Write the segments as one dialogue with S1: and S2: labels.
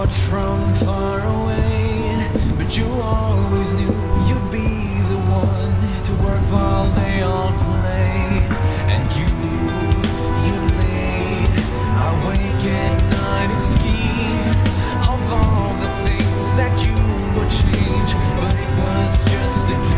S1: watched from far away, but you always knew you'd be the one to work while they all played. And you lay awake at night and scheme of all the things that you would change, but it was just a dream.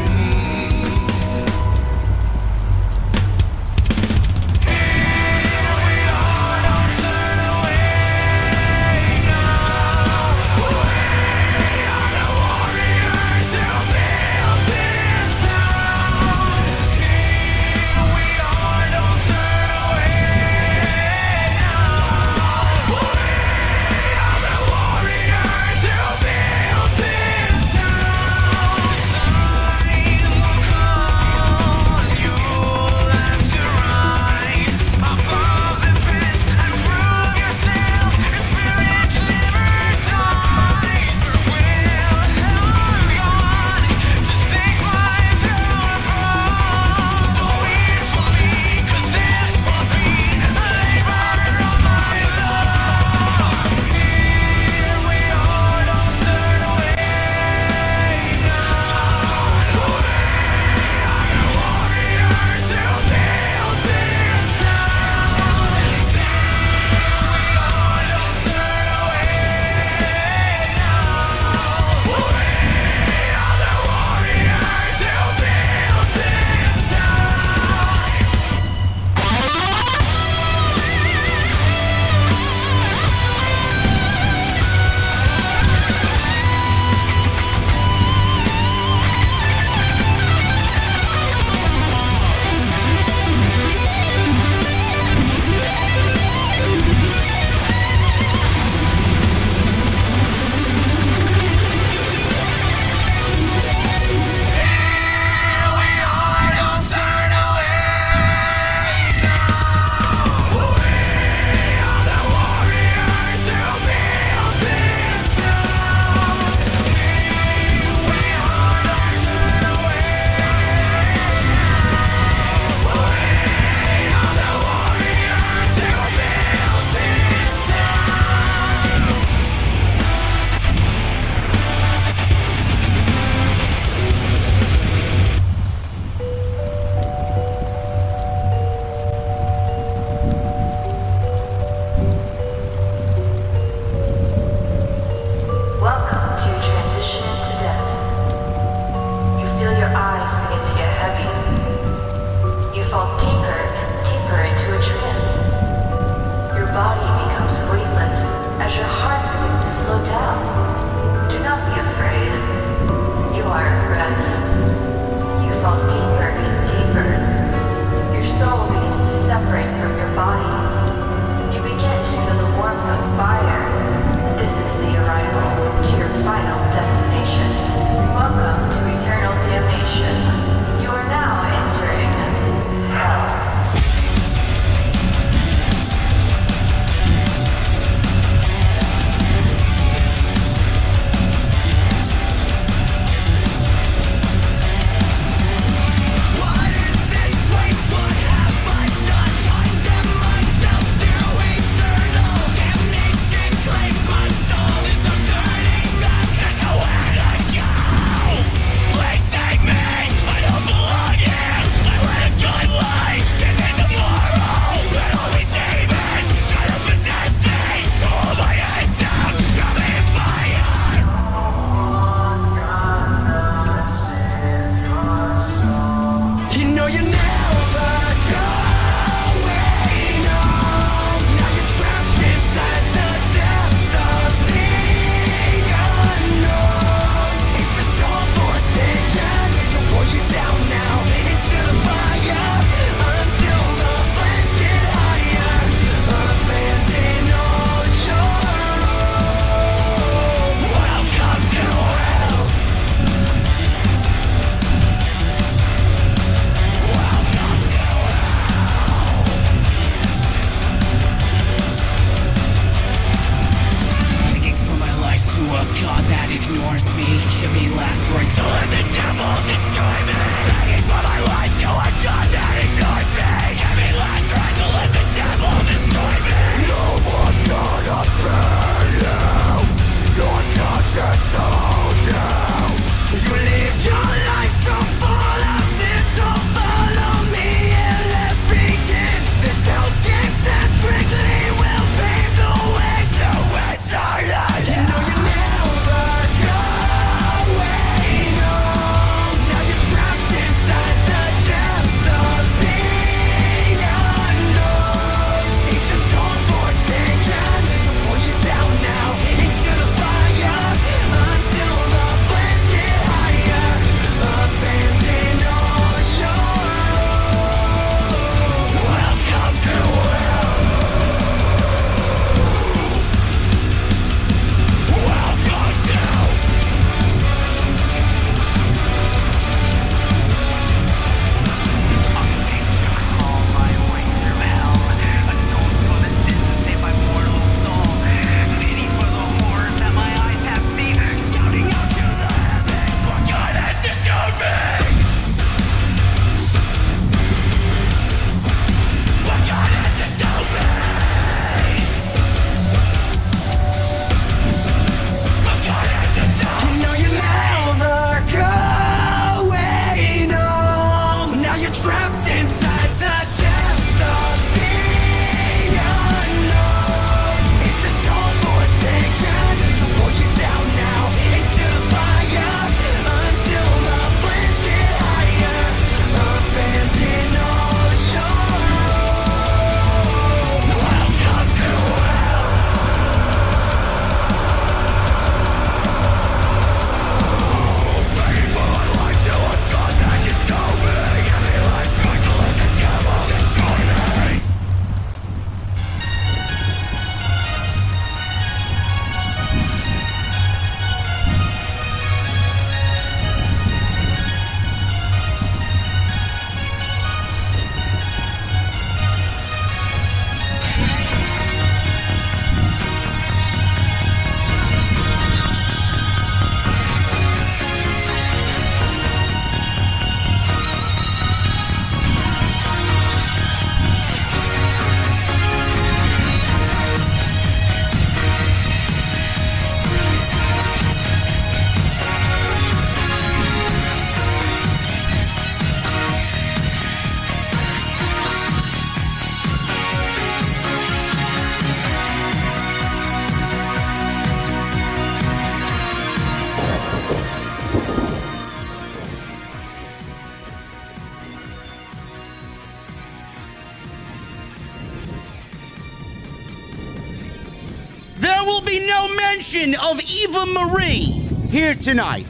S2: of Eva Marie here tonight.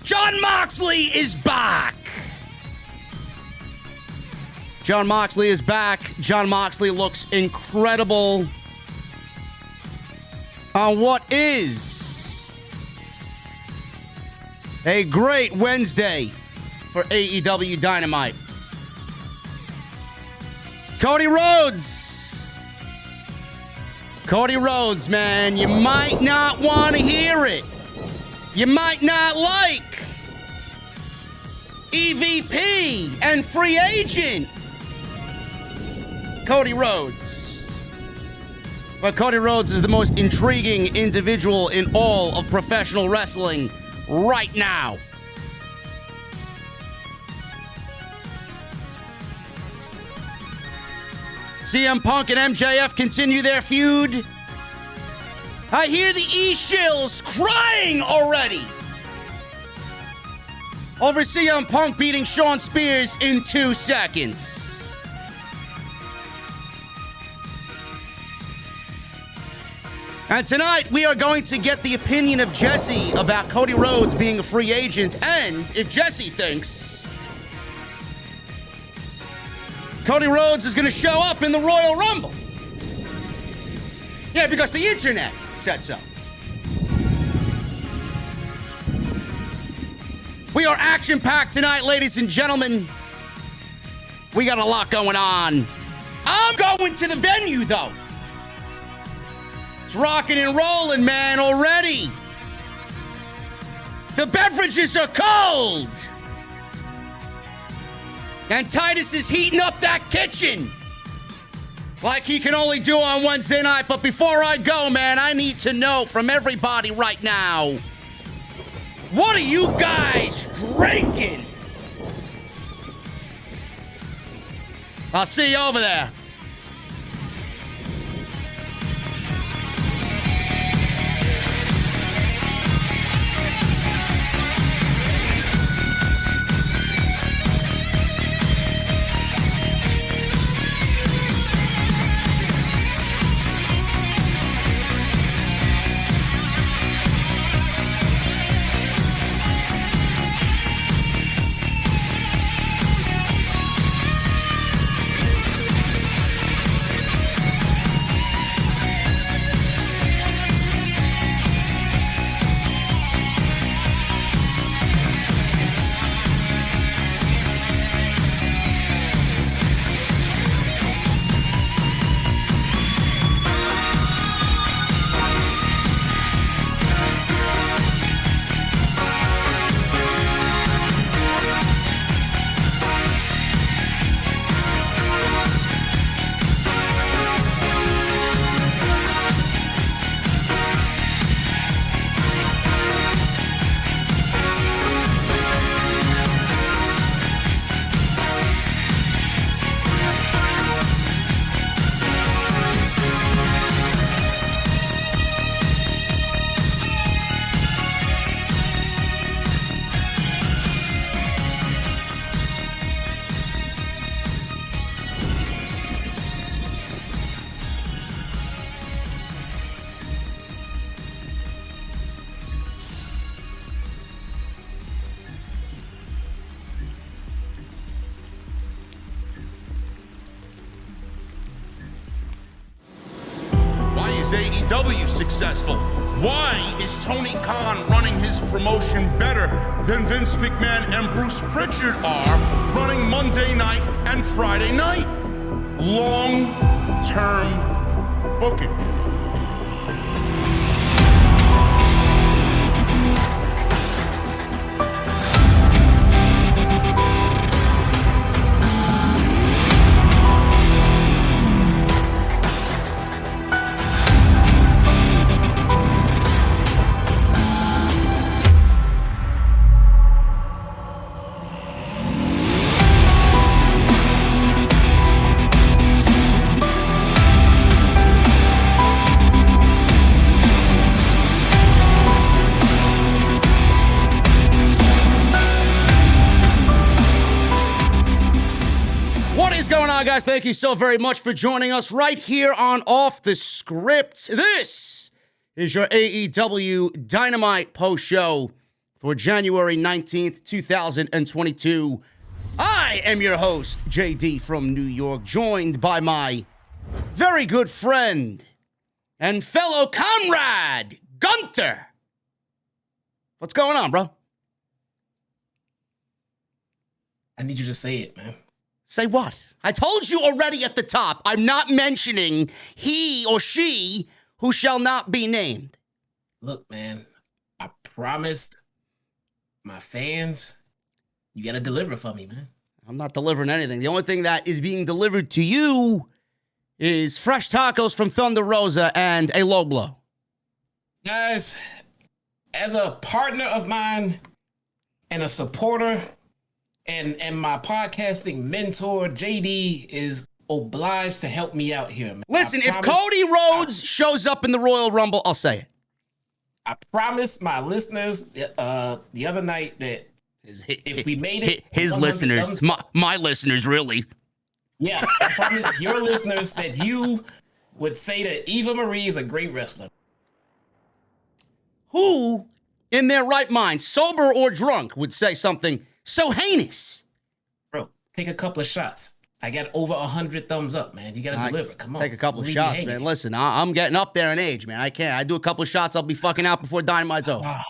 S2: Jon Moxley is back. Jon Moxley is back. Jon Moxley looks incredible on what is a great Wednesday for AEW Dynamite. Cody Rhodes. Cody Rhodes, man, you might not want to hear it. You might not like EVP and free agent Cody Rhodes. But Cody Rhodes is the most intriguing individual in all of professional wrestling right now. CM Punk and MJF continue their feud. I hear the E-Shills crying already over CM Punk beating Shawn Spears in 2 seconds. And tonight, we are going to get the opinion of Jesse about Cody Rhodes being a free agent, and if Jesse thinks Cody Rhodes is going to show up in the Royal Rumble. Yeah, because the internet said so. We are action-packed tonight, ladies and gentlemen. We got a lot going on. I'm going to the venue, though. It's rocking and rolling, man, already. The beverages are cold. And Titus is heating up that kitchen like he can only do on Wednesday night. But before I go, man, I need to know from everybody right now, what are you guys drinking? I'll see you over there.
S3: AEW successful? Why is Tony Khan running his promotion better than Vince McMahon and Bruce Pritchard are running Monday night and Friday night? Long-term booking.
S2: guys, thank you so very much for joining us right here on Off the Script. This is your AEW Dynamite post show for January 19th, 2022. I am your host, JD from New York, joined by my very good friend and fellow comrade, Gunther. What's going on, bro?
S4: I need you to say it, man.
S2: Say what? I told you already at the top, I'm not mentioning he or she who shall not be named.
S4: Look, man, I promised my fans, you got to deliver for me, man.
S2: I'm not delivering anything. The only thing that is being delivered to you is fresh tacos from Thunder Rosa and a low blow.
S4: Guys, as a partner of mine and a supporter and my podcasting mentor, JD is obliged to help me out here, man.
S2: Listen, if Cody Rhodes shows up in the Royal Rumble, I'll say it.
S4: I promised my listeners the other night that if we made it...
S2: His listeners, my listeners, really.
S4: Yeah, I promised your listeners that you would say that Eva Marie is a great wrestler.
S2: Who, in their right mind, sober or drunk, would say something so heinous?
S4: Bro, take a couple of shots. I got over 100 thumbs up, man. You got to deliver. Come on.
S2: Take a couple of shots, man. Listen, I'm getting up there in age, man. I can't. I do a couple of shots, I'll be fucking out before Dynamite's over.
S4: Oh,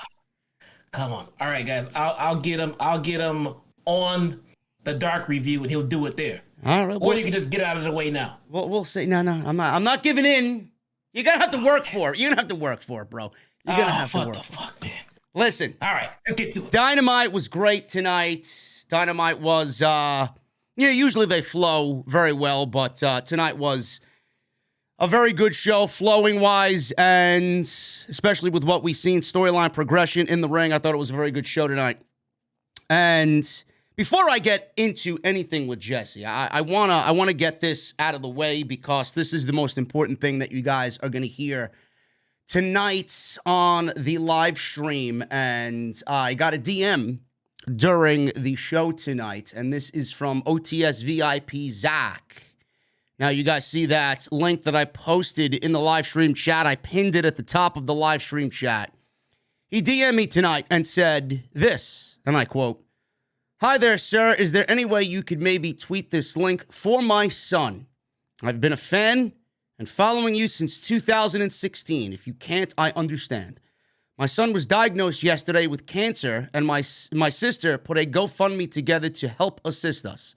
S4: come on. All right, guys. I'll get him on the dark review, and he'll do it there.
S2: All right.
S4: Or you can just get out of the way now.
S2: We'll see. No, I'm not giving in. You're gonna have to work for it. You're gonna have to work for it, bro. You're gonna have to work. What the fuck, man? Listen.
S4: All right, let's get to it.
S2: Dynamite was great tonight. Dynamite was, usually they flow very well, but tonight was a very good show, flowing-wise, and especially with what we've seen, storyline progression in the ring. I thought it was a very good show tonight. And before I get into anything with Jesse, I wanna get this out of the way because this is the most important thing that you guys are gonna hear tonight on the live stream. And I got a DM during the show tonight, and this is from OTS VIP Zach. Now, you guys see that link that I posted in the live stream chat. I pinned it at the top of the live stream chat. He DM'd me tonight and said this, and I quote, "Hi there, sir. Is there any way you could maybe tweet this link for my son? I've been a fan and following you since 2016. If you can't, I understand. My son was diagnosed yesterday with cancer, and my sister put a GoFundMe together to help assist us.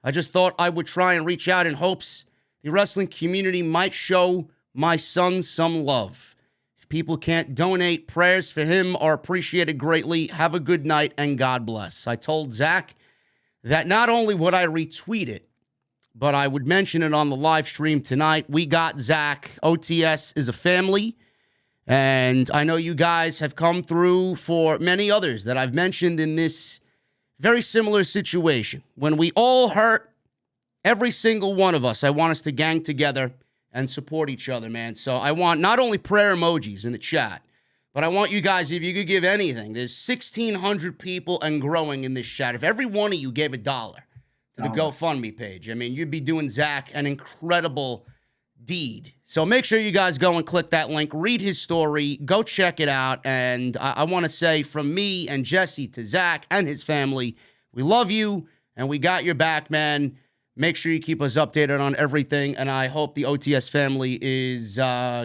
S2: I just thought I would try and reach out in hopes the wrestling community might show my son some love. If people can't donate, prayers for him are appreciated greatly. Have a good night, and God bless." I told Zach that not only would I retweet it, but I would mention it on the live stream tonight. We got Zach. OTS is a family. And I know you guys have come through for many others that I've mentioned in this very similar situation. When we all hurt, every single one of us, I want us to gang together and support each other, man. So I want not only prayer emojis in the chat, but I want you guys, if you could give anything, there's 1,600 people and growing in this chat. If every one of you gave $1 to the GoFundMe page, I mean, you'd be doing Zach an incredible deed. So make sure you guys go and click that link, read his story, go check it out. And I want to say from me and Jesse to Zach and his family, we love you and we got your back, man. Make sure you keep us updated on everything. And I hope the OTS family is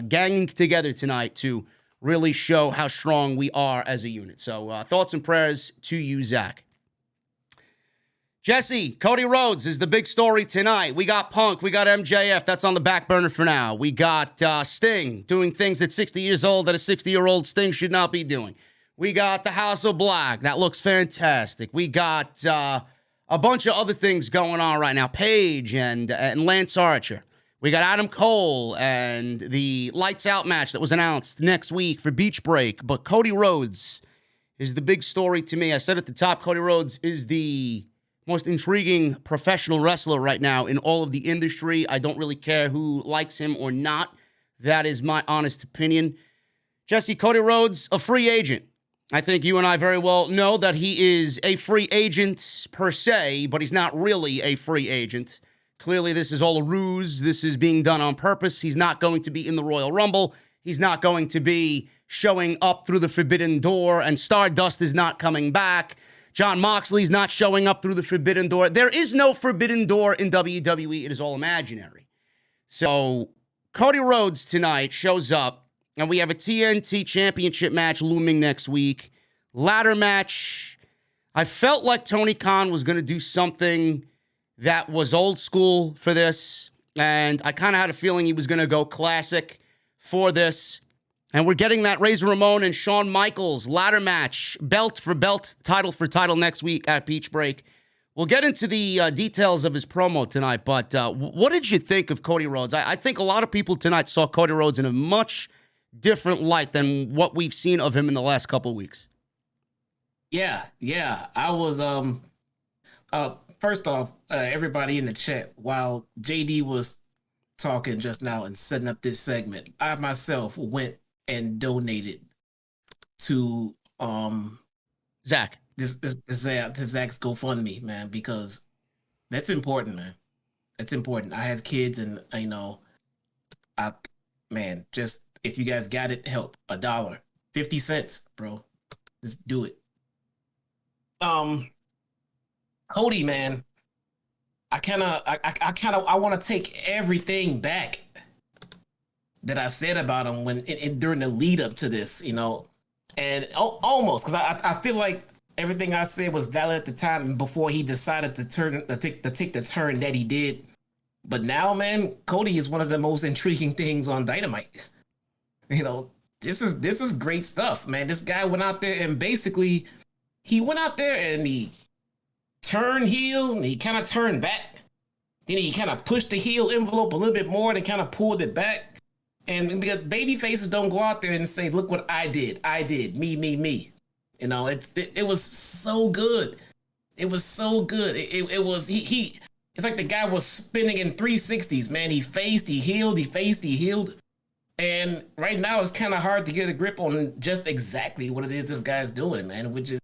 S2: ganging together tonight to really show how strong we are as a unit. So thoughts and prayers to you, Zach. Jesse, Cody Rhodes is the big story tonight. We got Punk. We got MJF. That's on the back burner for now. We got Sting doing things at 60 years old that a 60-year-old Sting should not be doing. We got the House of Black. That looks fantastic. We got a bunch of other things going on right now. Paige and Lance Archer. We got Adam Cole and the Lights Out match that was announced next week for Beach Break. But Cody Rhodes is the big story to me. I said at the top, Cody Rhodes is the most intriguing professional wrestler right now in all of the industry. I don't really care who likes him or not. That is my honest opinion. Jesse, Cody Rhodes, a free agent. I think you and I very well know that he is a free agent per se, but he's not really a free agent Clearly, this is all a ruse. This is being done on purpose. He's not going to be in the Royal Rumble. He's not going to be showing up through the Forbidden Door, and Stardust is not coming back. Jon Moxley's not showing up through the Forbidden Door. There is no Forbidden Door in WWE. It is all imaginary. So Cody Rhodes tonight shows up, and we have a TNT Championship match looming next week. Ladder match. I felt like Tony Khan was going to do something that was old school for this, and I kind of had a feeling he was going to go classic for this. And we're getting that Razor Ramon and Shawn Michaels ladder match, belt for belt, title for title next week at Beach Break. We'll get into the details of his promo tonight, but what did you think of Cody Rhodes? I think a lot of people tonight saw Cody Rhodes in a much different light than what we've seen of him in the last couple of weeks.
S4: Yeah. I was, first off, everybody in the chat, while JD was talking just now and setting up this segment, I myself went and donated to
S2: Zach.
S4: This Zach's GoFundMe, man, because that's important, man. It's important. I have kids, and just if you guys got it, help. $1, 50 cents, bro. Just do it. Cody, man, I want to take everything back that I said about him during the lead up to this, and almost, because I feel like everything I said was valid at the time before he decided to take the turn that he did. But now, man, Cody is one of the most intriguing things on Dynamite. This is great stuff, man. This guy went out there and basically he went out there and he turned heel and he kind of turned back. Then he kind of pushed the heel envelope a little bit more and kind of pulled it back. And because baby faces don't go out there and say, look what I did, me. It was so good. It was so good. It was, it's like the guy was spinning in 360s, man. He faced, he healed, he faced, he healed. And right now it's kind of hard to get a grip on just exactly what it is this guy's doing, man, which is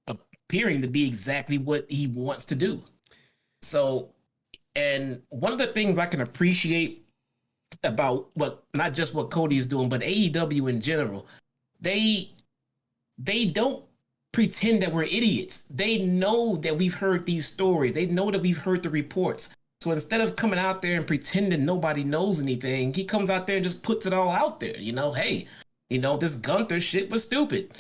S4: appearing to be exactly what he wants to do. So, and one of the things I can appreciate about not just what Cody is doing, but AEW in general, they don't pretend that we're idiots. They know that we've heard these stories. They know that we've heard the reports. So instead of coming out there and pretending nobody knows anything, he comes out there and just puts it all out there. Hey, this Gunther shit was stupid.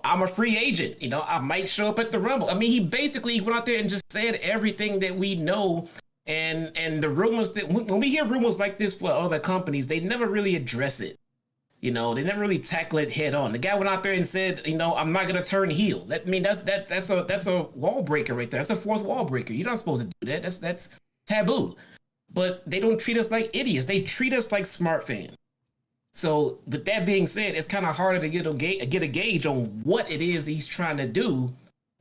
S4: I'm a free agent. I might show up at the Rumble. I mean, he basically went out there and just said everything that we know. And the rumors that when we hear rumors like this for other companies, they never really address it. They never really tackle it head on. The guy went out there and said, I'm not gonna turn heel. That's a wall breaker right there. That's a fourth wall breaker. You're not supposed to do that. That's taboo. But they don't treat us like idiots. They treat us like smart fans. So with that being said, it's kind of harder to get a gauge on what it is that he's trying to do,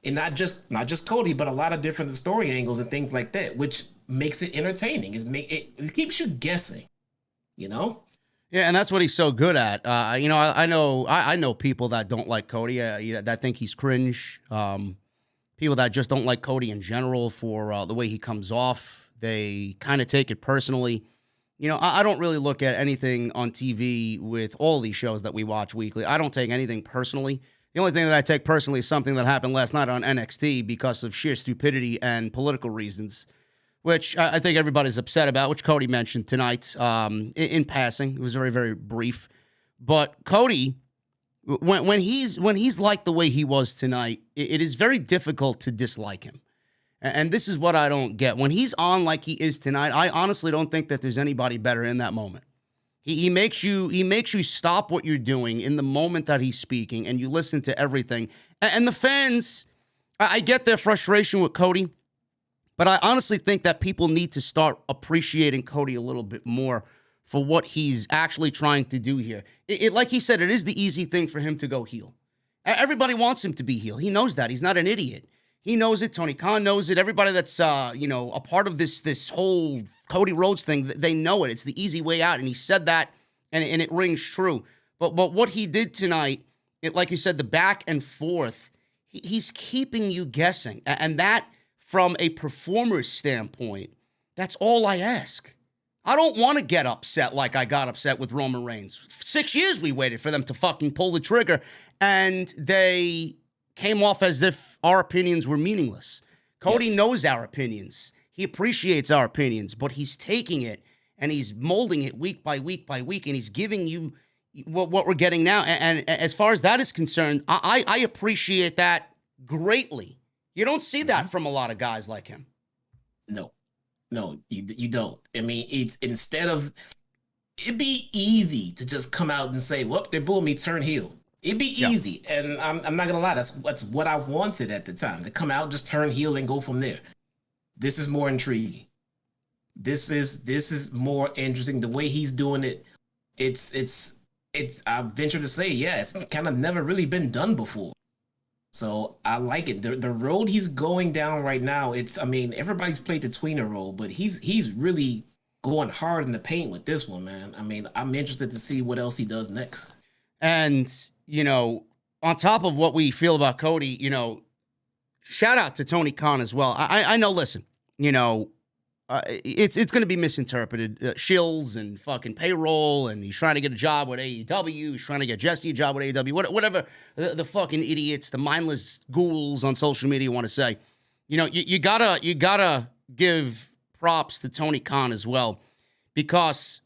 S4: and not just Cody, but a lot of different story angles and things like that, which makes it entertaining. It keeps you guessing, Yeah,
S2: and that's what he's so good at. I know people that don't like Cody, that think he's cringe. People that just don't like Cody in general for the way he comes off. They kind of take it personally. I don't really look at anything on TV with all these shows that we watch weekly. I don't take anything personally. The only thing that I take personally is something that happened last night on NXT because of sheer stupidity and political reasons, which I think everybody's upset about, which Cody mentioned tonight in passing. It was very, very brief. But Cody, when he's like the way he was tonight, it is very difficult to dislike him. And this is what I don't get. When he's on like he is tonight, I honestly don't think that there's anybody better in that moment. He makes you stop what you're doing in the moment that he's speaking, and you listen to everything. And the fans, I get their frustration with Cody, but I honestly think that people need to start appreciating Cody a little bit more for what he's actually trying to do here. Like he said, it is the easy thing for him to go heel. Everybody wants him to be heel. He knows that. He's not an idiot. He knows it. Tony Khan knows it. Everybody that's a part of this whole Cody Rhodes thing, they know it. It's the easy way out, and he said that, and it rings true. But what he did tonight, like you said, the back and forth, he's keeping you guessing, and that from a performer's standpoint That's all I ask. I don't want to get upset like I got upset with Roman Reigns. 6 years we waited for them to fucking pull the trigger, and they came off as if our opinions were meaningless. Cody knows our opinions. He appreciates our opinions, but he's taking it and he's molding it week by week by week, and he's giving you what we're getting now. And as far as that is concerned, I appreciate that greatly. You don't see that from a lot of guys like him.
S4: No, you don't. I mean, it's instead of, it'd be easy to just come out and say, "Whoop, they're booing me, turn heel." It'd be easy, and I'm not gonna lie, that's what I wanted at the time, to come out, just turn heel and go from there. This is more intriguing. This is more interesting. The way he's doing it, it's I venture to say, it's kind of never really been done before. So I like it. The road he's going down right now, everybody's played the tweener role, but he's really going hard in the paint with this one, man. I mean, I'm interested to see what else he does next.
S2: And, on top of what we feel about Cody, shout out to Tony Khan as well. I know, listen, it's going to be misinterpreted. Shills and fucking payroll, and he's trying to get a job with AEW. He's trying to get Jesse a job with AEW. Whatever the fucking idiots, the mindless ghouls on social media want to say. You gotta give props to Tony Khan as well, because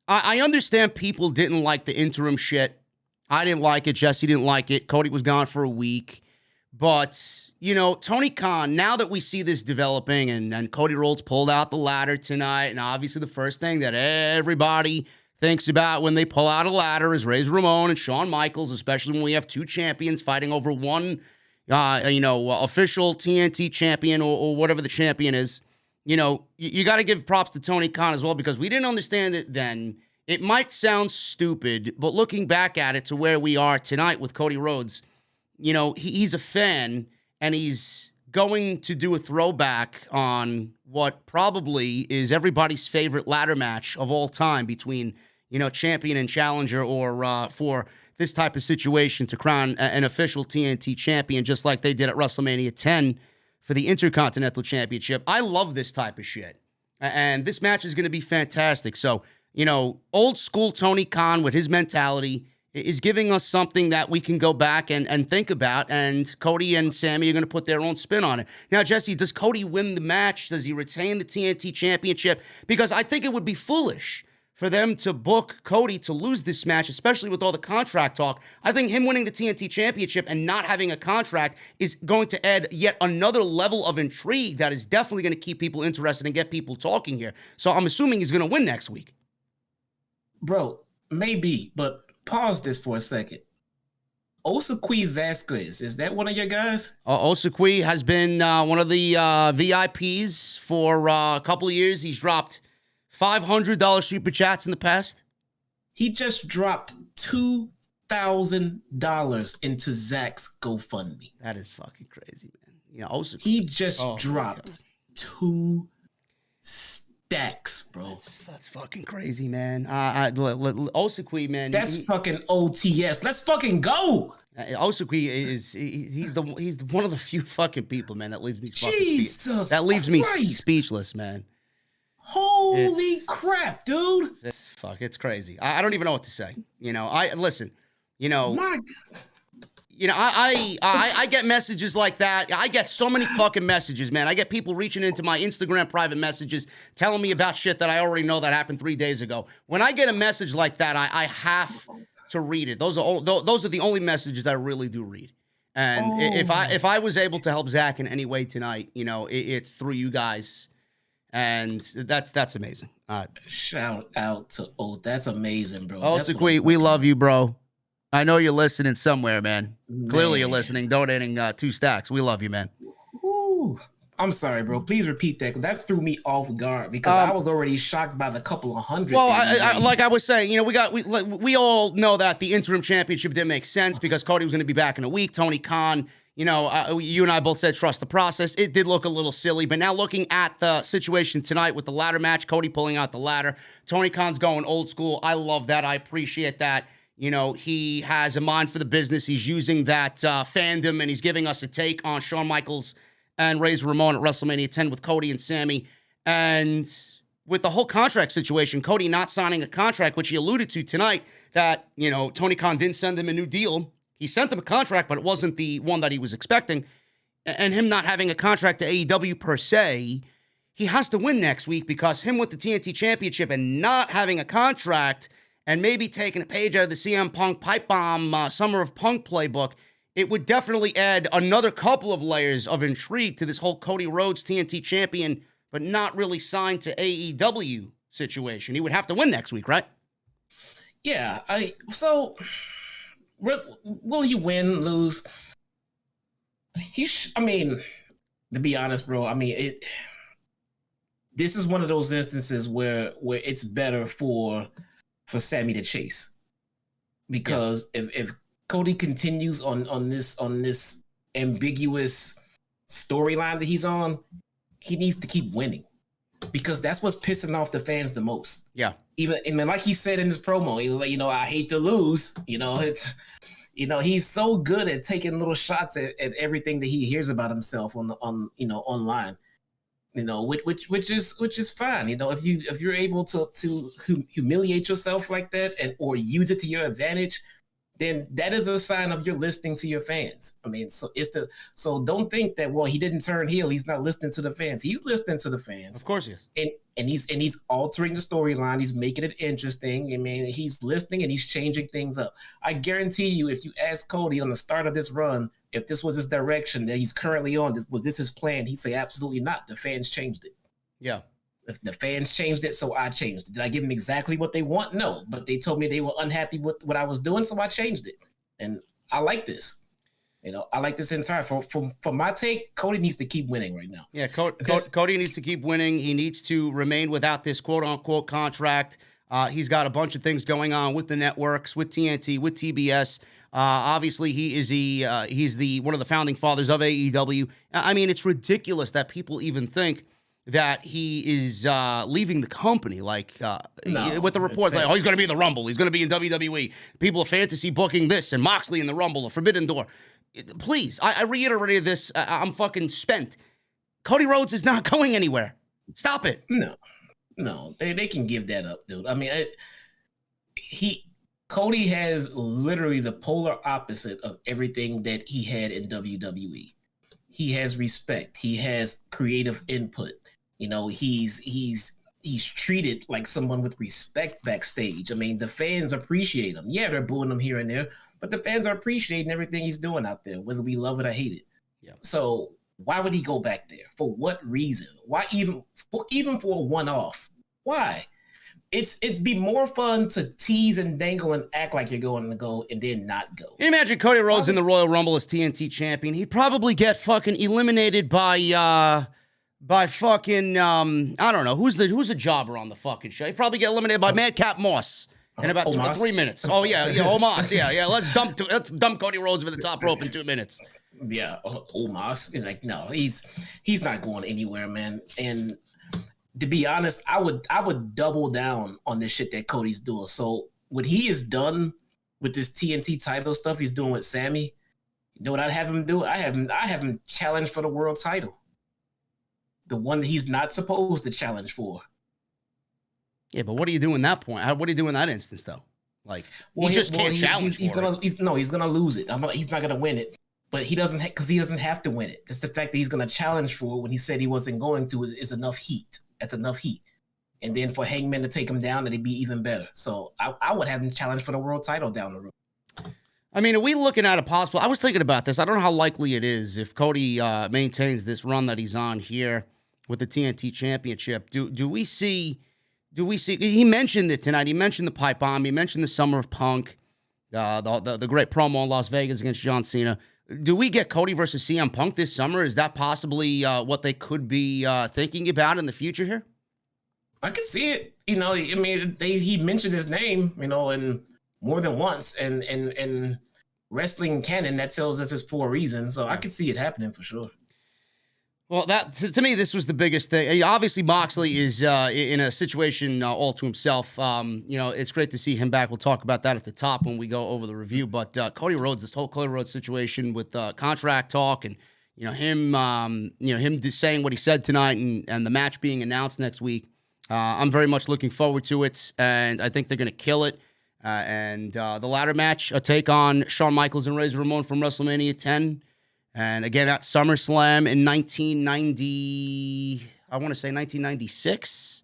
S2: I understand people didn't like the interim shit. I didn't like it. Jesse didn't like it. Cody was gone for a week. But, Tony Khan, now that we see this developing and Cody Rhodes pulled out the ladder tonight, and obviously the first thing that everybody thinks about when they pull out a ladder is Razor Ramon and Shawn Michaels, especially when we have two champions fighting over one, official TNT champion or whatever the champion is. You got to give props to Tony Khan as well, because we didn't understand it then. It might sound stupid, but looking back at it to where we are tonight with Cody Rhodes, he's a fan, and he's going to do a throwback on what probably is everybody's favorite ladder match of all time between, champion and challenger, or for this type of situation to crown an official TNT champion, just like they did at WrestleMania 10 for the Intercontinental Championship. I love this type of shit, and this match is going to be fantastic. So, old school Tony Khan with his mentality is giving us something that we can go back and think about, and Cody and Sammy are going to put their own spin on it. Now, Jesse, does Cody win the match? Does he retain the TNT Championship? Because I think it would be foolish for them to book Cody to lose this match, especially with all the contract talk. I think him winning the TNT Championship and not having a contract is going to add yet another level of intrigue that is definitely going to keep people interested and get people talking here. So I'm assuming he's going to win next week.
S4: Bro, maybe, but pause this for a second. Osakui Vasquez, is that one of your guys?
S2: Osakui has been one of the VIPs for a couple of years. He's dropped $500 super chats in the past.
S4: He just dropped $2,000 into Zach's GoFundMe.
S2: That is fucking crazy, man. Osakui.
S4: He just dropped 2 stacks, bro.
S2: That's fucking crazy, man. Osakui, man.
S4: That's fucking OTS. Let's fucking go.
S2: Osakui he's one of the few fucking people, man, that leaves me
S4: Jesus
S2: speechless, man.
S4: Holy crap, dude.
S2: It's crazy. I don't even know what to say. My God. I get messages like that. I get so many fucking messages, man. I get people reaching into my Instagram private messages telling me about shit that I already know that happened 3 days ago. When I get a message like that, I have to read it. Those are the only messages I really do read. And if I was able to help Zach in any way tonight, it's through you guys. And that's amazing.
S4: Shout out to that's amazing, bro.
S2: Osakui, we love you, bro. I know you're listening somewhere, man. Clearly you're listening, donating 2 stacks. We love you, man.
S4: Ooh. I'm sorry, bro. Please repeat that, because that threw me off guard, because I was already shocked by the couple of hundred.
S2: Well, like I was saying, we all know that the interim championship didn't make sense because Cody was going to be back in a week. Tony Khan, you and I both said trust the process. It did look a little silly, but now looking at the situation tonight with the ladder match, Cody pulling out the ladder, Tony Khan's going old school. I love that. I appreciate that. He has a mind for the business. He's using that fandom, and he's giving us a take on Shawn Michaels and Razor Ramon at WrestleMania 10 with Cody and Sammy. And with the whole contract situation, Cody not signing a contract, which he alluded to tonight, that, you know, Tony Khan didn't send him a new deal. He sent him a contract, but it wasn't the one that he was expecting. And him not having a contract to AEW per se, he has to win next week, because him with the TNT Championship and not having a contract and maybe taking a page out of the CM Punk pipe bomb Summer of Punk playbook, it would definitely add another couple of layers of intrigue to this whole Cody Rhodes TNT Champion, but not really signed to AEW situation. He would have to win next week, right?
S4: Yeah. So will he win, lose? I mean, to be honest, bro, I mean, this is one of those instances where it's better for Sammy to chase, because if Cody continues on this ambiguous storyline that he's on, he needs to keep winning, because that's what's pissing off the fans the most.
S2: Yeah.
S4: Even, and like he said in his promo, he was like, I hate to lose. He's so good at taking little shots at everything that he hears about himself on online. Which is fine. If you're able to humiliate yourself like that or use it to your advantage, then that is a sign of you're listening to your fans. I mean, so don't think that, well, he didn't turn heel, he's not listening to the fans. He's listening to the fans.
S2: Of course he is.
S4: And he's altering the storyline. He's making it interesting. I mean, he's listening and he's changing things up. I guarantee you, if you ask Cody on the start of this run, if this was his direction that he's currently on, was this his plan? He'd say absolutely not. The fans changed it.
S2: Yeah.
S4: If the fans changed it, so I changed it. Did I give them exactly what they want? No, but they told me they were unhappy with what I was doing, so I changed it. And I like this. I like this entire. From my take, Cody needs to keep winning right now.
S2: Yeah, Cody needs to keep winning. He needs to remain without this quote-unquote contract. He's got a bunch of things going on with the networks, with TNT, with TBS. Obviously, he's one of the founding fathers of AEW. I mean, it's ridiculous that people even think that he is leaving the company, with the reports, like, he's going to be in the Rumble, he's going to be in WWE. People of fantasy booking this, and Moxley in the Rumble, a Forbidden Door. Please, I reiterated this. I'm fucking spent. Cody Rhodes is not going anywhere. Stop it.
S4: No, they can give that up, dude. I mean, Cody has literally the polar opposite of everything that he had in WWE. He has respect. He has creative input. He's treated like someone with respect backstage. I mean, the fans appreciate him. Yeah, they're booing him here and there, but the fans are appreciating everything he's doing out there, whether we love it or hate it. Yeah. So why would he go back there? For what reason? Why even for a one-off? Why? It'd be more fun to tease and dangle and act like you're going to go and then not go. Can you
S2: imagine Cody Rhodes in the Royal Rumble as TNT champion? He'd probably get fucking eliminated by fucking I don't know who's a jobber on the fucking show. He'd probably get eliminated by Madcap Moss in about 3 minutes. Oh yeah, Omos. Yeah. Let's dump Cody Rhodes over the top rope in 2 minutes.
S4: Yeah, Omos. Like, no, he's not going anywhere, man. And to be honest, I would double down on this shit that Cody's doing. So what he has done with this TNT title stuff he's doing with Sammy, you know what I'd have him do? I have him challenge for the world title. The one that he's not supposed to challenge for.
S2: Yeah, but what do you do in that point? What do you do in that instance, though? Like, he just can't challenge
S4: he's gonna lose it. He's not gonna win it. But he doesn't, because he doesn't have to win it. Just the fact that he's gonna challenge for it when he said he wasn't going to is enough heat. That's enough heat. And then for Hangman to take him down, it'd be even better. So I would have him challenge for the world title down the road.
S2: I mean, are we looking at a possible? I was thinking about this. I don't know how likely it is if Cody maintains this run that he's on here with the TNT Championship. Do we see? He mentioned it tonight. He mentioned the pipe bomb. He mentioned the Summer of Punk, the great promo in Las Vegas against John Cena. Do we get Cody versus CM Punk this summer? Is that possibly what they could be thinking about in the future here?
S4: I can see it. I mean, he mentioned his name, and more than once, and wrestling canon that tells us it's for a reason. So I can see it happening for sure.
S2: Well, that to me, this was the biggest thing. Obviously, Moxley is in a situation all to himself. It's great to see him back. We'll talk about that at the top when we go over the review. But Cody Rhodes, this whole Cody Rhodes situation with contract talk and, him just saying what he said tonight and the match being announced next week. I'm very much looking forward to it, and I think they're going to kill it. And the ladder match, a take on Shawn Michaels and Razor Ramon from WrestleMania 10. And again, at SummerSlam in 1996.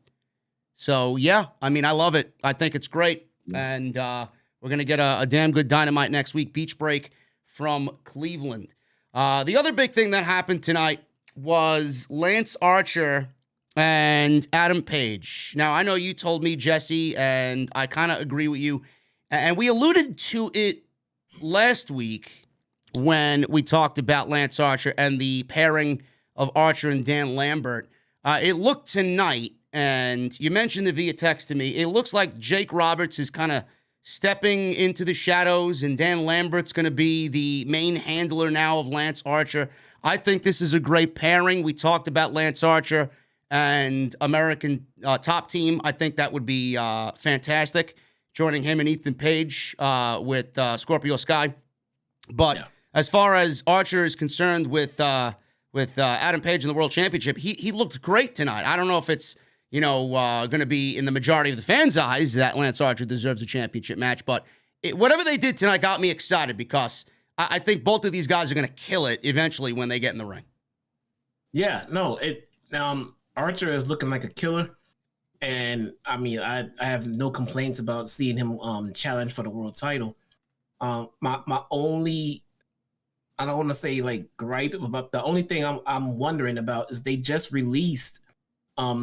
S2: So, yeah, I mean, I love it. I think it's great. And we're going to get a damn good Dynamite next week. Beach break from Cleveland. The other big thing that happened tonight was Lance Archer and Adam Page. Now, I know you told me, Jesse, and I kind of agree with you. And we alluded to it last week when we talked about Lance Archer and the pairing of Archer and Dan Lambert. It looked tonight, and you mentioned it via text to me, it looks like Jake Roberts is kind of stepping into the shadows, and Dan Lambert's going to be the main handler now of Lance Archer. I think this is a great pairing. We talked about Lance Archer and American Top Team. I think that would be fantastic, joining him and Ethan Page with Scorpio Skye. But as far as Archer is concerned with Adam Page in the World Championship, he looked great tonight. I don't know if it's going to be in the majority of the fans' eyes that Lance Archer deserves a championship match, but whatever they did tonight got me excited because I think both of these guys are going to kill it eventually when they get in the ring.
S4: Yeah, no, Archer is looking like a killer, and I mean, I have no complaints about seeing him challenge for the world title. My only, I don't want to say like gripe, but the only thing I'm wondering about is they just released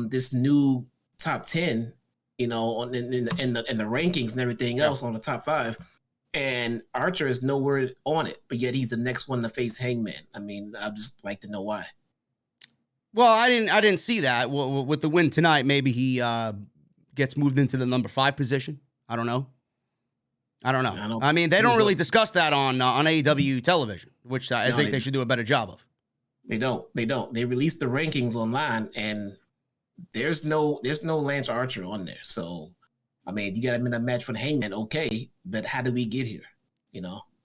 S4: this new top 10, in the rankings and everything else on the top 5, and Archer is nowhere on it, but yet he's the next one to face Hangman. I mean, I'd just like to know why.
S2: Well, I didn't see that. With the win tonight, maybe he gets moved into the number 5 position. I don't know. I mean, they don't really discuss that on AEW television, which I think they should do a better job of.
S4: They don't. They released the rankings online, and there's no Lance Archer on there. So, I mean, you got him in a match with Hangman, okay, but how did we get here?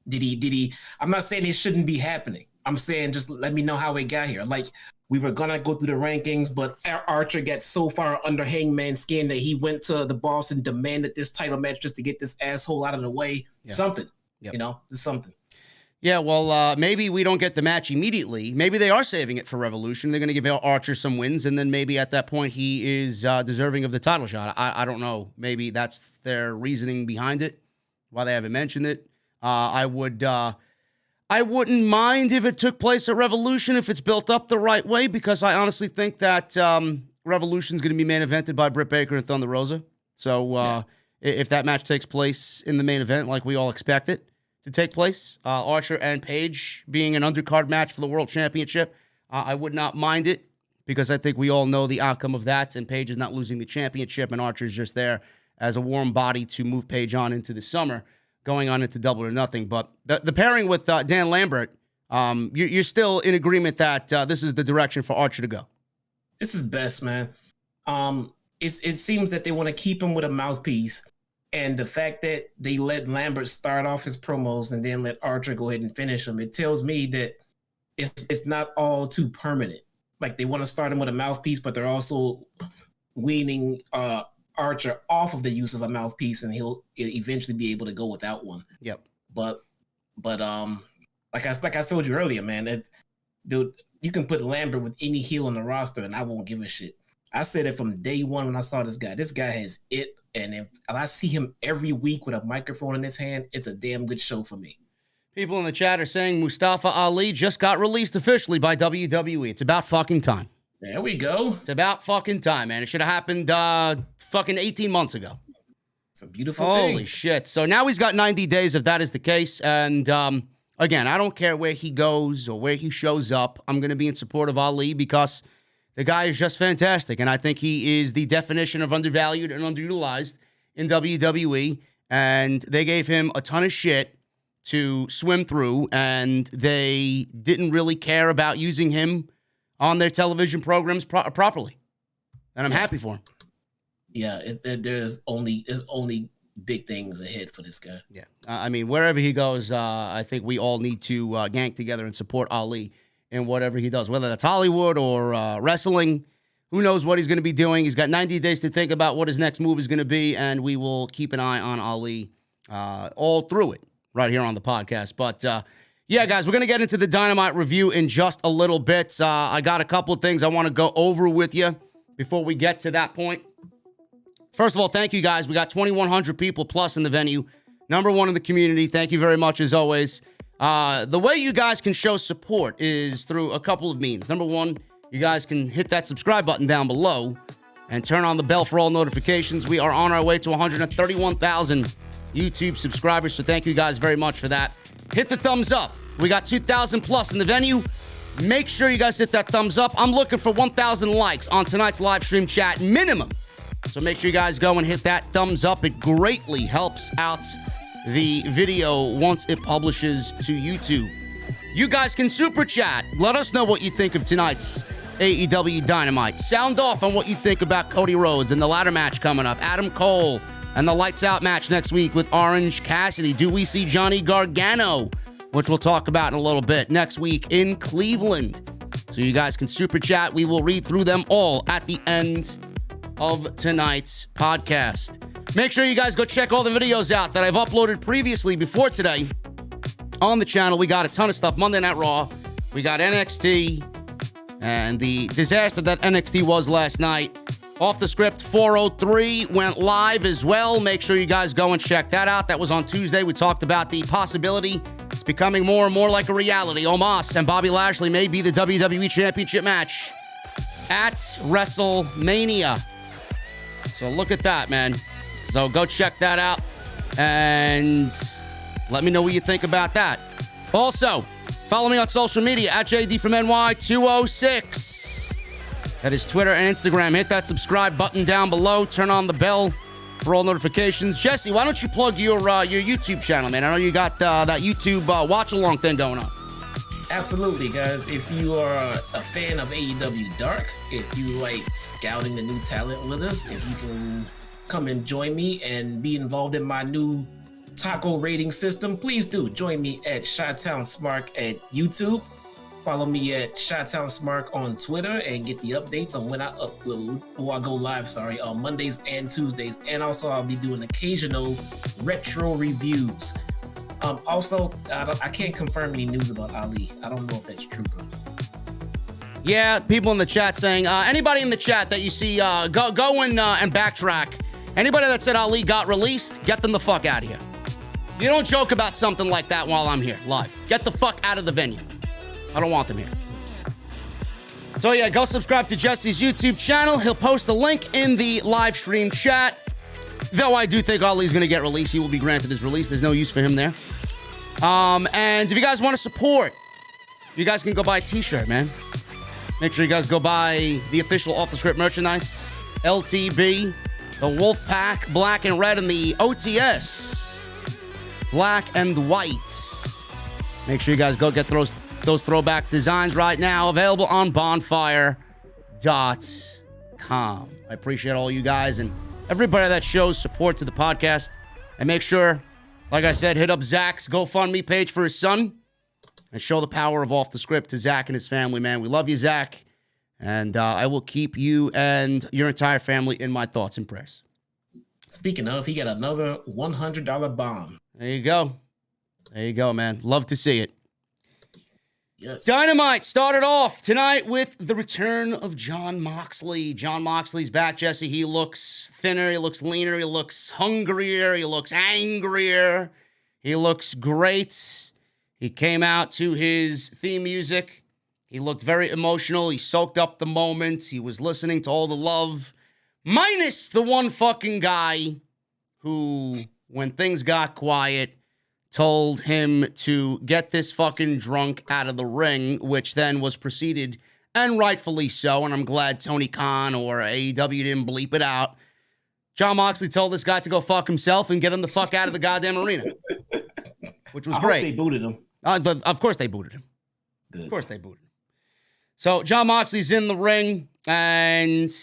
S4: Did he? I'm not saying it shouldn't be happening. I'm saying just let me know how we got here. Like, we were gonna go through the rankings, but Archer got so far under Hangman's skin that he went to the boss and demanded this title match just to get this asshole out of the way. Yeah. Something, just something.
S2: Yeah, well, maybe we don't get the match immediately. Maybe they are saving it for Revolution. They're going to give Archer some wins, and then maybe at that point he is deserving of the title shot. I don't know. Maybe that's their reasoning behind it, why they haven't mentioned it. I wouldn't mind if it took place at Revolution if it's built up the right way, because I honestly think that Revolution's going to be main evented by Britt Baker and Thunder Rosa. So if that match takes place in the main event like we all expect it to take place, Archer and Page being an undercard match for the World Championship, I would not mind it, because I think we all know the outcome of that, and Page is not losing the championship, and Archer's just there as a warm body to move Page on into the summer, going on into Double or Nothing. But the pairing with Dan Lambert, you're still in agreement that this is the direction for Archer to go.
S4: This is best, man. It seems that they want to keep him with a mouthpiece, and the fact that they let Lambert start off his promos and then let Archer go ahead and finish them, it tells me that it's not all too permanent. Like, they want to start him with a mouthpiece, but they're also weaning Archer off of the use of a mouthpiece, and he'll eventually be able to go without one.
S2: Yep.
S4: But like I told you earlier, man, dude, you can put Lambert with any heel on the roster, and I won't give a shit. I said it from day one when I saw this guy. This guy has it, and if I see him every week with a microphone in his hand, it's a damn good show for me.
S2: People in the chat are saying Mustafa Ali just got released officially by WWE. It's about fucking time.
S4: There we go.
S2: It's about fucking time, man. It should have happened fucking 18 months ago.
S4: It's a beautiful thing.
S2: Holy shit. So now he's got 90 days if that is the case. And again, I don't care where he goes or where he shows up. I'm going to be in support of Ali because the guy is just fantastic. And I think he is the definition of undervalued and underutilized in WWE. And they gave him a ton of shit to swim through, and they didn't really care about using him on their television programs properly. And I'm happy for him.
S4: Yeah, there's only big things ahead for this guy.
S2: Yeah. I mean, wherever he goes, I think we all need to gang together and support Ali in whatever he does, whether that's Hollywood or wrestling. Who knows what he's going to be doing? He's got 90 days to think about what his next move is going to be, and we will keep an eye on Ali all through it right here on the podcast. But, yeah, guys, we're going to get into the Dynamite review in just a little bit. I got a couple of things I want to go over with you before we get to that point. First of all, thank you, guys. We got 2,100 people plus in the venue. Number one in the community. Thank you very much, as always. The way you guys can show support is through a couple of means. Number one, you guys can hit that subscribe button down below and turn on the bell for all notifications. We are on our way to 131,000 YouTube subscribers, so thank you guys very much for that. Hit the thumbs up. We got 2,000 plus in the venue. Make sure you guys hit that thumbs up. I'm looking for 1,000 likes on tonight's live stream chat minimum. So make sure you guys go and hit that thumbs up. It greatly helps out the video once it publishes to YouTube. You guys can super chat. Let us know what you think of tonight's AEW Dynamite. Sound off on what you think about Cody Rhodes and the ladder match coming up. Adam Cole and the Lights Out match next week with Orange Cassidy. Do we see Johnny Gargano, which we'll talk about in a little bit, next week in Cleveland? So you guys can super chat. We will read through them all at the end of tonight's podcast. Make sure you guys go check all the videos out that I've uploaded previously before today on the channel. We got a ton of stuff. Monday Night Raw. We got NXT and the disaster that NXT was last night. Off the Script 403 went live as well. Make sure you guys go and check that out. That was on Tuesday. We talked about the possibility. It's becoming more and more like a reality. Omos and Bobby Lashley may be the WWE Championship match at WrestleMania. So look at that, man. So go check that out and let me know what you think about that. Also, follow me on social media at JDfromNY206. That is Twitter and Instagram. Hit that subscribe button down below. Turn on the bell for all notifications. Jesse, why don't you plug your YouTube channel, man? I know you got that YouTube watch-along thing going on.
S4: Absolutely, guys. If you are a fan of AEW Dark, if you like scouting the new talent with us, if you can come and join me and be involved in my new taco rating system, please do. Join me at Chi-Town Smart at YouTube. Follow me at Chi-Town Smart on Twitter and get the updates on when I upload, or I go live, on Mondays and Tuesdays. And also, I'll be doing occasional retro reviews. Also, I can't confirm any news about Ali. I don't know if that's true, bro.
S2: Yeah, people in the chat saying, anybody in the chat that you see, go and backtrack. Anybody that said Ali got released, get them the fuck out of here. You don't joke about something like that while I'm here, live. Get the fuck out of the venue. I don't want them here. So yeah, go subscribe to Jesse's YouTube channel. He'll post a link in the live stream chat. Though I do think Ali's going to get released. He will be granted his release. There's no use for him there. And if you guys want to support, you guys can go buy a t-shirt, man. Make sure you guys go buy the official Off the Script merchandise. LTB, the Wolfpack, black and red, and the OTS, black and white. Make sure you guys go get those throwback designs right now. Available on bonfire.com. I appreciate all you guys and everybody that shows support to the podcast. And make sure, like I said, hit up Zach's GoFundMe page for his son and show the power of Off the Script to Zach and his family, man. We love you, Zach. And I will keep you and your entire family in my thoughts and prayers.
S4: Speaking of, he got another $100 bomb.
S2: There you go. There you go, man. Love to see it.
S4: Yes.
S2: Dynamite started off tonight with the return of Jon Moxley. Jon Moxley's back, Jesse. He looks thinner. He looks leaner. He looks hungrier. He looks angrier. He looks great. He came out to his theme music. He looked very emotional. He soaked up the moment. He was listening to all the love. Minus the one fucking guy who, when things got quiet, told him to get this fucking drunk out of the ring, which then was proceeded, and rightfully so, and I'm glad Tony Khan or AEW didn't bleep it out. Jon Moxley told this guy to go fuck himself and get him the fuck out of the goddamn arena, which was great.
S4: Hope they booted him.
S2: Of course they booted him.
S4: Good.
S2: Of course they booted him. So Jon Moxley's in the ring, and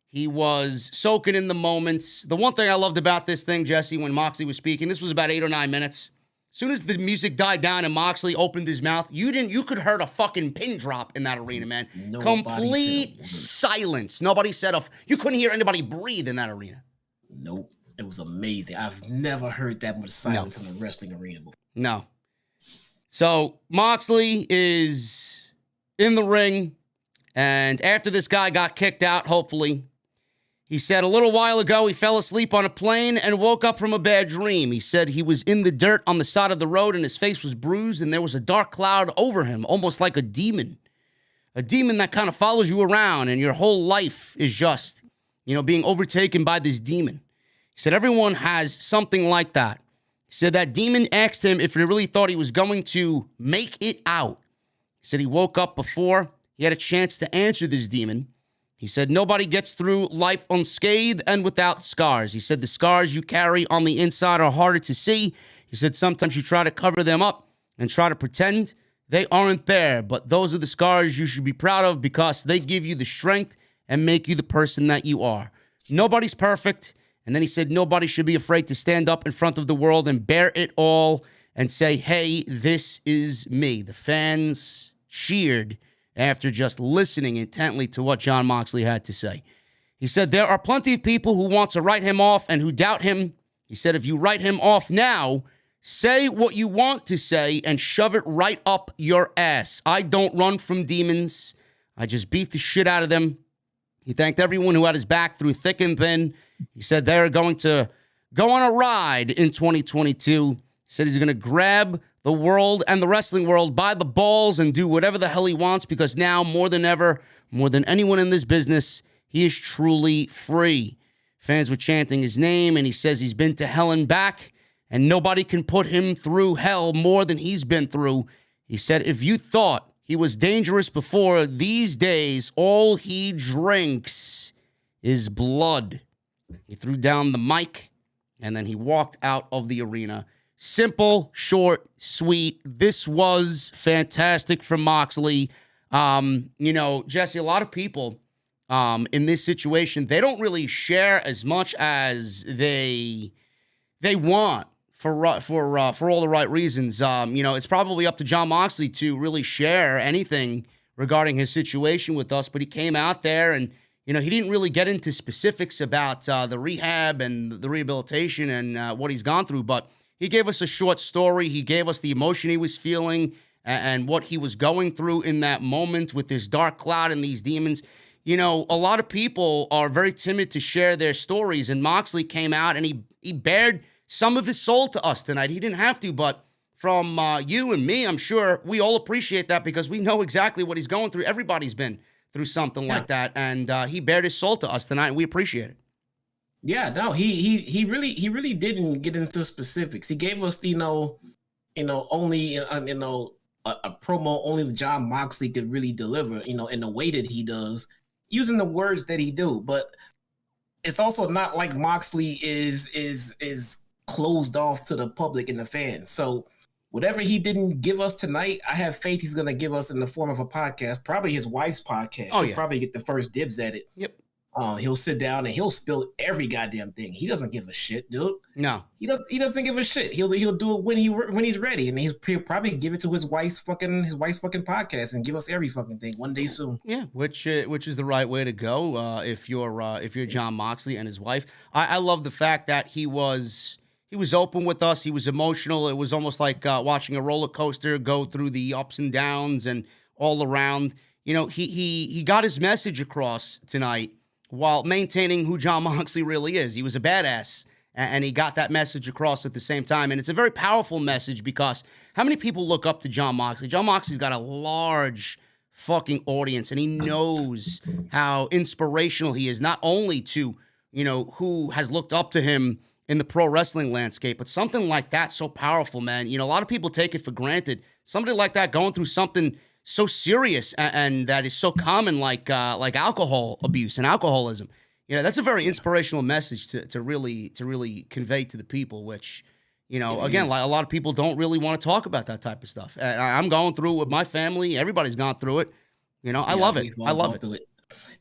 S2: he was soaking in the moments. The one thing I loved about this thing, Jesse, when Moxley was speaking, this was about 8 or 9 minutes. As soon as the music died down and Moxley opened his mouth, you could heard a fucking pin drop in that arena, man. Complete silence. Nobody said you couldn't hear anybody breathe in that arena.
S4: Nope. It was amazing. I've never heard that much silence in a wrestling arena before.
S2: No. So Moxley is in the ring, and after this guy got kicked out, hopefully, he said a little while ago he fell asleep on a plane and woke up from a bad dream. He said he was in the dirt on the side of the road and his face was bruised and there was a dark cloud over him, almost like a demon. A demon that kind of follows you around and your whole life is just, being overtaken by this demon. He said everyone has something like that. He said that demon asked him if he really thought he was going to make it out. He said he woke up before he had a chance to answer this demon. He said nobody gets through life unscathed and without scars. He said the scars you carry on the inside are harder to see. He said sometimes you try to cover them up and try to pretend they aren't there, but those are the scars you should be proud of because they give you the strength and make you the person that you are. Nobody's perfect. And then he said nobody should be afraid to stand up in front of the world and bear it all and say, hey, this is me. The fans cheered after just listening intently to what Jon Moxley had to say. He said there are plenty of people who want to write him off and who doubt him. He said if you write him off now, say what you want to say and shove it right up your ass. I don't run from demons. I just beat the shit out of them. He thanked everyone who had his back through thick and thin. He said they're going to go on a ride in 2022. He said he's going to grab the world and the wrestling world by the balls and do whatever the hell he wants because now, more than ever, more than anyone in this business, he is truly free. Fans were chanting his name, and he says he's been to hell and back, and nobody can put him through hell more than he's been through. He said if you thought he was dangerous before, these days, all he drinks is blood. He threw down the mic, and then he walked out of the arena. Simple, short, sweet. This was fantastic from Moxley. Jesse, a lot of people in this situation, they don't really share as much as they want for all the right reasons. It's probably up to Jon Moxley to really share anything regarding his situation with us, but he came out there and he didn't really get into specifics about the rehab and the rehabilitation and what he's gone through, but he gave us a short story. He gave us the emotion he was feeling and what he was going through in that moment with this dark cloud and these demons. A lot of people are very timid to share their stories, and Moxley came out and he bared some of his soul to us tonight. He didn't have to, but from you and me, I'm sure we all appreciate that because we know exactly what he's going through. Everybody's been through something like that, and he bared his soul to us tonight, and we appreciate it.
S4: Yeah, no, he really didn't get into specifics. He gave us, only a promo only Jon Moxley could really deliver, in the way that he does, using the words that he do. But it's also not like Moxley is closed off to the public and the fans. So whatever he didn't give us tonight, I have faith he's gonna give us in the form of a podcast, probably his wife's podcast. He'll probably get the first dibs at it.
S2: Yep.
S4: He'll sit down and he'll spill every goddamn thing. He doesn't give a shit, dude.
S2: No,
S4: he doesn't give a shit. He'll do it when he's ready, and he'll probably give it to his wife's fucking podcast and give us every fucking thing one day soon.
S2: Yeah, which is the right way to go. If you're Jon Moxley and his wife, I love the fact that he was open with us. He was emotional. It was almost like watching a roller coaster go through the ups and downs and all around. He got his message across tonight, while maintaining who Jon Moxley really is. He was a badass, and he got that message across at the same time. And it's a very powerful message because how many people look up to Jon Moxley? Jon Moxley's got a large fucking audience, and he knows how inspirational he is, not only to, who has looked up to him in the pro wrestling landscape, but something like that so powerful, man. A lot of people take it for granted. Somebody like that going through something so serious and that is so common, like alcohol abuse and alcoholism. That's a very inspirational message to really convey to the people, which, again, like a lot of people don't really want to talk about that type of stuff. I'm going through it with my family. Everybody's gone through it. I love it. I love it.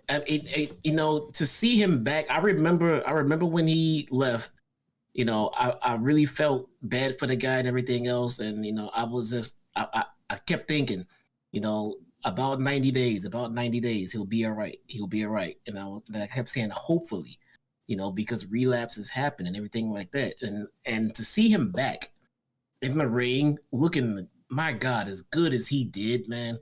S4: To see him back, I remember when he left, you know, I really felt bad for the guy and everything else. And, you know, I was just, I kept thinking, you know, about 90 days, he'll be all right. He'll be all right. And I kept saying, hopefully, you know, because relapses happen and everything like that. And to see him back in the ring, looking, my God, as good as he did, man,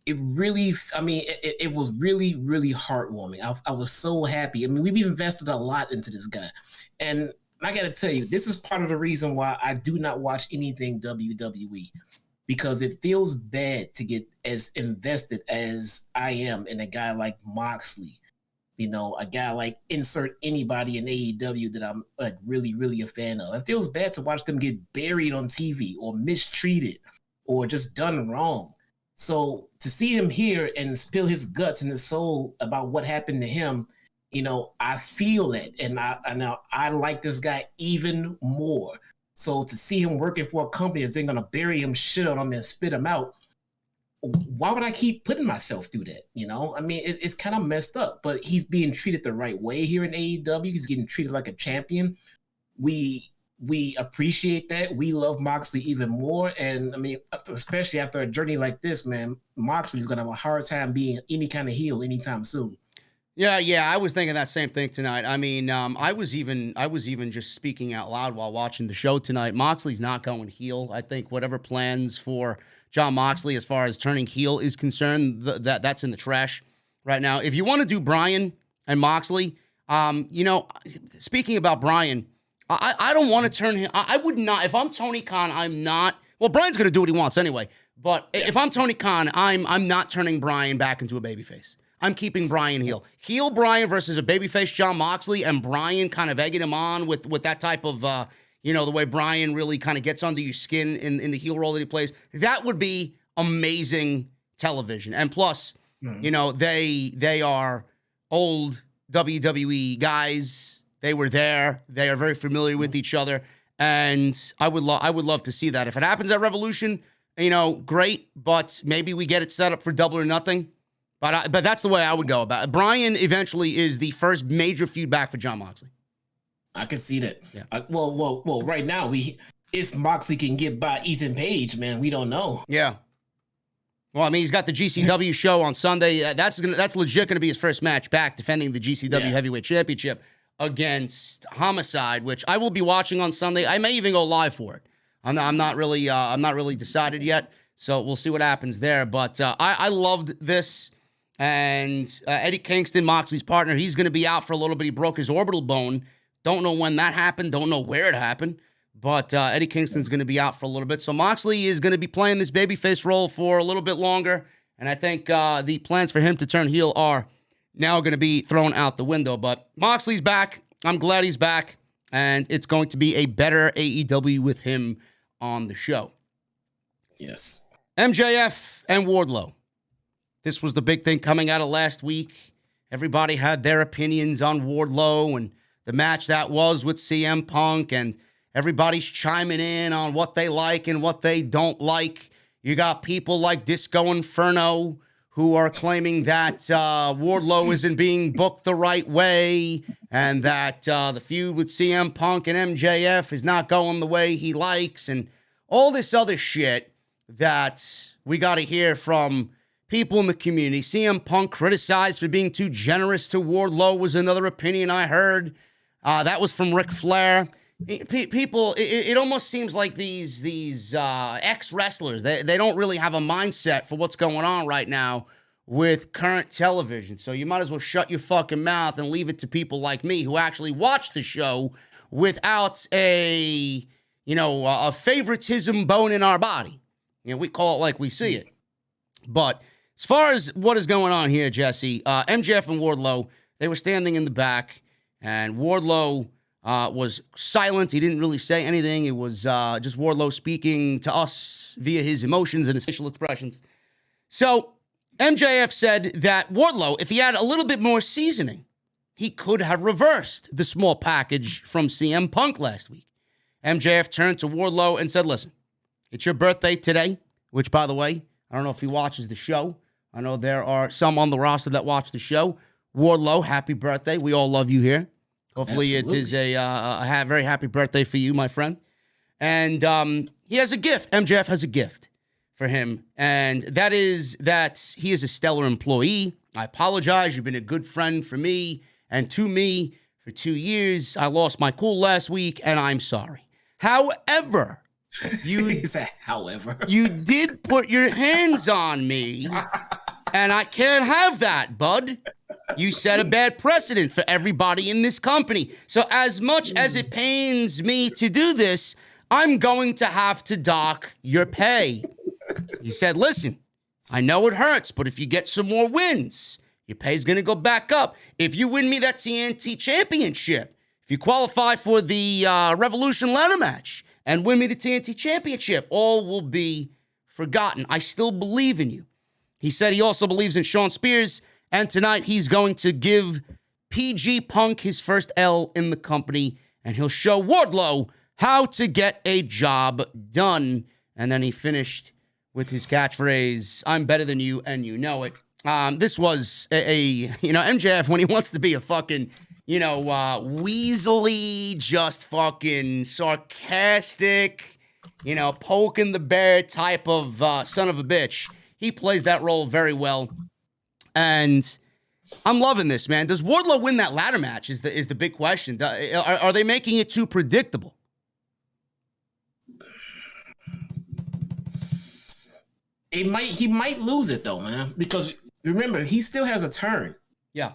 S4: it really, I mean, it was really, really heartwarming. I was so happy. I mean, we've invested a lot into this guy. And I got to tell you, this is part of the reason why I do not watch anything WWE, because it feels bad to get as invested as I am in a guy like Moxley, you know, a guy like insert anybody in AEW that I'm like really, really a fan of. It feels bad to watch them get buried on TV or mistreated or just done wrong. So to see him here and spill his guts and his soul about what happened to him, you know, I feel it, and I like this guy even more. So to see him working for a company that's then gonna bury him, shit on him, and spit him out, why would I keep putting myself through that? You know, I mean, it's kind of messed up. But he's being treated the right way here in AEW. He's getting treated like a champion. We appreciate that. We love Moxley even more, and I mean, especially after a journey like this, man, Moxley's gonna have a hard time being any kind of heel anytime soon.
S2: Yeah, I was thinking that same thing tonight. I mean, I was even just speaking out loud while watching the show tonight. Moxley's not going heel. I think whatever plans for Jon Moxley as far as turning heel is concerned, that's in the trash right now. If you want to do Bryan and Moxley, you know, speaking about Bryan, I don't want to turn him. I would not. If I'm Tony Khan, I'm not. Well, Bryan's going to do what he wants anyway. But if I'm Tony Khan, I'm not turning Bryan back into a babyface. I'm keeping Bryan heel. Heel Bryan versus a babyface Jon Moxley, and Bryan kind of egging him on with that type of, you know, the way Bryan really kind of gets under your skin in the heel role that he plays. That would be amazing television. And plus, you know, they are old WWE guys. They were there. They are very familiar with each other. And I would love to see that. If it happens at Revolution, you know, great. But maybe we get it set up for Double or Nothing. But that's the way I would go about it. Bryan eventually is the first major feud back for Jon Moxley.
S4: I can see that.
S2: Yeah.
S4: Well. Right now, if Moxley can get by Ethan Page, man, we don't know.
S2: Yeah. Well, I mean, he's got the GCW show on Sunday. That's legit going to be his first match back, defending the GCW Heavyweight Championship against Homicide, which I will be watching on Sunday. I may even go live for it. I'm not really decided yet, so we'll see what happens there. But I loved this. And Eddie Kingston, Moxley's partner, he's going to be out for a little bit. He broke his orbital bone. Don't know when that happened. Don't know where it happened. But Eddie Kingston's going to be out for a little bit. So Moxley is going to be playing this babyface role for a little bit longer. And I think the plans for him to turn heel are now going to be thrown out the window. But Moxley's back. I'm glad he's back. And it's going to be a better AEW with him on the show.
S4: Yes.
S2: MJF and Wardlow. This was the big thing coming out of last week. Everybody had their opinions on Wardlow and the match that was with CM Punk, and everybody's chiming in on what they like and what they don't like. You got people like Disco Inferno who are claiming that Wardlow isn't being booked the right way and that the feud with CM Punk and MJF is not going the way he likes, and all this other shit that we got to hear from people in the community. CM Punk criticized for being too generous to Wardlow was another opinion I heard. That was from Ric Flair. People, it almost seems like these ex-wrestlers, they don't really have a mindset for what's going on right now with current television. So you might as well shut your fucking mouth and leave it to people like me who actually watch the show without a favoritism bone in our body. You know, we call it like we see it. But as far as what is going on here, Jesse, MJF and Wardlow, they were standing in the back, and Wardlow was silent. He didn't really say anything. It was just Wardlow speaking to us via his emotions and his facial expressions. So MJF said that Wardlow, if he had a little bit more seasoning, he could have reversed the small package from CM Punk last week. MJF turned to Wardlow and said, listen, it's your birthday today, which, by the way, I don't know if he watches the show. I know there are some on the roster that watch the show. Wardlow, happy birthday. We all love you here. Hopefully
S4: Absolutely.
S2: it is a very happy birthday for you, my friend. And he has a gift. MJF has a gift for him, and that is that he is a stellar employee. I apologize. You've been a good friend for me and to me for 2 years. I lost my cool last week, and I'm sorry. However, you did put your hands on me, and I can't have that, bud. You set a bad precedent for everybody in this company. So as much as it pains me to do this, I'm going to have to dock your pay. He said, listen, I know it hurts, but if you get some more wins, your pay's going to go back up. If you win me that TNT Championship, if you qualify for the Revolution ladder match and win me the TNT Championship, all will be forgotten. I still believe in you. He said he also believes in Shawn Spears, and tonight he's going to give PG Punk his first L in the company, and he'll show Wardlow how to get a job done. And then he finished with his catchphrase, I'm better than you, and you know it. This was MJF, when he wants to be a fucking, weaselly, just fucking sarcastic, poking the bear type of son of a bitch. He plays that role very well. And I'm loving this, man. Does Wardlow win that ladder match is the big question. Are they making it too predictable?
S4: He might lose it though, man, because remember, he still has a turn.
S2: Yeah.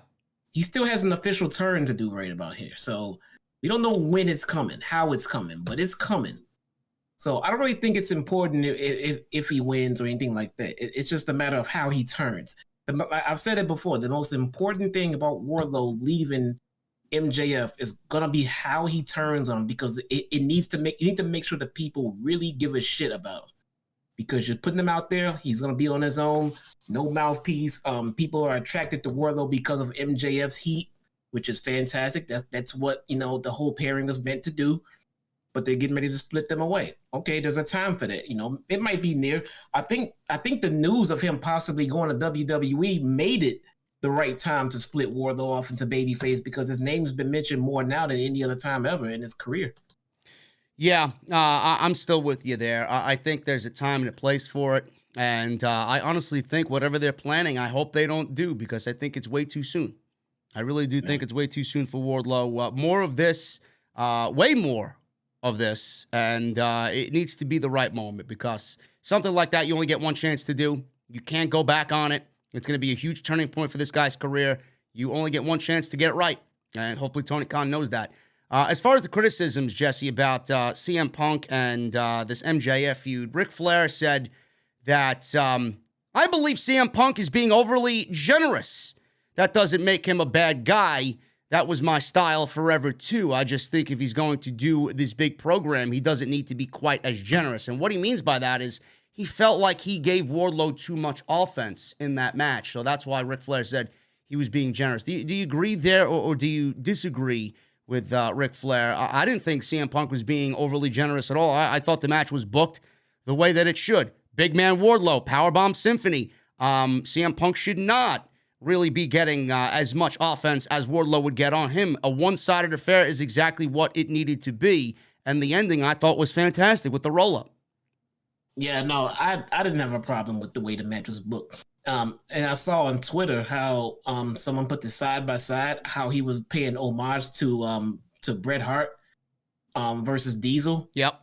S4: He still has an official turn to do right about here. So we don't know when it's coming, how it's coming, but it's coming. So I don't really think it's important if he wins or anything like that. It's just a matter of how he turns. I've said it before. The most important thing about Wardlow leaving MJF is gonna be how he turns on him, because you need to make sure that people really give a shit about him. Because you're putting him out there, he's gonna be on his own, no mouthpiece. People are attracted to Wardlow because of MJF's heat, which is fantastic. That's what the whole pairing was meant to do. But they're getting ready to split them away. Okay, there's a time for that. It might be near. I think the news of him possibly going to WWE made it the right time to split Wardlow off into babyface, because his name's been mentioned more now than any other time ever in his career.
S2: Yeah, I'm still with you there. I think there's a time and a place for it. And I honestly think whatever they're planning, I hope they don't do, because I think it's way too soon. I really do think it's way too soon for Wardlow. More of this, way more of this, and it needs to be the right moment, because something like that you only get one chance to do. You can't go back on it. It's going to be a huge turning point for this guy's career. You only get one chance to get it right, and hopefully Tony Khan knows that. As far as the criticisms, Jesse, about CM Punk and this MJF feud, Ric Flair said that I believe CM Punk is being overly generous. That doesn't make him a bad guy. That was my style forever, too. I just think if he's going to do this big program, he doesn't need to be quite as generous. And what he means by that is he felt like he gave Wardlow too much offense in that match. So that's why Ric Flair said he was being generous. Do you agree there, or do you disagree with Ric Flair? I didn't think CM Punk was being overly generous at all. I thought the match was booked the way that it should. Big man Wardlow, Powerbomb Symphony. CM Punk should not really be getting as much offense as Wardlow would get on him. A one-sided affair is exactly what it needed to be. And the ending, I thought, was fantastic with the roll-up.
S4: Yeah, no, I didn't have a problem with the way the match was booked. And I saw on Twitter how someone put this side by side, how he was paying homage to Bret Hart versus Diesel.
S2: Yep.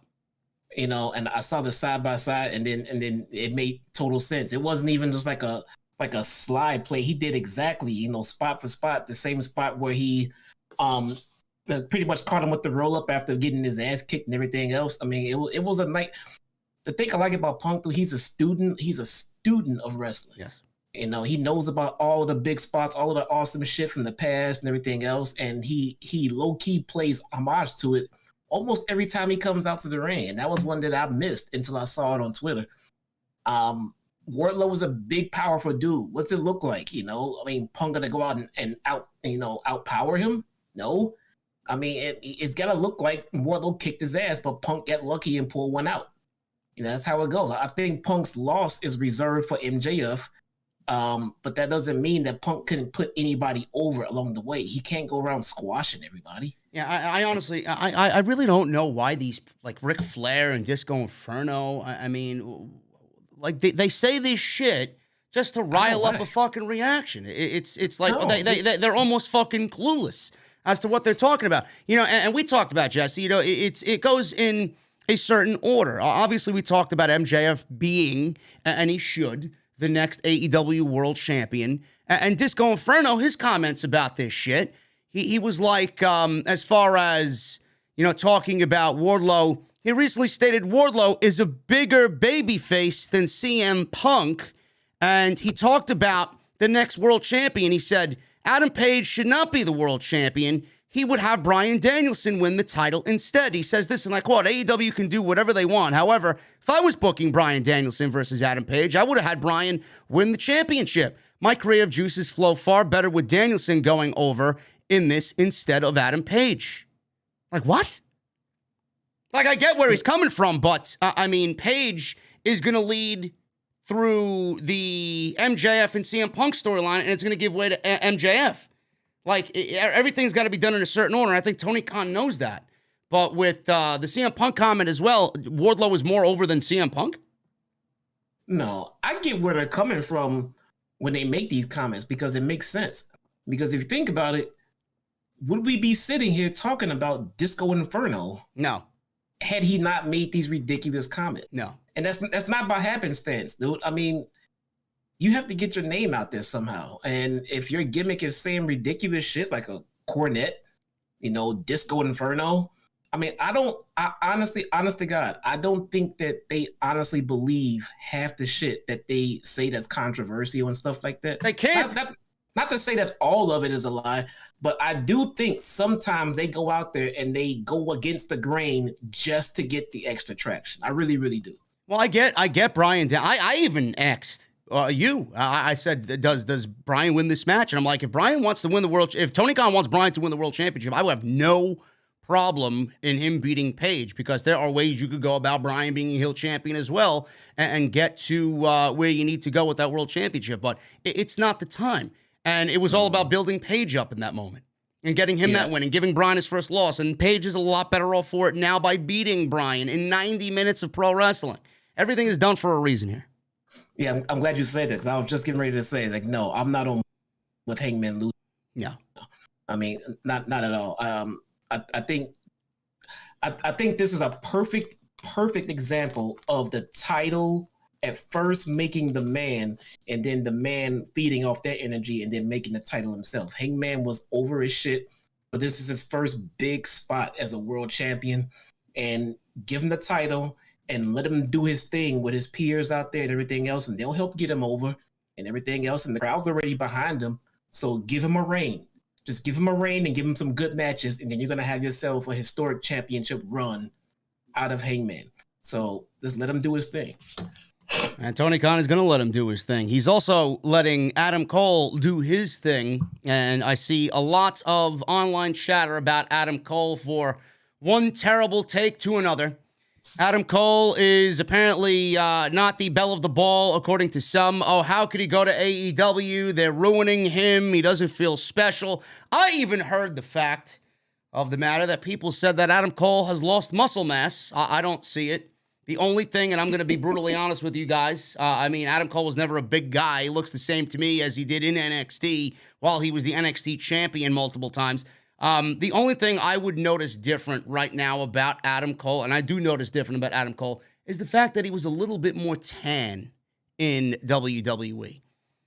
S4: And I saw the side by side, and then it made total sense. It wasn't even just like a slide play. He did exactly, spot for spot, the same spot where he pretty much caught him with the roll up after getting his ass kicked and everything else. I mean, it was a night. The thing I like about Punk, though, he's a student of wrestling.
S2: Yes.
S4: He knows about all of the big spots, all of the awesome shit from the past and everything else, and he low key plays homage to it almost every time he comes out to the ring. And that was one that I missed until I saw it on Twitter. Wardlow was a big, powerful dude. What's it look like? Punk gonna go out and outpower him? No. I mean, it's gotta look like Wardlow kicked his ass, but Punk got lucky and pulled one out. That's how it goes. I think Punk's loss is reserved for MJF. But that doesn't mean that Punk couldn't put anybody over along the way. He can't go around squashing everybody.
S2: Yeah, I honestly, I really don't know why these, like Ric Flair and Disco Inferno, I mean, like they say this shit just to rile up a fucking reaction. It's like they're almost fucking clueless as to what they're talking about. You know, and we talked about, Jesse, you know, it goes in a certain order. Obviously, we talked about MJF being, and he should, the next AEW World Champion. And Disco Inferno, his comments about this shit, he was like, as far as, you know, talking about Wardlow, he recently stated Wardlow is a bigger babyface than CM Punk. And he talked about the next world champion. He said, Adam Page should not be the world champion. He would have Bryan Danielson win the title instead. He says this, and I quote, AEW can do whatever they want. However, if I was booking Bryan Danielson versus Adam Page, I would have had Bryan win the championship. My creative juices flow far better with Danielson going over in this instead of Adam Page. Like, what? Like, I get where he's coming from, but, I mean, Page is going to lead through the MJF and CM Punk storyline, and it's going to give way to MJF. Like, everything's got to be done in a certain order. I think Tony Khan knows that. But with the CM Punk comment as well, Wardlow is more over than CM Punk?
S4: No, I get where they're coming from when they make these comments, because it makes sense. Because if you think about it, would we be sitting here talking about Disco Inferno?
S2: No.
S4: Had he not made these ridiculous comments?
S2: No.
S4: And that's not by happenstance, dude. I mean, you have to get your name out there somehow. And if your gimmick is saying ridiculous shit like a cornet, you know, Disco Inferno, I mean, I honestly, honest to God, I don't think that they honestly believe half the shit that they say that's controversial and stuff like that.
S2: They can't.
S4: Not to say that all of it is a lie, but I do think sometimes they go out there and they go against the grain just to get the extra traction. I really, really do. Well,
S2: I get Bryan. I even asked you. I said, does Bryan win this match? And I'm like, if Bryan wants to win the world, if Tony Khan wants Bryan to win the world championship, I would have no problem in him beating Page, because there are ways you could go about Bryan being a heel champion as well and get to where you need to go with that world championship. But it's not the time. And it was all about building Page up in that moment and getting him that win and giving Bryan his first loss. And Page is a lot better off for it now by beating Bryan in 90 minutes of pro wrestling. Everything is done for a reason here.
S4: Yeah, I'm glad you said that, because I was just getting ready to say, like, no, I'm not on with Hangman losing.
S2: Yeah.
S4: I mean, not at all. I think this is a perfect example of the title at first making the man, and then the man feeding off that energy, and then making the title himself. Hangman was over his shit, but this is his first big spot as a world champion, and give him the title and let him do his thing with his peers out there and everything else, and they'll help get him over and everything else, and the crowd's already behind him, so give him a reign. Just give him a reign and give him some good matches, and then you're going to have yourself a historic championship run out of Hangman. So just let him do his thing.
S2: And Tony Khan is going to let him do his thing. He's also letting Adam Cole do his thing. And I see a lot of online chatter about Adam Cole for one terrible take to another. Adam Cole is apparently not the belle of the ball, according to some. Oh, how could he go to AEW? They're ruining him. He doesn't feel special. I even heard the fact of the matter that people said that Adam Cole has lost muscle mass. I don't see it. The only thing, and I'm going to be brutally honest with you guys, Adam Cole was never a big guy. He looks the same to me as he did in NXT while he was the NXT champion multiple times. The only thing I would notice different right now about Adam Cole, and I do notice different about Adam Cole, is the fact that he was a little bit more tan in WWE.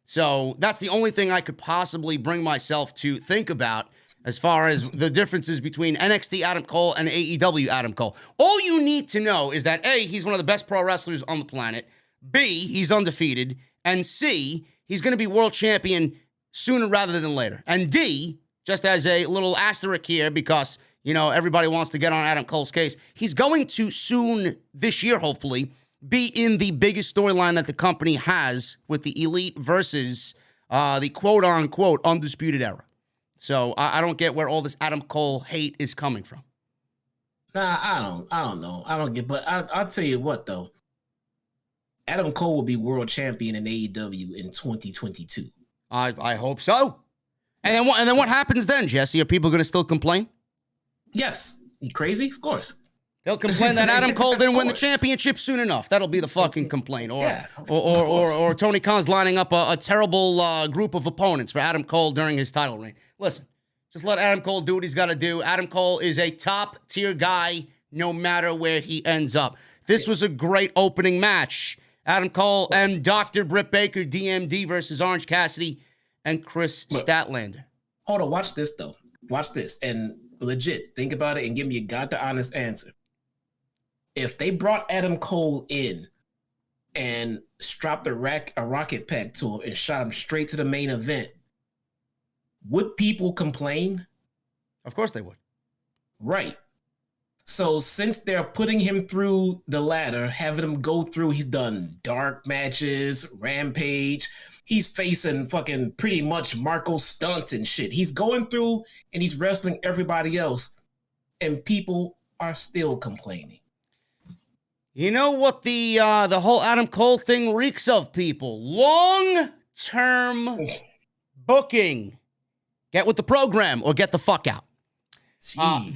S2: So that's the only thing I could possibly bring myself to think about as far as the differences between NXT Adam Cole and AEW Adam Cole. All you need to know is that A, he's one of the best pro wrestlers on the planet. B, he's undefeated. And C, he's going to be world champion sooner rather than later. And D, just as a little asterisk here, because, you know, everybody wants to get on Adam Cole's case, he's going to soon this year, hopefully, be in the biggest storyline that the company has with the Elite versus the quote-unquote Undisputed Era. So I don't get where all this Adam Cole hate is coming from.
S4: Nah, I don't know. I don't get, but I'll tell you what, though. Adam Cole will be world champion in AEW in 2022.
S2: I hope so. And then what happens then, Jesse? Are people going to still complain?
S4: Yes. You crazy? Of course.
S2: They'll complain that Adam Cole didn't win the championship soon enough. That'll be the fucking complaint. Or Tony Khan's lining up a terrible group of opponents for Adam Cole during his title reign. Listen, just let Adam Cole do what he's got to do. Adam Cole is a top-tier guy no matter where he ends up. This was a great opening match. Adam Cole and Dr. Britt Baker, DMD versus Orange Cassidy and Kris Statlander.
S4: Hold on, watch this, though. Watch this. And legit, think about it and give me a God-to-honest answer. If they brought Adam Cole in and strapped a rocket pack to him and shot him straight to the main event, would people complain?
S2: Of course they would.
S4: Right. So since they're putting him through the ladder, having him go through, he's done dark matches, Rampage. He's facing fucking pretty much Marco Stunt and shit. He's going through and he's wrestling everybody else, and people are still complaining.
S2: You know what the whole Adam Cole thing reeks of, people? Long-term booking. Get with the program or get the fuck out.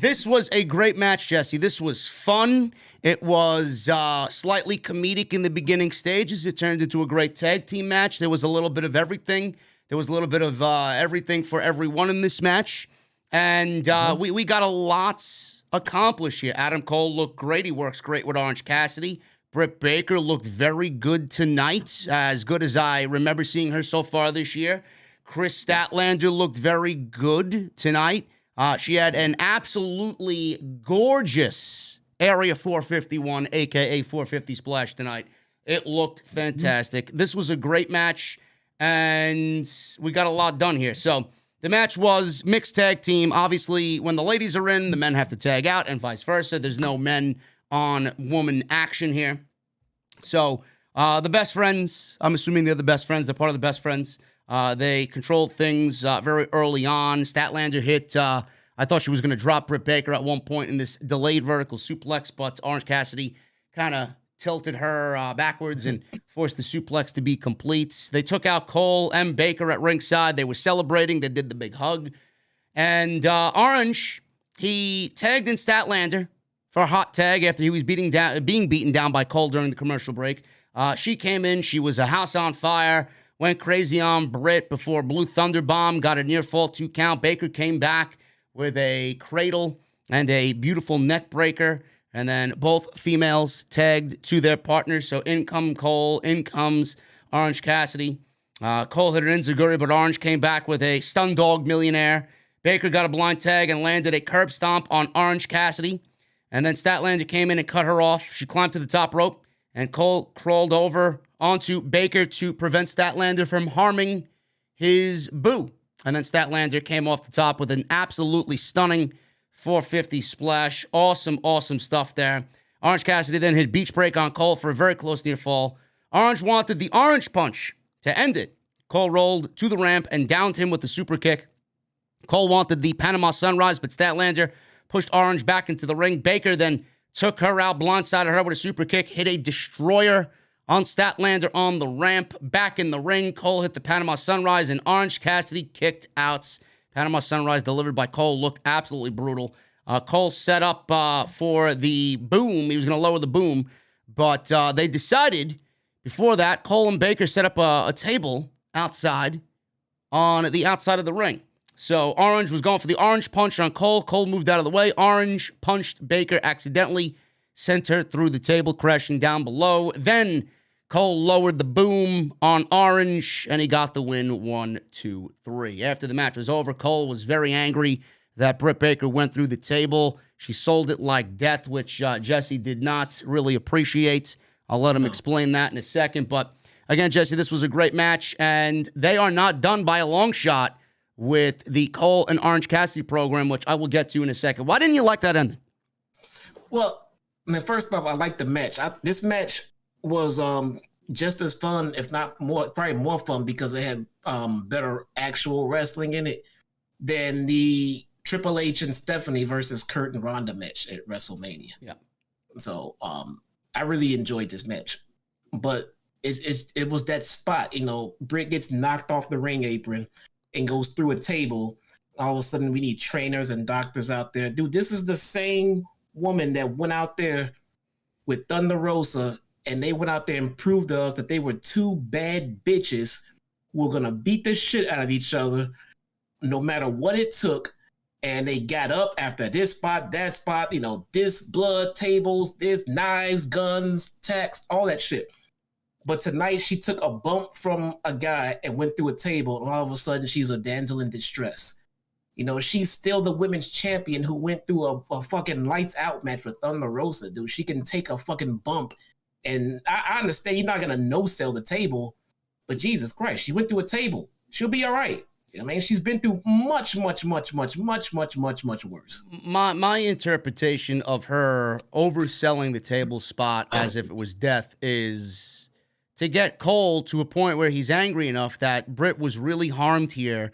S2: This was a great match, Jesse. This was fun. It was slightly comedic in the beginning stages. It turned into a great tag team match. There was a little bit of everything. There was a little bit of everything for everyone in this match. And we got a lot accomplished here. Adam Cole looked great. He works great with Orange Cassidy. Britt Baker looked very good tonight, as good as I remember seeing her so far this year. Kris Statlander looked very good tonight. She had an absolutely gorgeous Area 451, a.k.a. 450 splash tonight. It looked fantastic. This was a great match, and we got a lot done here. So the match was mixed tag team. Obviously, when the ladies are in, the men have to tag out, and vice versa. There's no men on woman action here. So the best friends, I'm assuming they're the best friends. They're part of the best friends. They controlled things very early on. Statlander hit, I thought she was going to drop Britt Baker at one point in this delayed vertical suplex, but Orange Cassidy kind of tilted her backwards and forced the suplex to be complete. They took out Cole and Baker at ringside. They were celebrating. They did the big hug. And Orange, he tagged in Statlander for a hot tag after he was being beaten down by Cole during the commercial break. She came in. She was a house on fire. Went crazy on Britt before Blue Thunder Bomb, got a near fall 2 count. Baker came back with a cradle and a beautiful neck breaker. And then both females tagged to their partners. So in comes Cole, in comes Orange Cassidy. Cole hit an enziguri, but Orange came back with a stun dog millionaire. Baker got a blind tag and landed a curb stomp on Orange Cassidy. And then Statlander came in and cut her off. She climbed to the top rope, and Cole crawled over onto Baker to prevent Statlander from harming his boo. And then Statlander came off the top with an absolutely stunning 450 splash. Awesome, awesome stuff there. Orange Cassidy then hit beach break on Cole for a very close near fall. Orange wanted the orange punch to end it. Cole rolled to the ramp and downed him with the super kick. Cole wanted the Panama Sunrise, but Statlander pushed Orange back into the ring. Baker then took her out, blindsided her with a super kick, hit a destroyer on Statlander on the ramp. Back in the ring, Cole hit the Panama Sunrise, and Orange Cassidy kicked out. Panama Sunrise delivered by Cole looked absolutely brutal. Cole set up for the boom. He was going to lower the boom, but they decided before that, Cole and Baker set up a table outside on the outside of the ring. So Orange was going for the orange punch on Cole. Cole moved out of the way. Orange punched Baker accidentally, sent her through the table, crashing down below. Then Cole lowered the boom on Orange, and he got the win 1, 2, 3. After the match was over, Cole was very angry that Britt Baker went through the table. She sold it like death, which Jesse did not really appreciate. I'll let him explain that in a second. But again, Jesse, this was a great match, and they are not done by a long shot with the Cole and Orange Cassidy program, which I will get to in a second. Why didn't you like that ending?
S4: Well, I mean, first off, I like the match. This match was just as fun, if not more, probably more fun, because it had better actual wrestling in it than the Triple H and Stephanie versus Kurt and Ronda match at WrestleMania.
S2: Yeah.
S4: So I really enjoyed this match. But it was that spot. Britt gets knocked off the ring apron and goes through a table. All of a sudden, we need trainers and doctors out there. Dude, this is the same woman that went out there with Thunder Rosa, and they went out there and proved to us that they were two bad bitches who were going to beat the shit out of each other no matter what it took. And they got up after this spot, that spot, this blood, tables, this knives, guns, tacks, all that shit. But tonight she took a bump from a guy and went through a table, and all of a sudden she's a damsel in distress. She's still the women's champion who went through a fucking lights out match with Thunder Rosa, dude. She can take a fucking bump. And I understand you're not going to no-sell the table, but Jesus Christ, she went through a table. She'll be all right. She's been through much, much, much, much, much, much, much, much worse.
S2: My interpretation of her overselling the table spot as if it was death is to get Cole to a point where he's angry enough that Britt was really harmed here,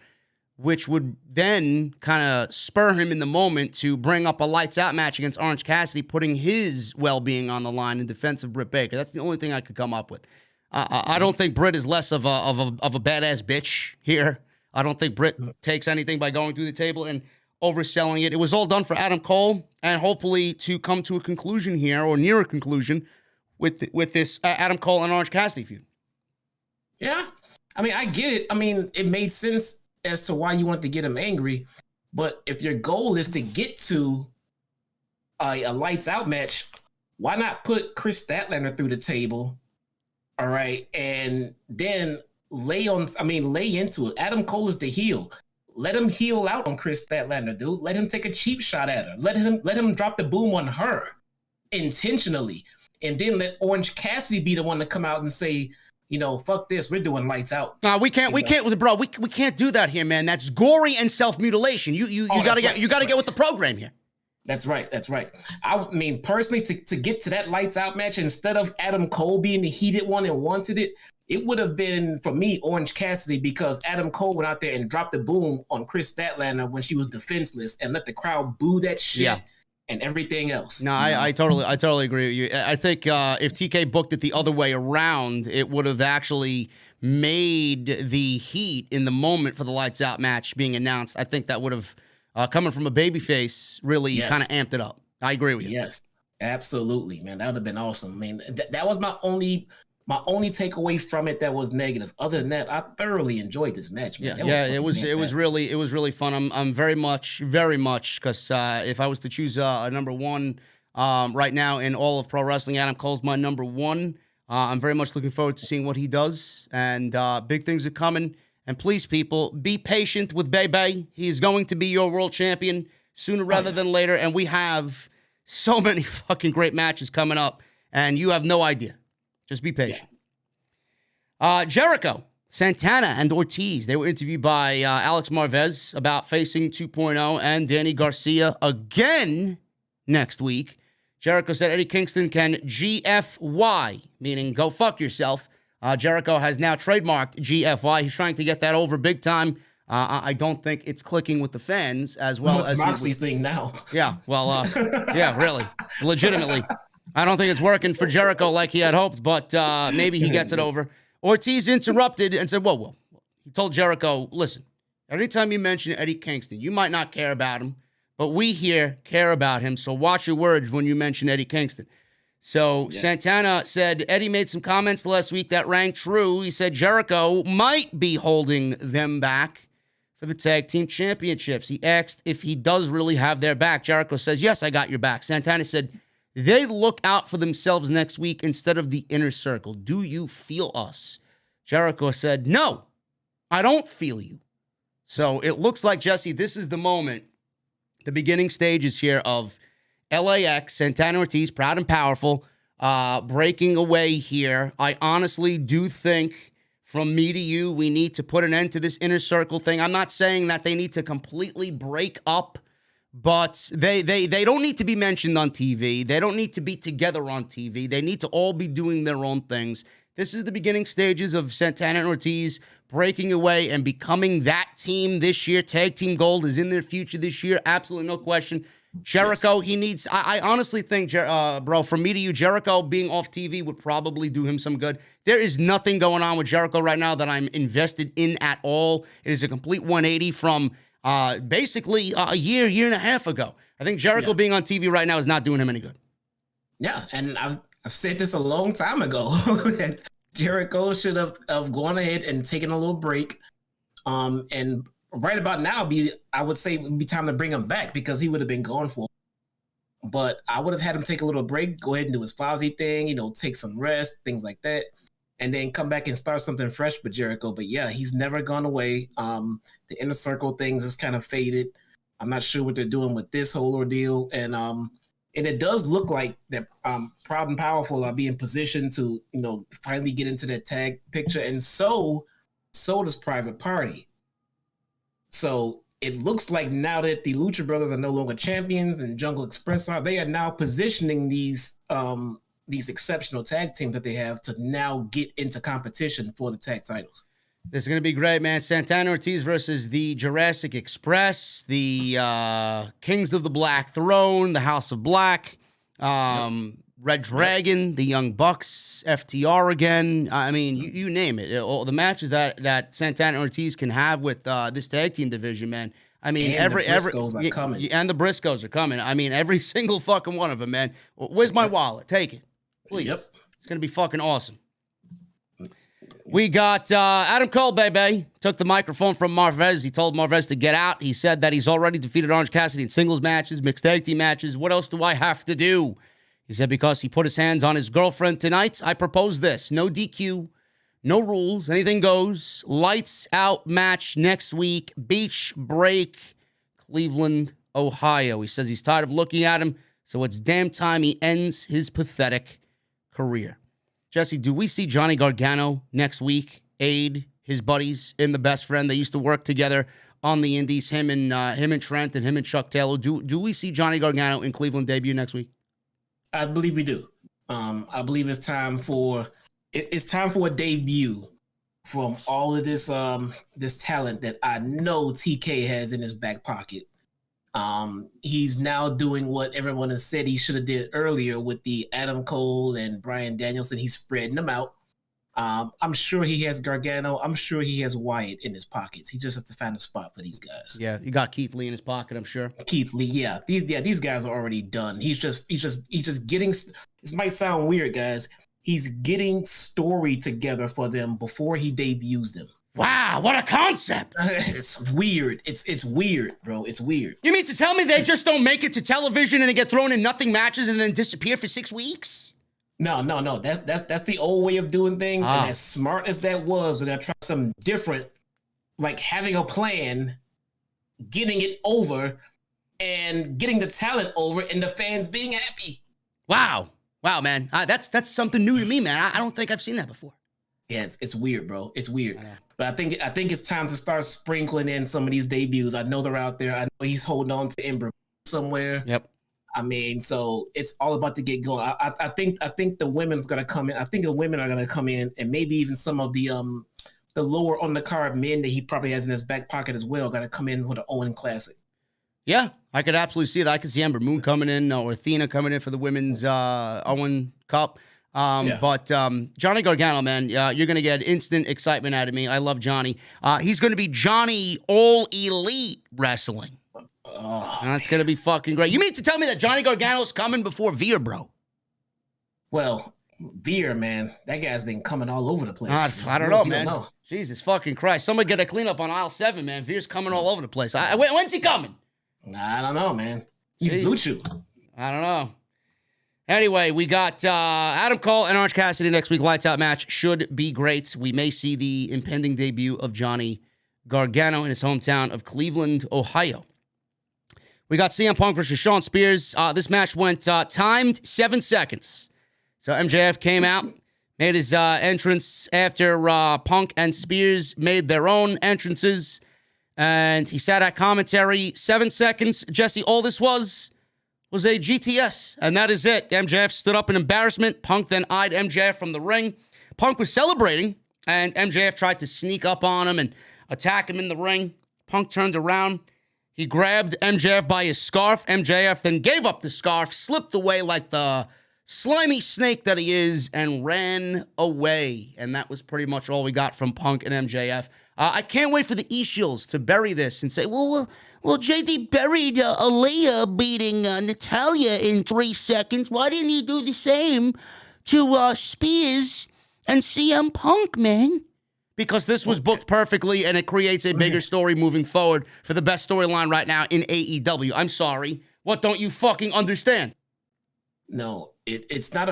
S2: which would then kind of spur him in the moment to bring up a lights out match against Orange Cassidy, putting his well-being on the line in defense of Britt Baker. That's the only thing I could come up with. I don't think Britt is less of a badass bitch here. I don't think Britt takes anything by going through the table and overselling it. It was all done for Adam Cole, and hopefully to come to a conclusion here, or near a conclusion, with this Adam Cole and Orange Cassidy feud.
S4: Yeah. I get it. It made sense as to why you want to get him angry, but if your goal is to get to a lights out match, why not put Kris Statlander through the table, all right, and then lay into it. Adam Cole is the heel. Let him heel out on Kris Statlander, dude. Let him take a cheap shot at her. Let him drop the boom on her intentionally, and then let Orange Cassidy be the one to come out and say, fuck this, we're doing lights out.
S2: We can't, bro. We can't do that here, man. That's gory and self-mutilation. You gotta get with the program here.
S4: That's right. Personally, to get to that lights out match, instead of Adam Cole being the heated one and wanted it, it would have been, for me, Orange Cassidy, because Adam Cole went out there and dropped the boom on Kris Statlander when she was defenseless and let the crowd boo that shit and everything else.
S2: No, I totally agree with you. I think if TK booked it the other way around, it would have actually made the heat in the moment for the lights out match being announced. I think that would have, coming from a babyface, really kind of amped it up. I agree with you.
S4: Yes, absolutely, man. That would have been awesome. That was my only takeaway from it that was negative. Other than that, I thoroughly enjoyed this match, man.
S2: It was really fun. I'm very much, because if I was to choose a number one right now in all of pro wrestling, Adam Cole's my number one. I'm very much looking forward to seeing what he does, and big things are coming. And please, people, be patient with Bebe. He is going to be your world champion sooner rather than later, and we have so many fucking great matches coming up, and you have no idea. Just be patient. Yeah. Jericho, Santana, and Ortiz. They were interviewed by Alex Marvez about facing 2.0 and Danny Garcia again next week. Jericho said Eddie Kingston can GFY, meaning go fuck yourself. Jericho has now trademarked GFY. He's trying to get that over big time. I don't think it's clicking with the fans as well as
S4: Moxley's thing now.
S2: Yeah, well, yeah, really, legitimately. I don't think it's working for Jericho like he had hoped, but maybe he gets it over. Ortiz interrupted and said, whoa. He told Jericho, listen, anytime you mention Eddie Kingston, you might not care about him, but we here care about him, so watch your words when you mention Eddie Kingston. So Santana said Eddie made some comments last week that rang true. He said Jericho might be holding them back for the tag team championships. He asked if he does really have their back. Jericho says, yes, I got your back. Santana said, they look out for themselves next week instead of the inner circle. Do you feel us? Jericho said, no, I don't feel you. So it looks like, Jesse, this is the moment, the beginning stages here of LAX, Santana Ortiz, proud and powerful, breaking away here. I honestly do think, from me to you, we need to put an end to this inner circle thing. I'm not saying that they need to completely break up, but they don't need to be mentioned on TV. They don't need to be together on TV. They need to all be doing their own things. This is the beginning stages of Santana and Ortiz breaking away and becoming that team this year. Tag Team Gold is in their future this year. Absolutely no question. Jericho, he needs... I honestly think, bro, from me to you, Jericho being off TV would probably do him some good. There is nothing going on with Jericho right now that I'm invested in at all. It is a complete 180 from basically a year and a half ago. I think Jericho being on TV right now is not doing him any good.
S4: Yeah, and I've said this a long time ago that Jericho should have gone ahead and taken a little break. And right about now, I would say it would be time to bring him back because he would have been gone for. But I would have had him take a little break, go ahead and do his Flowsy thing, take some rest, things like that, and then come back and start something fresh with Jericho. But yeah, he's never gone away. The Inner Circle things just kind of faded. I'm not sure what they're doing with this whole ordeal, and it does look like that Proud and Powerful are being positioned to finally get into that tag picture, and so does Private Party. So it looks like now that the Lucha Brothers are no longer champions and Jungle Express are, they are now positioning these exceptional tag teams that they have to now get into competition for the tag titles.
S2: This is going to be great, man. Santana Ortiz versus the Jurassic Express, the Kings of the Black Throne, the House of Black, Red Dragon, the Young Bucks, FTR again. I mean, you name it. All the matches that Santana Ortiz can have with this tag team division, man. I mean,
S4: and the Briscoes are coming.
S2: And the Briscoes are coming. I mean, every single fucking one of them, man. Where's my wallet? Take it, please.
S4: Yep.
S2: It's going to be fucking awesome. We got Adam Cole, baby. Took the microphone from Marvez. He told Marvez to get out. He said that he's already defeated Orange Cassidy in singles matches, mixed tag team matches. What else do I have to do? He said because he put his hands on his girlfriend tonight, I propose this. No DQ, no rules, anything goes. Lights out match next week. Beach break, Cleveland, Ohio. He says he's tired of looking at him, so it's damn time he ends his pathetic career. Jesse, do we see Johnny Gargano next week aid his buddies in the Best Friend? They used to work together on the Indies, him and Trent and him and Chuck Taylor. Do we see Johnny Gargano in Cleveland debut next week?
S4: I believe we do. I believe it's time for a debut from all of this this talent that I know TK has in his back pocket. He's now doing what everyone has said he should have did earlier with the Adam Cole and Bryan Danielson. He's spreading them out. I'm sure he has Gargano. I'm sure he has Wyatt in his pockets. He just has to find a spot for these guys.
S2: Yeah, he got Keith Lee in his pocket, I'm sure.
S4: Keith Lee, yeah. These guys are already done. He's just getting. This might sound weird, guys. He's getting story together for them before he debuts them.
S2: Wow, what a concept!
S4: It's weird. It's weird, bro. It's weird.
S2: You mean to tell me they just don't make it to television and they get thrown in nothing matches and then disappear for 6 weeks?
S4: No. That's the old way of doing things. And as smart as that was, we're gonna try something different, like having a plan, getting it over, and getting the talent over, and the fans being happy.
S2: Wow, man. That's something new to me, man. I don't think I've seen that before.
S4: Yes, it's weird, bro. It's weird. But I think it's time to start sprinkling in some of these debuts. I know they're out there. I know he's holding on to Ember somewhere.
S2: Yep.
S4: I mean, so it's all about to get going. I think the women's gonna come in. I think the women are gonna come in, and maybe even some of the lower on the card men that he probably has in his back pocket as well, gonna come in with an Owen Classic.
S2: Yeah, I could absolutely see that. I could see Ember Moon coming in or Athena coming in for the women's Owen Cup. But Johnny Gargano, man, you're going to get instant excitement out of me. I love Johnny. He's going to be Johnny All Elite Wrestling. That's going to be fucking great. You mean to tell me that Johnny Gargano's coming before Veer, bro?
S4: Well, Veer, man, that guy's been coming all over the place.
S2: I don't know, man. Jesus fucking Christ. Somebody get a cleanup on aisle 7, man. Veer's coming all over the place. When's he coming?
S4: I don't know, man. He's Blue Chew.
S2: I don't know. Anyway, we got Adam Cole and Orange Cassidy next week. Lights out match should be great. We may see the impending debut of Johnny Gargano in his hometown of Cleveland, Ohio. We got CM Punk versus Shawn Spears. This match went timed 7 seconds. So MJF came out, made his entrance after Punk and Spears made their own entrances. And he sat at commentary 7 seconds. Jesse, all this was a GTS, and that is it. MJF stood up in embarrassment. Punk then eyed MJF from the ring. Punk was celebrating, and MJF tried to sneak up on him and attack him in the ring. Punk turned around. He grabbed MJF by his scarf. MJF then gave up the scarf, slipped away like the slimy snake that he is, and ran away. And that was pretty much all we got from Punk and MJF. I can't wait for the E-Shields to bury this and say, well, JD buried Aaliyah beating Natalya in 3 seconds. Why didn't he do the same to Spears and CM Punk, man? Because this was booked perfectly, and it creates a bigger story moving forward for the best storyline right now in AEW. I'm sorry. What don't you fucking understand?
S4: No, it's not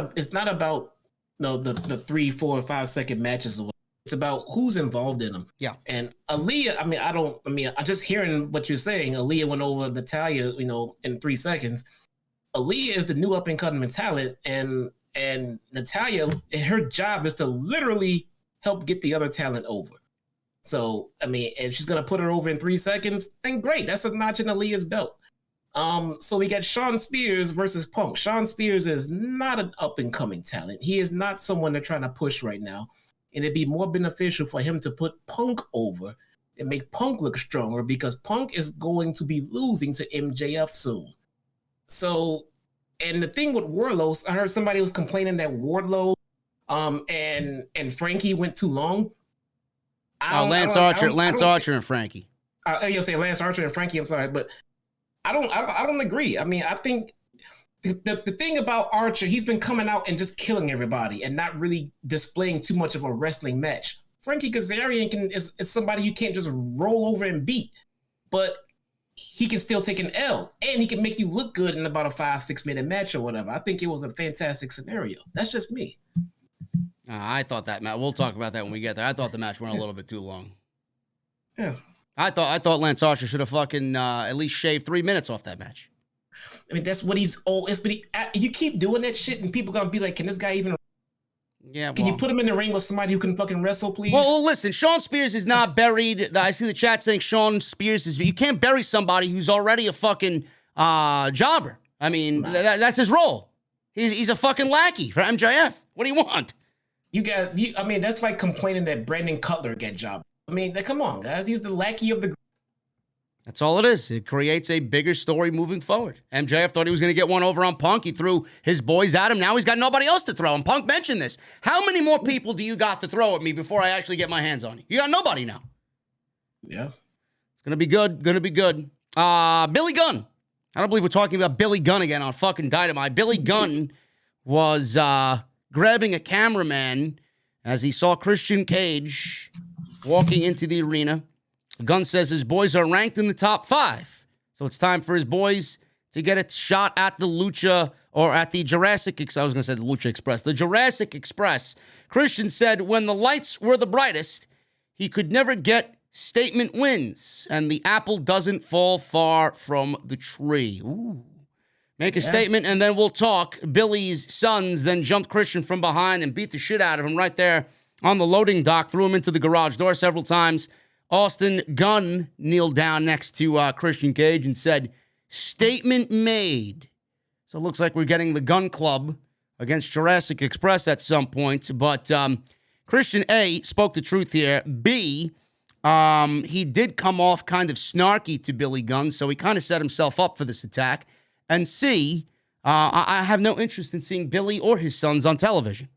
S4: about the 3, 4, 5 second matches. It's about who's involved in them.
S2: Yeah.
S4: And Aaliyah, I'm just hearing what you're saying. Aaliyah went over Natalya, in 3 seconds. Aaliyah is the new up and coming talent, and Natalya, her job is to literally help get the other talent over. So, if she's going to put her over in 3 seconds, then great. That's a notch in Aaliyah's belt. So we got Shawn Spears versus Punk. Shawn Spears is not an up-and-coming talent. He is not someone they're trying to push right now. And it'd be more beneficial for him to put Punk over and make Punk look stronger, because Punk is going to be losing to MJF soon. So, and the thing with Wardlow, I heard somebody was complaining that Wardlow and Frankie went too long.
S2: Lance Archer and Frankie.
S4: You'll say Lance Archer and Frankie. I'm sorry, but I don't agree. I think the thing about Archer, he's been coming out and just killing everybody and not really displaying too much of a wrestling match. Frankie Kazarian is somebody you can't just roll over and beat, but he can still take an L, and he can make you look good in about a 5-6 minute match or whatever. I think it was a fantastic scenario. That's just me.
S2: I thought that match. We'll talk about that when we get there. I thought the match went a little bit too long.
S4: Yeah.
S2: I thought Lance Archer should have fucking at least shaved 3 minutes off that match.
S4: That's what he's always. But you keep doing that shit, and people gonna be like, "Can this guy even?"
S2: Yeah.
S4: Can you put him in the ring with somebody who can fucking wrestle, please?
S2: Well, listen. Shawn Spears is not buried. I see the chat saying Shawn Spears is. You can't bury somebody who's already a fucking jobber. That's his role. He's a fucking lackey for MJF. What do you want?
S4: That's like complaining that Brandon Cutler get job. Come on, guys. He's the lackey of the.
S2: That's all it is. It creates a bigger story moving forward. MJF thought he was going to get one over on Punk. He threw his boys at him. Now he's got nobody else to throw. And Punk mentioned this. How many more people do you got to throw at me before I actually get my hands on you? You got nobody now.
S4: Yeah.
S2: It's going to be good. Billy Gunn. I don't believe we're talking about Billy Gunn again on fucking Dynamite. Billy Gunn was grabbing a cameraman as he saw Christian Cage walking into the arena. Gunn says his boys are ranked in the top 5. So it's time for his boys to get a shot at the Lucha, or at the Jurassic Express. The Jurassic Express. Christian said when the lights were the brightest, he could never get statement wins. And the apple doesn't fall far from the tree. Ooh. Make a statement and then we'll talk. Billy's sons then jumped Christian from behind and beat the shit out of him right there on the loading dock. Threw him into the garage door several times. Austin Gunn kneeled down next to Christian Cage and said, statement made. So it looks like we're getting the Gun Club against Jurassic Express at some point. But Christian, A, spoke the truth here. B, he did come off kind of snarky to Billy Gunn, so he kind of set himself up for this attack. And C, I have no interest in seeing Billy or his sons on television.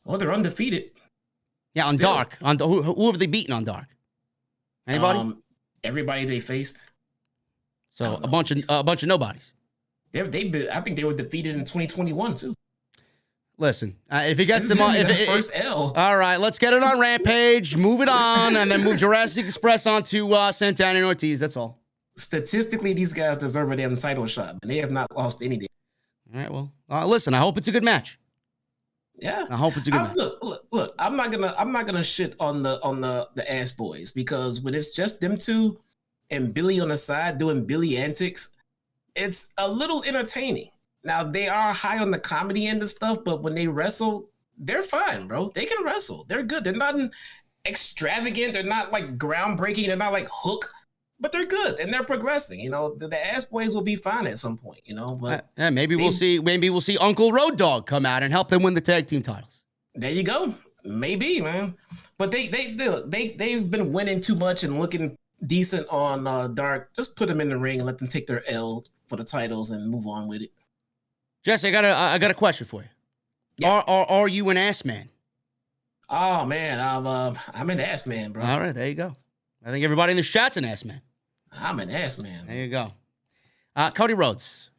S4: Well, they're undefeated.
S2: Yeah, on
S4: Still.
S2: Dark. Who have they beaten on Dark? Anybody?
S4: Everybody they faced.
S2: So a bunch of nobodies.
S4: I think they were defeated in 2021 too.
S2: Listen, if he gets them on,
S4: first L.
S2: All right, let's get it on Rampage, move it on, and then move Jurassic Express onto Santana and Ortiz. That's all.
S4: Statistically, these guys deserve a damn title shot, but they have not lost any.
S2: All right, well, listen, I hope it's a good match.
S4: Yeah,
S2: I hope it's a good match.
S4: Look. I'm not gonna shit on the ass boys, because when it's just them two and Billy on the side doing Billy antics, it's a little entertaining. Now they are high on the comedy end of stuff, but when they wrestle, they're fine, bro. They can wrestle. They're good. They're not extravagant. They're not like groundbreaking. They're not like Hook, but they're good and they're progressing. The ass boys will be fine at some point. But
S2: maybe we'll see Uncle Road Dogg come out and help them win the tag team titles.
S4: There you go. Maybe, man. But they've been winning too much and looking decent on Dark. Just put them in the ring and let them take their L for the titles and move on with it.
S2: Jesse, I got a question for you.
S4: Yeah.
S2: Are you an ass man?
S4: Oh man, I'm an ass man, bro.
S2: All right, there you go. I think everybody in the chat's an ass man.
S4: I'm an ass man.
S2: There you go. Cody Rhodes.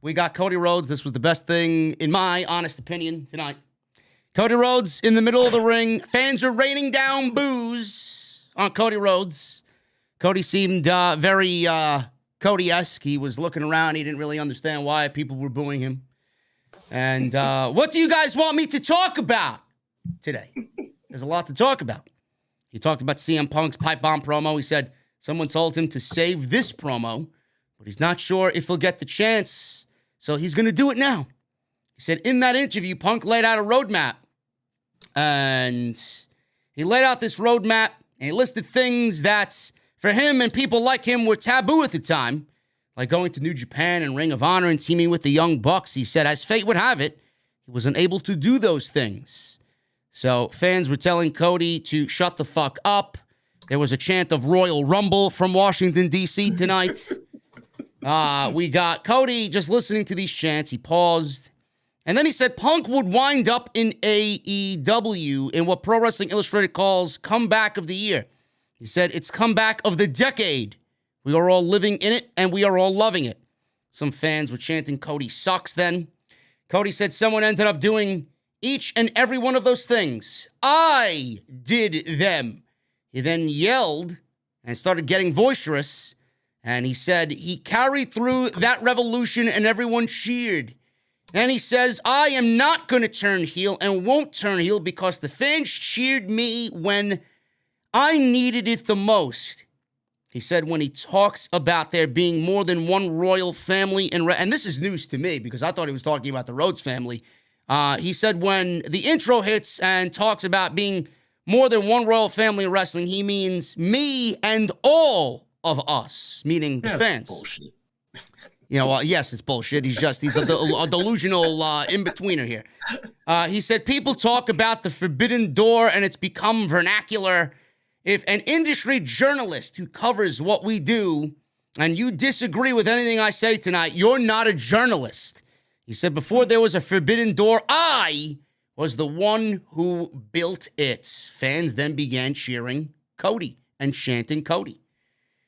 S2: We got Cody Rhodes. This was the best thing, in my honest opinion, tonight. Cody Rhodes in the middle of the ring. Fans are raining down boos on Cody Rhodes. Cody seemed very Cody-esque. He was looking around. He didn't really understand why people were booing him. And what do you guys want me to talk about today? There's a lot to talk about. He talked about CM Punk's pipe bomb promo. He said someone told him to save this promo, but he's not sure if he'll get the chance. So he's going to do it now. He said in that interview, Punk laid out a roadmap. And he laid out this roadmap, and he listed things that, for him and people like him, were taboo at the time, like going to New Japan and Ring of Honor and teaming with the Young Bucks. He said, as fate would have it, he was unable to do those things. So fans were telling Cody to shut the fuck up. There was a chant of Royal Rumble from Washington, D.C. tonight. We got Cody just listening to these chants. He paused. And then he said Punk would wind up in AEW in what Pro Wrestling Illustrated calls comeback of the year. He said it's comeback of the decade. We are all living in it, and we are all loving it. Some fans were chanting Cody sucks then. Cody said someone ended up doing each and every one of those things. I did them. He then yelled and started getting boisterous. And he said he carried through that revolution and everyone cheered. And he says, I am not going to turn heel and won't turn heel because the fans cheered me when I needed it the most. He said when he talks about there being more than one royal family, and this is news to me because I thought he was talking about the Rhodes family. He said when the intro hits and talks about being more than one royal family in wrestling, he means me and all of us, meaning the fans.
S4: Bullshit.
S2: You know, yes, it's bullshit. He's a delusional in-betweener here. He said people talk about the forbidden door and it's become vernacular. If an industry journalist who covers what we do and you disagree with anything I say tonight, you're not a journalist. He said before there was a forbidden door, I was the one who built it. Fans then began cheering Cody and chanting Cody.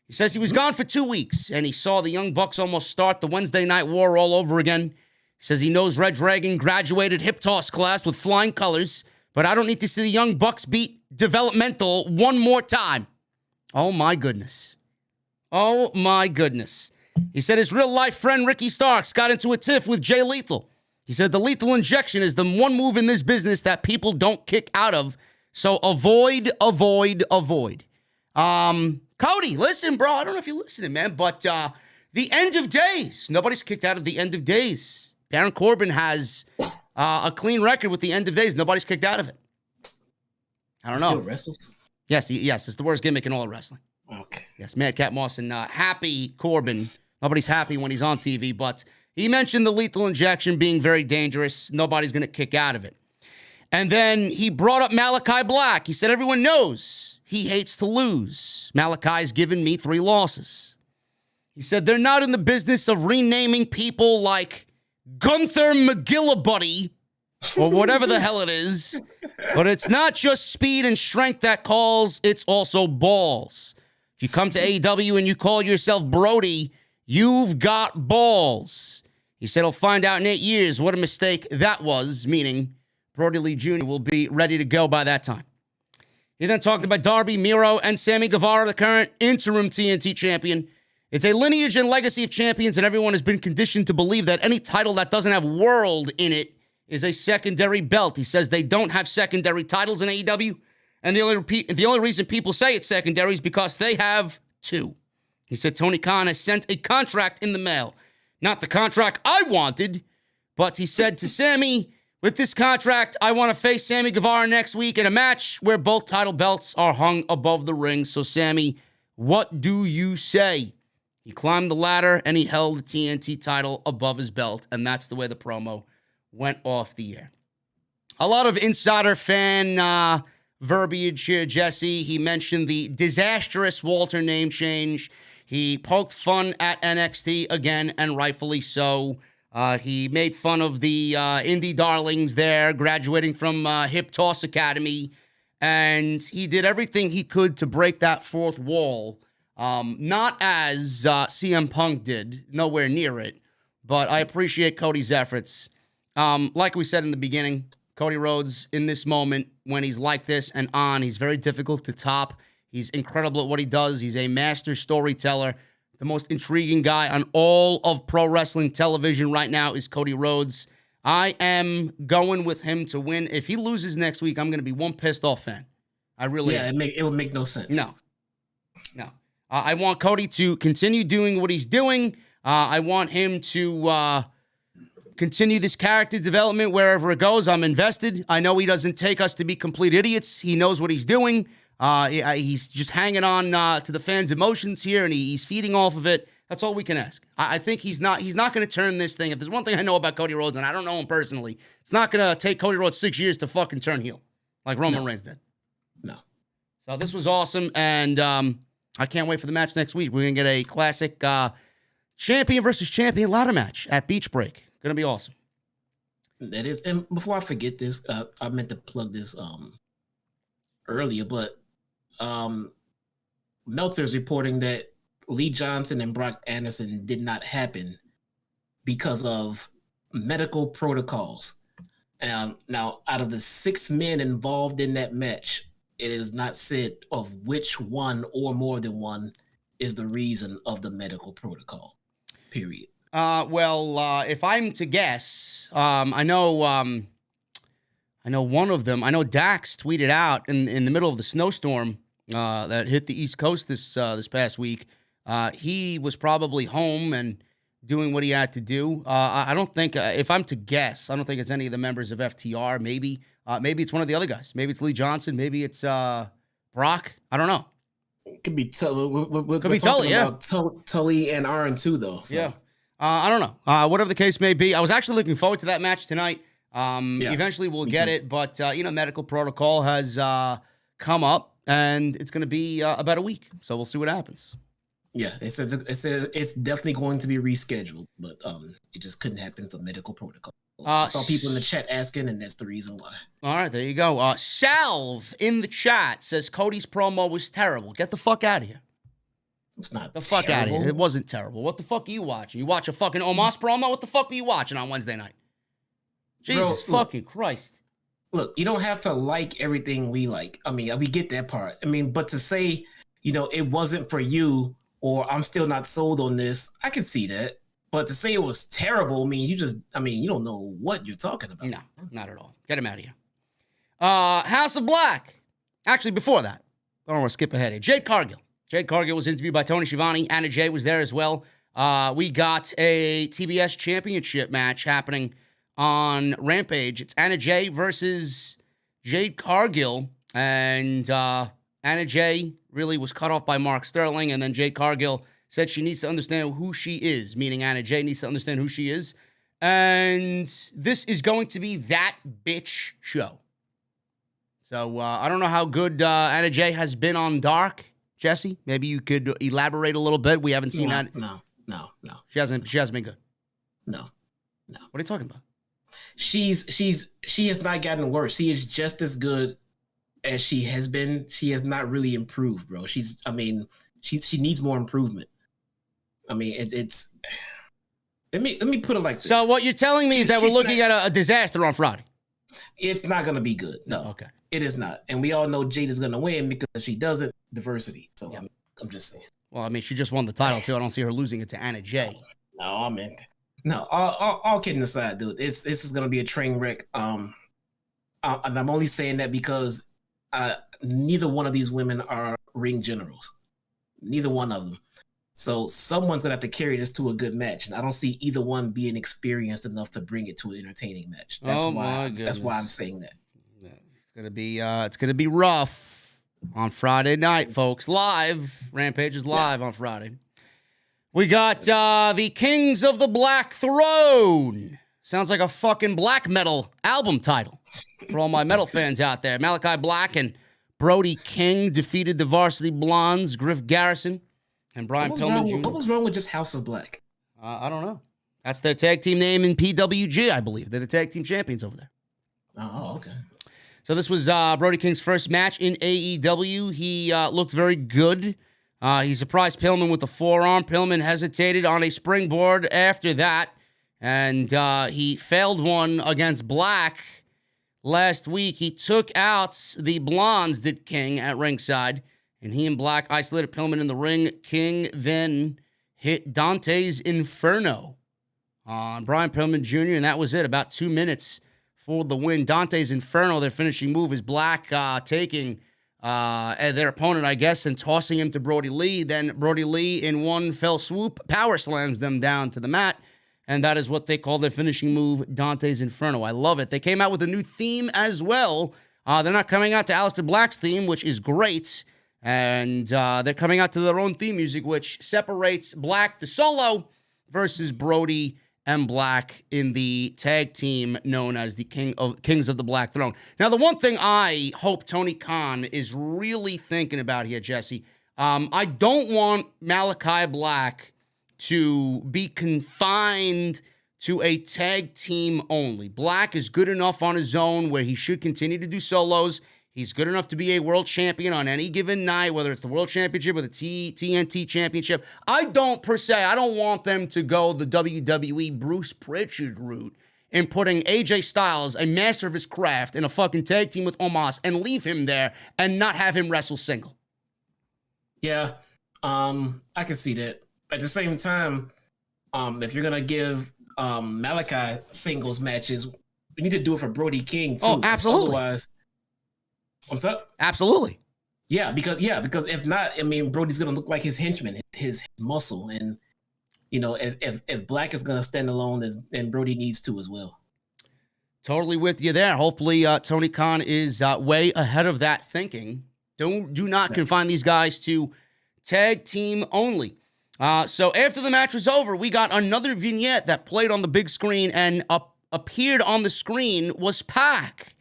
S2: He says he was gone for 2 weeks, and he saw the Young Bucks almost start the Wednesday Night War all over again. He says he knows Red Dragon graduated hip toss class with flying colors, but I don't need to see the Young Bucks beat developmental one more time. Oh, my goodness. Oh, my goodness. He said his real-life friend Ricky Starks got into a tiff with Jay Lethal. He said the lethal injection is the one move in this business that people don't kick out of, so avoid. Cody, listen, bro. I don't know if you're listening, man, but the end of days. Nobody's kicked out of the end of days. Baron Corbin has a clean record with the end of days. Nobody's kicked out of it. I don't know.
S4: Still wrestles?
S2: Yes, it's the worst gimmick in all of wrestling.
S4: Okay.
S2: Yes, Madcap Moss and happy Corbin. Nobody's happy when he's on TV, but he mentioned the lethal injection being very dangerous. Nobody's going to kick out of it. And then he brought up Malachi Black. He said everyone knows he hates to lose. Malachi's given me 3 losses. He said they're not in the business of renaming people like Gunther McGillibuddy or whatever the hell it is. But it's not just speed and strength that calls, it's also balls. If you come to AEW and you call yourself Brody, you've got balls. He said he'll find out in 8 years what a mistake that was, meaning Brody Lee Jr. will be ready to go by that time. He then talked about Darby, Miro, and Sammy Guevara, the current interim TNT champion. It's a lineage and legacy of champions, and everyone has been conditioned to believe that any title that doesn't have world in it is a secondary belt. He says they don't have secondary titles in AEW, and the only reason people say it's secondary is because they have 2. He said Tony Khan has sent a contract in the mail. Not the contract I wanted, but he said to Sammy, with this contract, I want to face Sammy Guevara next week in a match where both title belts are hung above the ring. So, Sammy, what do you say? He climbed the ladder and he held the TNT title above his belt, and that's the way the promo went off the air. A lot of insider fan verbiage here, Jesse. He mentioned the disastrous Walter name change. He poked fun at NXT again, and rightfully so. He made fun of the indie darlings there, graduating from Hip Toss Academy. And he did everything he could to break that fourth wall. Not as CM Punk did, nowhere near it. But I appreciate Cody's efforts. Like we said in the beginning, Cody Rhodes, in this moment, when he's like this and on, he's very difficult to top. He's incredible at what he does. He's a master storyteller. The most intriguing guy on all of pro wrestling television right now is Cody Rhodes. I am going with him to win. If he loses next week, I'm going to be one pissed off fan. I really am.
S4: It would make no sense.
S2: No. I want Cody to continue doing what he's doing. I want him to continue this character development wherever it goes. I'm invested. I know he doesn't take us to be complete idiots. He knows what he's doing. He's just hanging on to the fans' emotions here, and he's feeding off of it. That's all we can ask. I think he's not going to turn this thing. If there's one thing I know about Cody Rhodes, and I don't know him personally, it's not going to take Cody Rhodes 6 years to fucking turn heel like Roman Reigns did.
S4: No.
S2: So this was awesome, and I can't wait for the match next week. We're going to get a classic champion versus champion ladder match at Beach Break. Going to be awesome.
S4: That is. And before I forget this, I meant to plug this earlier, but Meltzer's reporting that Lee Johnson and Brock Anderson did not happen because of medical protocols. Now, out of the 6 men involved in that match, it is not said of which one or more than one is the reason of the medical protocol, period.
S2: If I'm to guess, I know one of them. I know Dax tweeted out in the middle of the snowstorm that hit the East Coast this past week. He was probably home and doing what he had to do. I don't think, if I'm to guess, I don't think it's any of the members of FTR. Maybe it's one of the other guys. Maybe it's Lee Johnson. Maybe it's Brock. I don't know.
S4: It could be Tully.
S2: Could be Tully, yeah.
S4: Tully and Aaron too, though. So.
S2: Yeah. I don't know. Whatever the case may be, I was actually looking forward to that match tonight. Eventually we'll get it, but medical protocol has come up, and it's going to be about a week, so we'll see what happens.
S4: Yeah, it said it's definitely going to be rescheduled, but it just couldn't happen for medical protocol. I saw people in the chat asking, and that's the reason why.
S2: All right, there you go. Salve in the chat says Cody's promo was terrible. Get the fuck out of here.
S4: It's not
S2: the fuck out of here. It wasn't terrible. What the fuck are you watching? You watch a fucking Omos promo? What the fuck were you watching on Wednesday night? Jesus fucking Christ.
S4: Look, you don't have to like everything we like. I mean, we get that part. I mean, but to say, it wasn't for you, or I'm still not sold on this, I can see that. But to say it was terrible, you don't know what you're talking about.
S2: No, not at all. Get him out of here. House of Black. Actually, before that, I don't want to skip ahead here. Jade Cargill. Jade Cargill was interviewed by Tony Schiavone. Anna Jay was there as well. We got a TBS championship match happening on Rampage. It's Anna Jay versus Jade Cargill. And Anna Jay really was cut off by Mark Sterling. And then Jade Cargill said she needs to understand who she is, meaning Anna Jay needs to understand who she is. And this is going to be that bitch show. So I don't know how good Anna Jay has been on Dark. Jesse, maybe you could elaborate a little bit. We haven't seen that.
S4: No.
S2: She hasn't been good.
S4: No.
S2: What are you talking about?
S4: She has not gotten worse. She is just as good as she has been. She has not really improved, bro. She needs more improvement. I mean, it's let me put it like this.
S2: So what you're telling me is that we're looking at a disaster on Friday.
S4: It's not going to be good. No.
S2: Okay.
S4: It is not. And we all know Jade is going to win because she doesn't. Diversity. So yeah. I'm just saying.
S2: Well, she just won the title too. I don't see her losing it to Anna Jay.
S4: No, all kidding aside, dude. This is going to be a train wreck. And I'm only saying that because neither one of these women are ring generals. Neither one of them. So someone's going to have to carry this to a good match. And I don't see either one being experienced enough to bring it to an entertaining match. That's why I'm saying that.
S2: It's going to be rough. On Friday night, folks. Live. Rampage is live on Friday. We got the Kings of the Black Throne. Sounds like a fucking black metal album title. for all my metal fans out there. Malachi Black and Brody King defeated the Varsity Blondes, Griff Garrison, and Brian Pillman Jr.
S4: What was wrong with just House of Black?
S2: I don't know. That's their tag team name in PWG, I believe. They're the tag team champions over there.
S4: Oh, okay.
S2: So this was Brody King's first match in AEW. He looked very good. He surprised Pillman with the forearm. Pillman hesitated on a springboard after that, and he failed one against Black last week. He took out the Blondes, did King, at ringside, and he and Black isolated Pillman in the ring. King then hit Dante's Inferno on Brian Pillman Jr., and that was it. About 2 minutes for the win. Dante's Inferno, their finishing move, is Black taking their opponent, I guess, and tossing him to Brody Lee. Then Brody Lee, in one fell swoop, power slams them down to the mat, and that is what they call their finishing move, Dante's Inferno. I love it. They came out with a new theme as well. They're not coming out to Aleister Black's theme, which is great, and they're coming out to their own theme music, which separates Black, the solo, versus Brody and Black in the tag team known as the Kings of the Black Throne. Now, the one thing I hope Tony Khan is really thinking about here, Jesse, I don't want Malachi Black to be confined to a tag team only. Black is good enough on his own where he should continue to do solos. He's good enough to be a world champion on any given night, whether it's the world championship or the TNT championship. I don't want them to go the WWE Bruce Pritchard route in putting AJ Styles, a master of his craft, in a fucking tag team with Omos and leave him there and not have him wrestle single.
S4: Yeah, I can see that. At the same time, if you're going to give Malachi singles matches, we need to do it for Brody King, too.
S2: Oh, absolutely.
S4: Otherwise, what's up?
S2: Absolutely.
S4: Yeah, because if not, I mean, Brody's gonna look like his henchman, his muscle, and you know, if Black is gonna stand alone, then Brody needs to as well.
S2: Totally with you there. Hopefully, Tony Khan is way ahead of that thinking. Do not confine these guys to tag team only. So after the match was over, we got another vignette that played on the big screen, and appeared on the screen was Pac.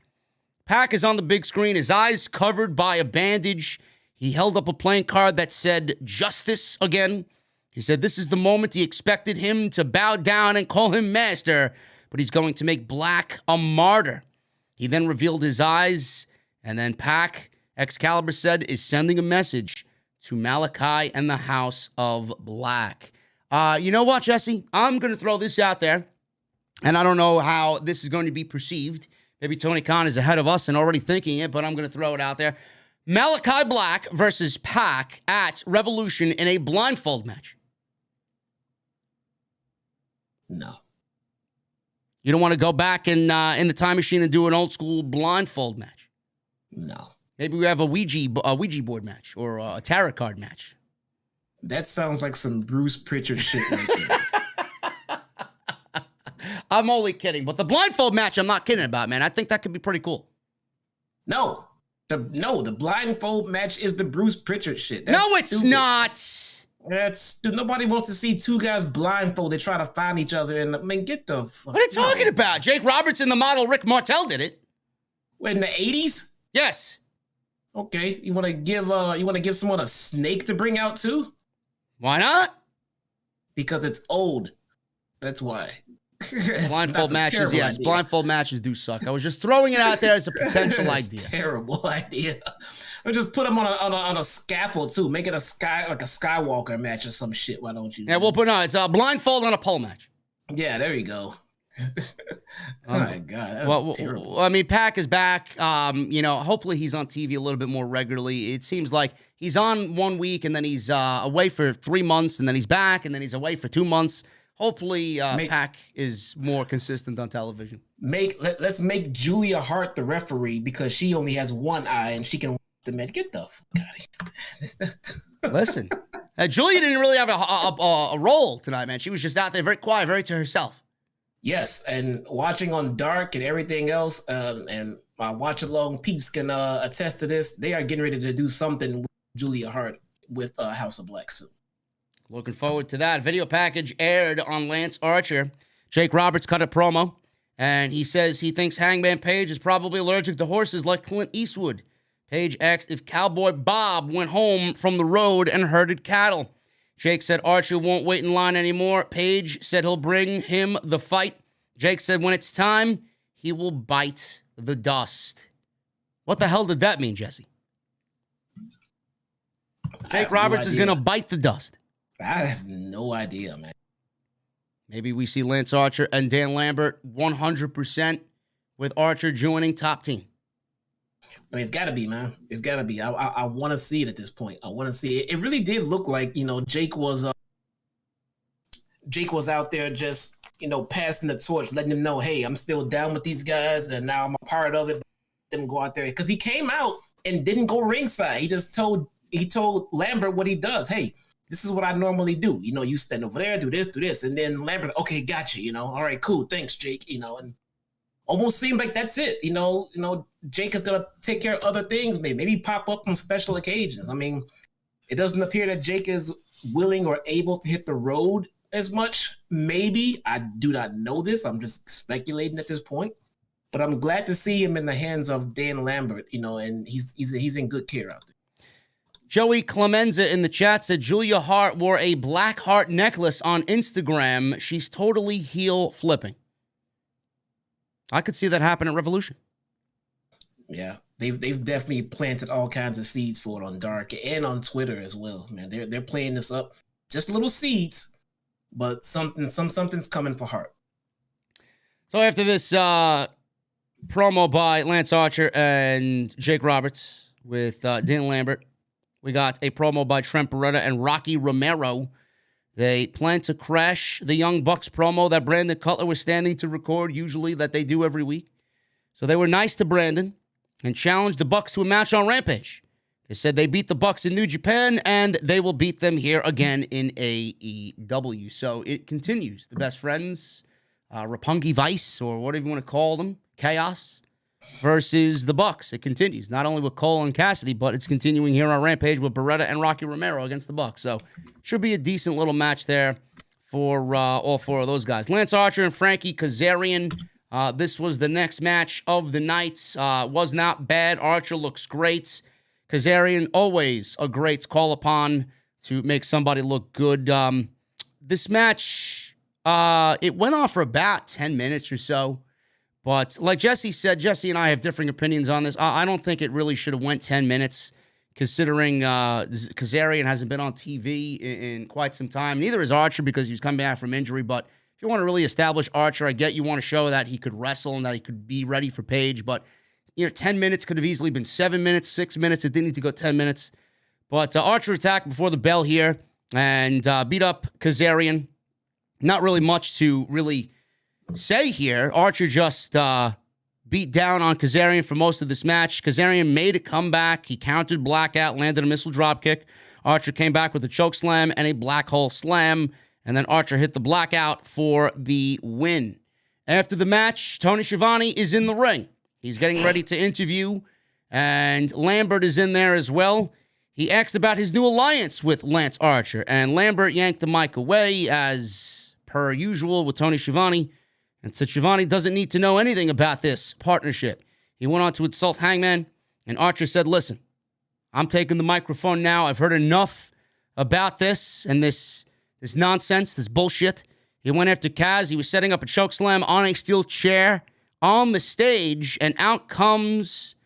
S2: Pac is on the big screen, his eyes covered by a bandage. He held up a playing card that said justice again. He said this is the moment he expected him to bow down and call him master, but he's going to make Black a martyr. He then revealed his eyes, and then Pac, Excalibur said, is sending a message to Malachi and the House of Black. You know what, Jesse? I'm going to throw this out there, and I don't know how this is going to be perceived. Maybe Tony Khan is ahead of us and already thinking it, but I'm going to throw it out there. Malachi Black versus Pac at Revolution in a blindfold match.
S4: No.
S2: You don't want to go back in the time machine and do an old school blindfold match?
S4: No.
S2: Maybe we have a Ouija board match or a tarot card match.
S4: That sounds like some Bruce Pritchard shit right there.
S2: I'm only kidding, but the blindfold match I'm not kidding about, man. I think that could be pretty cool.
S4: No, the blindfold match is the Bruce Pritchard shit. That's
S2: no, it's
S4: stupid.
S2: not.
S4: Nobody wants to see two guys blindfolded try to find each other. And I mean, get the fuck.
S2: What are you talking about? Jake Roberts and the model Rick Martel did it.
S4: What, in the 80s?
S2: Yes.
S4: Okay, you want to give someone a snake to bring out too?
S2: Why not?
S4: Because it's old. That's why.
S2: Blindfold matches, yes. Idea. Blindfold matches do suck. I was just throwing it out there as a potential idea.
S4: Terrible idea. Or just put them on a scaffold too. Make it a Skywalker match or some shit. Why don't you?
S2: Yeah, we'll put it's a blindfold on a pole match.
S4: Yeah, there you go. Oh my God. Well, terrible.
S2: I mean, Pac is back. Hopefully he's on TV a little bit more regularly. It seems like he's on 1 week and then he's away for 3 months and then he's back and then he's away for 2 months. Hopefully, Pac is more consistent on television.
S4: Let's make Julia Hart the referee because she only has one eye and she can the man. Get the fuck out of here.
S2: Listen, Julia didn't really have a role tonight, man. She was just out there very quiet, very to herself.
S4: Yes, and watching on Dark and everything else, and my watch-along peeps can attest to this. They are getting ready to do something with Julia Hart with House of Black soon.
S2: Looking forward to that. Video package aired on Lance Archer. Jake Roberts cut a promo, And he says he thinks Hangman Page is probably allergic to horses like Clint Eastwood. Page asked if Cowboy Bob went home from the road and herded cattle. Jake said Archer won't wait in line anymore. Page said he'll bring him the fight. Jake said when it's time, he will bite the dust. What the hell did that mean, Jesse? Jake Roberts is going to bite the dust.
S4: I have no idea, man.
S2: Maybe we see Lance Archer and Dan Lambert 100% with Archer joining top team.
S4: I mean, it's got to be, man. It's got to be. I want to see it at this point. I want to see it. It really did look like, Jake was out there just, passing the torch, letting them know, hey, I'm still down with these guys, and now I'm a part of it. Them go out there because he came out and didn't go ringside. He just told Lambert what he does. Hey, this is what I normally do. You stand over there, do this, and then Lambert, okay, gotcha. All right, cool, thanks, Jake. And almost seemed like that's it. Jake is gonna take care of other things, maybe pop up on special occasions. I mean, it doesn't appear that Jake is willing or able to hit the road as much. Maybe I do not know this. I'm just speculating at this point. But I'm glad to see him in the hands of Dan Lambert, and he's in good care out there.
S2: Joey Clemenza in the chat said Julia Hart wore a black heart necklace on Instagram. She's totally heel flipping. I could see that happen at Revolution.
S4: Yeah, they've definitely planted all kinds of seeds for it on Dark and on Twitter as well. Man, they're playing this up. Just little seeds, but something's coming for Hart.
S2: So after this promo by Lance Archer and Jake Roberts with Dan Lambert, we got a promo by Trent Beretta and Rocky Romero. They plan to crash the Young Bucks promo that Brandon Cutler was standing to record, usually that they do every week. So they were nice to Brandon and challenged the Bucks to a match on Rampage. They said they beat the Bucks in New Japan and they will beat them here again in AEW. So it continues. The Best Friends, Roppongi Vice, or whatever you want to call them, Chaos, versus the Bucks. It continues, not only with Cole and Cassidy, but it's continuing here on Rampage with Beretta and Rocky Romero against the Bucks. So should be a decent little match there for all four of those guys. Lance Archer and Frankie Kazarian. This was the next match of the night. Was not bad. Archer looks great. Kazarian, always a great call upon to make somebody look good. This match, it went on for about 10 minutes or so. But like Jesse said, Jesse and I have differing opinions on this. I don't think it really should have went 10 minutes, considering Kazarian hasn't been on TV in quite some time. Neither is Archer because he was coming back from injury. But if you want to really establish Archer, I get you want to show that he could wrestle and that he could be ready for Page. But 10 minutes could have easily been 7 minutes, 6 minutes. It didn't need to go 10 minutes. But Archer attacked before the bell here and beat up Kazarian. Not really much to really say here. Archer just beat down on Kazarian for most of this match. Kazarian made a comeback. He countered Blackout, landed a missile dropkick. Archer came back with a choke slam and a black hole slam. And then Archer hit the Blackout for the win. After the match, Tony Schiavone is in the ring. He's getting ready to interview, and Lambert is in there as well. He asked about his new alliance with Lance Archer, and Lambert yanked the mic away, as per usual with Tony Schiavone, and said Schiavone doesn't need to know anything about this partnership. He went on to insult Hangman, and Archer said, listen, I'm taking the microphone now. I've heard enough about this and this nonsense, this bullshit. He went after Kaz. He was setting up a chokeslam on a steel chair on the stage, and out comes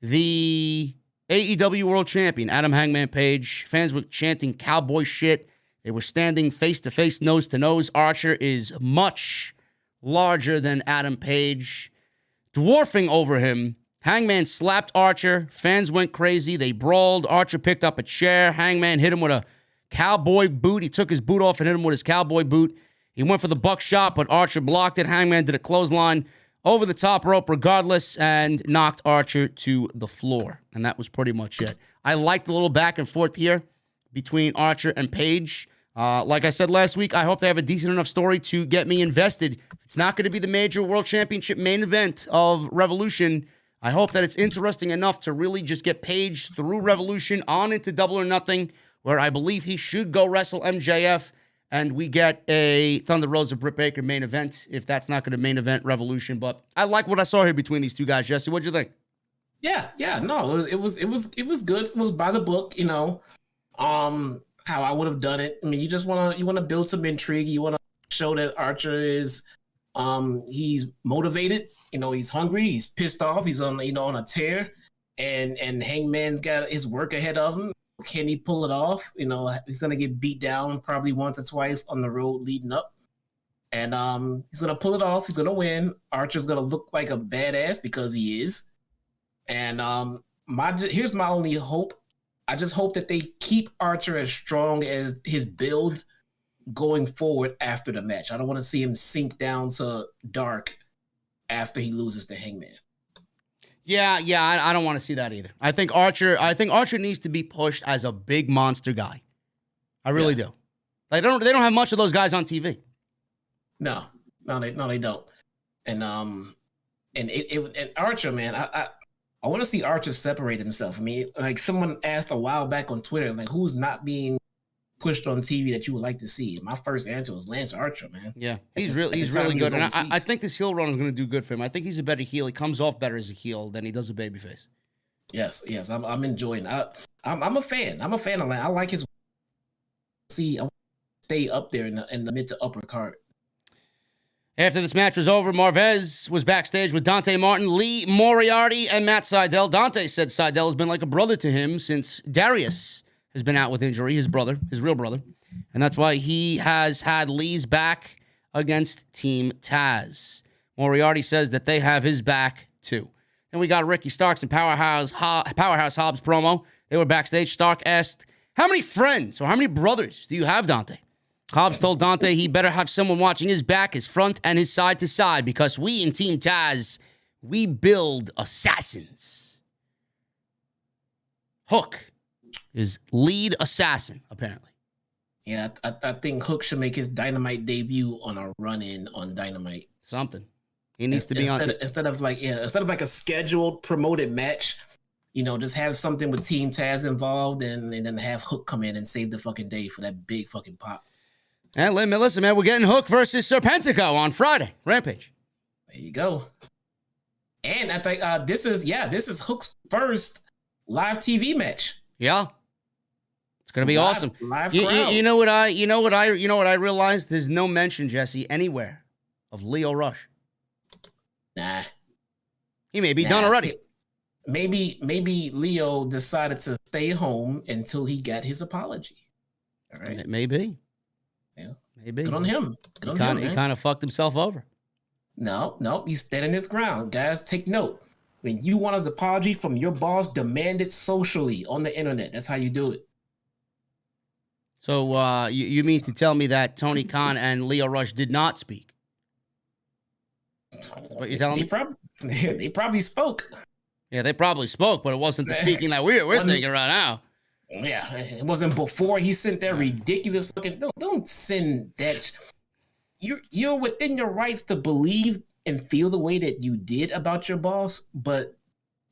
S2: the AEW World Champion, Adam Hangman Page. Fans were chanting cowboy shit. They were standing face-to-face, nose-to-nose. Archer is much larger than Adam Page, dwarfing over him. Hangman slapped Archer. Fans went crazy. They brawled. Archer picked up a chair. Hangman hit him with a cowboy boot. He took his boot off and hit him with his cowboy boot. He went for the buckshot, but Archer blocked it. Hangman did a clothesline over the top rope regardless and knocked Archer to the floor. And that was pretty much it. I liked the little back and forth here between Archer and Page. Like I said last week, I hope they have a decent enough story to get me invested. It's not going to be the major world championship main event of Revolution. I hope that it's interesting enough to really just get Page through Revolution on into Double or Nothing, where I believe he should go wrestle MJF and we get a Thunder Rosa Britt Baker main event, if that's not going to main event Revolution. But I like what I saw here between these two guys. Jesse, what'd you think?
S4: Yeah, no, it was good. It was by the book, you know. How I would have done it. I mean, you want to build some intrigue. You want to show that Archer is he's motivated, you know, he's hungry, he's pissed off, he's on a tear, and Hangman's got his work ahead of him. Can he pull it off? You know, he's gonna get beat down probably once or twice on the road leading up. And he's gonna pull it off, he's gonna win. Archer's gonna look like a badass because he is. And here's my only hope. I just hope that they keep Archer as strong as his build going forward after the match. I don't want to see him sink down to dark after he loses to Hangman.
S2: Yeah, I don't want to see that either. I think Archer needs to be pushed as a big monster guy. I really do. Like they don't have much of those guys on TV.
S4: No, they don't. And Archer, man, I want to see Archer separate himself. I mean, like someone asked a while back on Twitter, like who's not being pushed on TV that you would like to see? And my first answer was Lance Archer, man.
S2: Yeah, he's really good. And I think this heel run is going to do good for him. I think he's a better heel. He comes off better as a heel than he does a babyface.
S4: Yes, I'm enjoying it. I'm a fan. I'm a fan of Lance. I like his. I want to stay up there in the mid to upper card.
S2: After this match was over, Marvez was backstage with Dante Martin, Lee Moriarty, and Matt Sydal. Dante said Sydal has been like a brother to him since Darius has been out with injury, his real brother. And that's why he has had Lee's back against Team Taz. Moriarty says that they have his back too. Then we got Ricky Starks and Powerhouse Hobbs promo. They were backstage. Stark asked, how many friends or how many brothers do you have, Dante? Hobbs told Dante he better have someone watching his back, his front, and his side to side because we in Team Taz, we build assassins. Hook is lead assassin, apparently.
S4: Yeah, I think Hook should make his Dynamite debut on a run-in on Dynamite.
S2: Something. He needs to be
S4: instead of like a scheduled promoted match. You know, just have something with Team Taz involved, and then have Hook come in and save the fucking day for that big fucking pop.
S2: And listen, man, we're getting Hook versus Serpentico on Friday. Rampage.
S4: There you go. And I think this is Hook's first live TV match.
S2: Yeah. It's gonna be awesome.
S4: Live
S2: you know what I realized? There's no mention, Jesse, anywhere of Lio Rush.
S4: Nah.
S2: He may be done already.
S4: Maybe Leo decided to stay home until he got his apology. All right.
S2: Maybe.
S4: Yeah.
S2: Maybe.
S4: Good on him.
S2: He kind of fucked himself over.
S4: No. He's standing his ground. Guys, take note. When you want an apology from your boss, demand it socially on the internet. That's how you do it.
S2: So you mean to tell me that Tony Khan and Lio Rush did not speak? What you telling me?
S4: They probably spoke.
S2: Yeah, they probably spoke, but it wasn't the speaking that we're thinking right now.
S4: Yeah, it wasn't before he sent that ridiculous fucking. Don't send that. You're within your rights to believe and feel the way that you did about your boss, but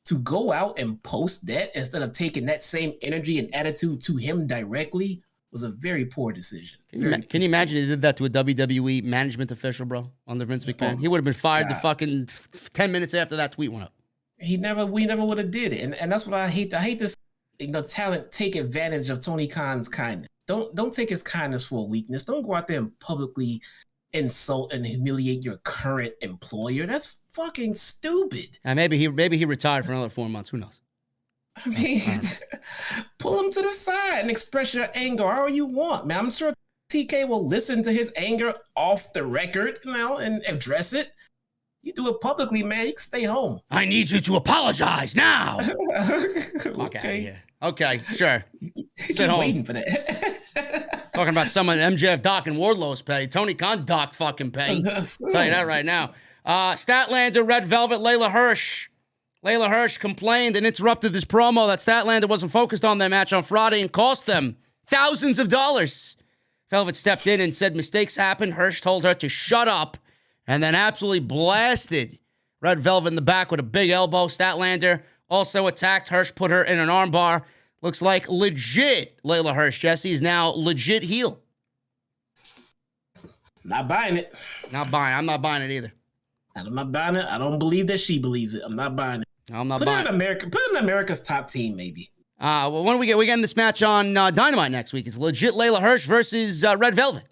S4: to go out and post that instead of taking that same energy and attitude to him directly was a very poor decision.
S2: Can you imagine he did that to a WWE management official, bro, on the Vince McMahon? He would have been fired the fucking 10 minutes after that tweet went up.
S4: We never would have did it, and that's what I hate. I hate this. Talent take advantage of Tony Khan's kindness. Don't take his kindness for a weakness. Don't go out there and publicly insult and humiliate your current employer. That's fucking stupid.
S2: And maybe he retired for another 4 months. Who knows?
S4: I mean, pull him to the side and express your anger all you want, man. I'm sure TK will listen to his anger off the record, and address it. You do it publicly, man. You can stay home.
S2: I need you to apologize now. Fuck out of here. Okay, sure. Sit home.
S4: Waiting for that.
S2: Talking about someone MJF Doc and Wardlow's pay. Tony Khan Doc fucking pay. Tell you that right now. Statlander, Red Velvet, Layla Hirsch. Layla Hirsch complained and interrupted this promo that Statlander wasn't focused on their match on Friday and cost them thousands of dollars. Velvet stepped in and said mistakes happened. Hirsch told her to shut up and then absolutely blasted Red Velvet in the back with a big elbow. Statlander also attacked Hirsch, put her in an armbar. Looks like legit Layla Hirsch. Jesse is now legit heel.
S4: Not buying it.
S2: Not buying. I'm not buying it either.
S4: I'm not buying it. I don't believe that she believes it. I'm not buying it.
S2: I'm not
S4: Put
S2: buying
S4: her in America. Put her in America's top team, maybe.
S2: Well, when do we get? We getting this match on Dynamite next week. It's legit Layla Hirsch versus Red Velvet.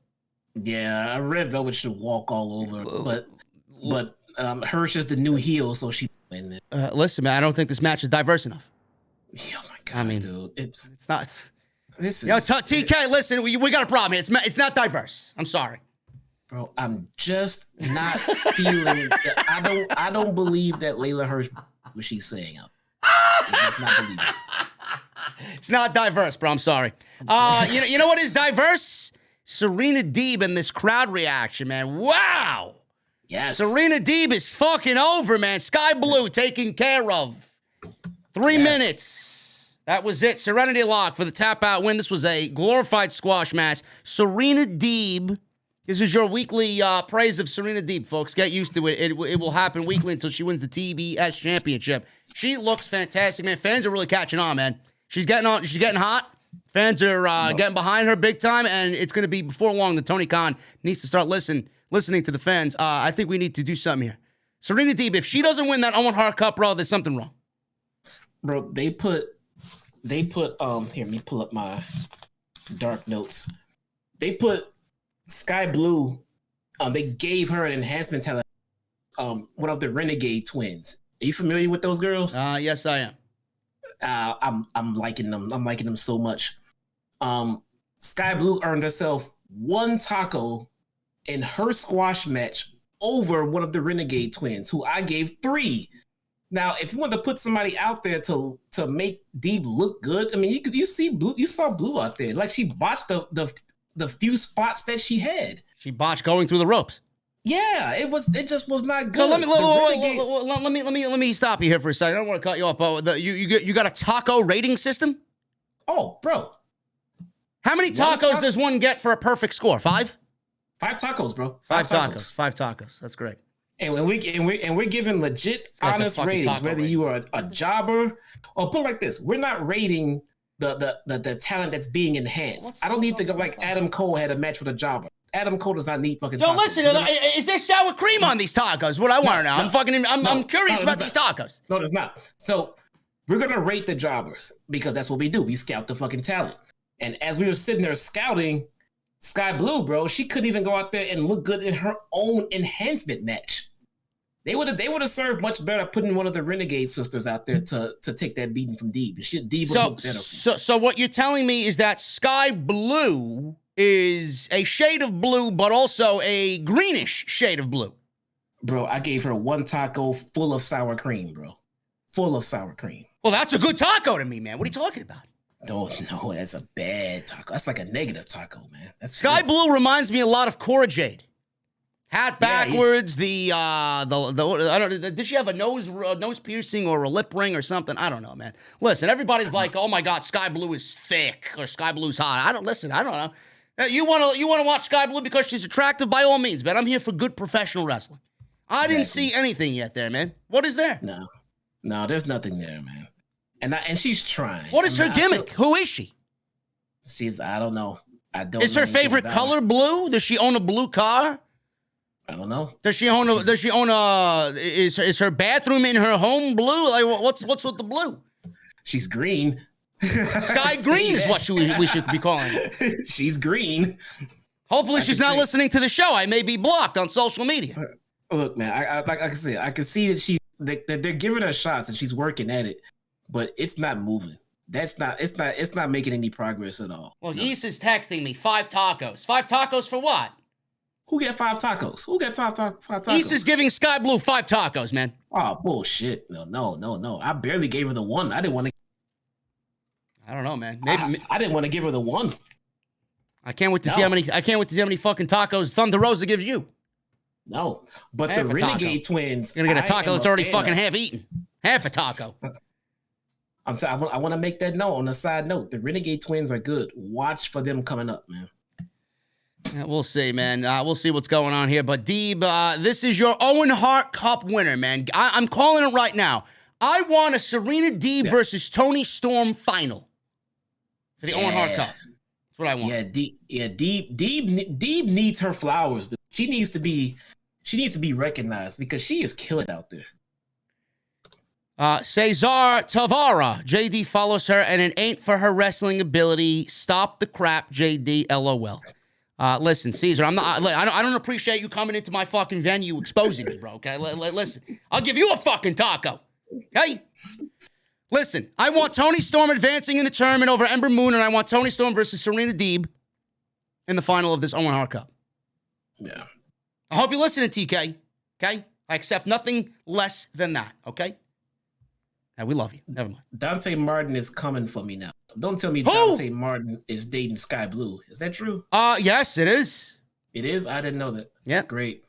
S4: Yeah, Red Velvet should walk all over, but Hirsch is the new heel, so she win it.
S2: Listen, man, I don't think this match is diverse enough.
S4: Oh my god, dude, it's
S2: not.
S4: This is
S2: TK. Listen, we got a problem here. It's not diverse. I'm sorry,
S4: bro. I'm just not feeling. I don't believe that Layla Hirsch what she's saying. I'm just not believing it.
S2: It's not diverse, bro. I'm sorry. You know what is diverse? Serena Deeb and this crowd reaction, man. Wow.
S4: Yes.
S2: Serena Deeb is fucking over, man. Sky Blue taken care of. 3 minutes. That was it. Serenity Lock for the tap out win. This was a glorified squash match. Serena Deeb. This is your weekly praise of Serena Deeb, folks. Get used to it. It will happen weekly until she wins the TBS championship. She looks fantastic, man. Fans are really catching on, man. She's getting on. She's getting hot. Fans are getting behind her big time, and it's going to be before long that Tony Khan needs to start listening to the fans. I think we need to do something here. Serena Deeb, if she doesn't win that Owen Hart Cup, bro, there's something wrong.
S4: Bro, they put here, let me pull up my dark notes. They put Sky Blue, they gave her an enhancement talent, one of the Renegade twins. Are you familiar with those girls?
S2: Yes, I am.
S4: I'm liking them. I'm liking them so much. Sky Blue earned herself 1 taco in her squash match over one of the Renegade twins, who I gave 3. Now, if you want to put somebody out there to make Deeb look good, I mean, you saw Blue out there. Like, she botched the few spots that she had.
S2: She botched going through the ropes.
S4: Yeah, it just was not good.
S2: So let me stop you here for a second. I don't want to cut you off, but you got a taco rating system?
S4: Oh, bro.
S2: How many tacos does one get for a perfect score? 5?
S4: 5 tacos, bro.
S2: 5 tacos. 5 tacos. That's great.
S4: And we're giving legit, honest ratings, whether you are a jobber or put it like this: we're not rating the talent that's being enhanced. I don't need to go like Adam Cole had a match with a jobber. Adam Cole does not need fucking tacos.
S2: Yo, listen, is there sour cream on these tacos? What I want to know. I'm curious about these tacos.
S4: No, there's not. So we're gonna rate the jobbers because that's what we do. We scout the fucking talent. And as we were sitting there scouting Sky Blue, bro, she couldn't even go out there and look good in her own enhancement match. They would have served much better putting one of the Renegade sisters out there to take that beating from Deeb. Deeb would look better.
S2: So what you're telling me is that Sky Blue is a shade of blue, but also a greenish shade of blue.
S4: Bro, I gave her 1 taco full of sour cream, bro. Full of sour cream.
S2: Well, that's a good taco to me, man. What are you talking about?
S4: Don't know. That's a bad taco. That's like a negative taco, man. That's
S2: Sky
S4: good.
S2: Blue reminds me a lot of Cora Jade. Hat backwards. I don't know. Did she have a nose piercing or a lip ring or something? I don't know, man. Listen, everybody's like, "Oh my God, Sky Blue is thick or Sky Blue's hot." I don't know. You want to watch Sky Blue because she's attractive? By all means, man. I'm here for good professional wrestling. I didn't see anything yet there, man. What is there?
S4: No, there's nothing there, man. And she's trying.
S2: What is her gimmick? Who is she?
S4: I don't know.
S2: Is her favorite color blue? Does she own a blue car?
S4: I don't know.
S2: Is her bathroom in her home blue? Like what's with the blue?
S4: She's green.
S2: Sky Green is what we should be calling her.
S4: She's green.
S2: Hopefully she's not listening to the show. I may be blocked on social media.
S4: Look, man, like I said, I can see that they're giving her shots and she's working at it, but it's not moving. It's not making any progress at all.
S2: Well, East is texting me 5 tacos. 5 tacos for what?
S4: Who get 5 tacos? Who got 5 tacos?
S2: East is giving Sky Blue 5 tacos, man.
S4: Oh, bullshit. No. I barely gave her the 1. I didn't want to.
S2: I don't know, man. Maybe
S4: I didn't want to give her the 1.
S2: I can't wait to see how many fucking tacos Thunder Rosa gives you.
S4: No, but the Renegade twins.
S2: You're gonna get a taco that's already fucking half eaten. Half a taco.
S4: I want to make that note on a side note. The Renegade twins are good. Watch for them coming up, man.
S2: Yeah, we'll see, man. We'll see what's going on here. But Deeb, this is your Owen Hart Cup winner, man. I'm calling it right now. I want a Serena Deeb versus Toni Storm final for the Owen Hart Cup. That's what I want.
S4: Deeb needs her flowers, dude. She needs to be recognized because she is killing out there.
S2: Cesar Tavara. JD follows her, and it ain't for her wrestling ability. Stop the crap, JD. LOL. Listen, Caesar, I don't appreciate you coming into my fucking venue exposing me, bro. Okay, listen, I'll give you a fucking taco. Okay. Listen, I want Toni Storm advancing in the tournament over Ember Moon, and I want Toni Storm versus Serena Deeb in the final of this Owen Hart Cup.
S4: Yeah.
S2: I hope you're listening, TK. Okay? I accept nothing less than that. Okay? Now, we love you. Never mind.
S4: Dante Martin is coming for me now. Don't tell me Dante Martin is dating Sky Blue. Is that true?
S2: Yes, it is.
S4: It is? I didn't know that.
S2: Yeah.
S4: Great.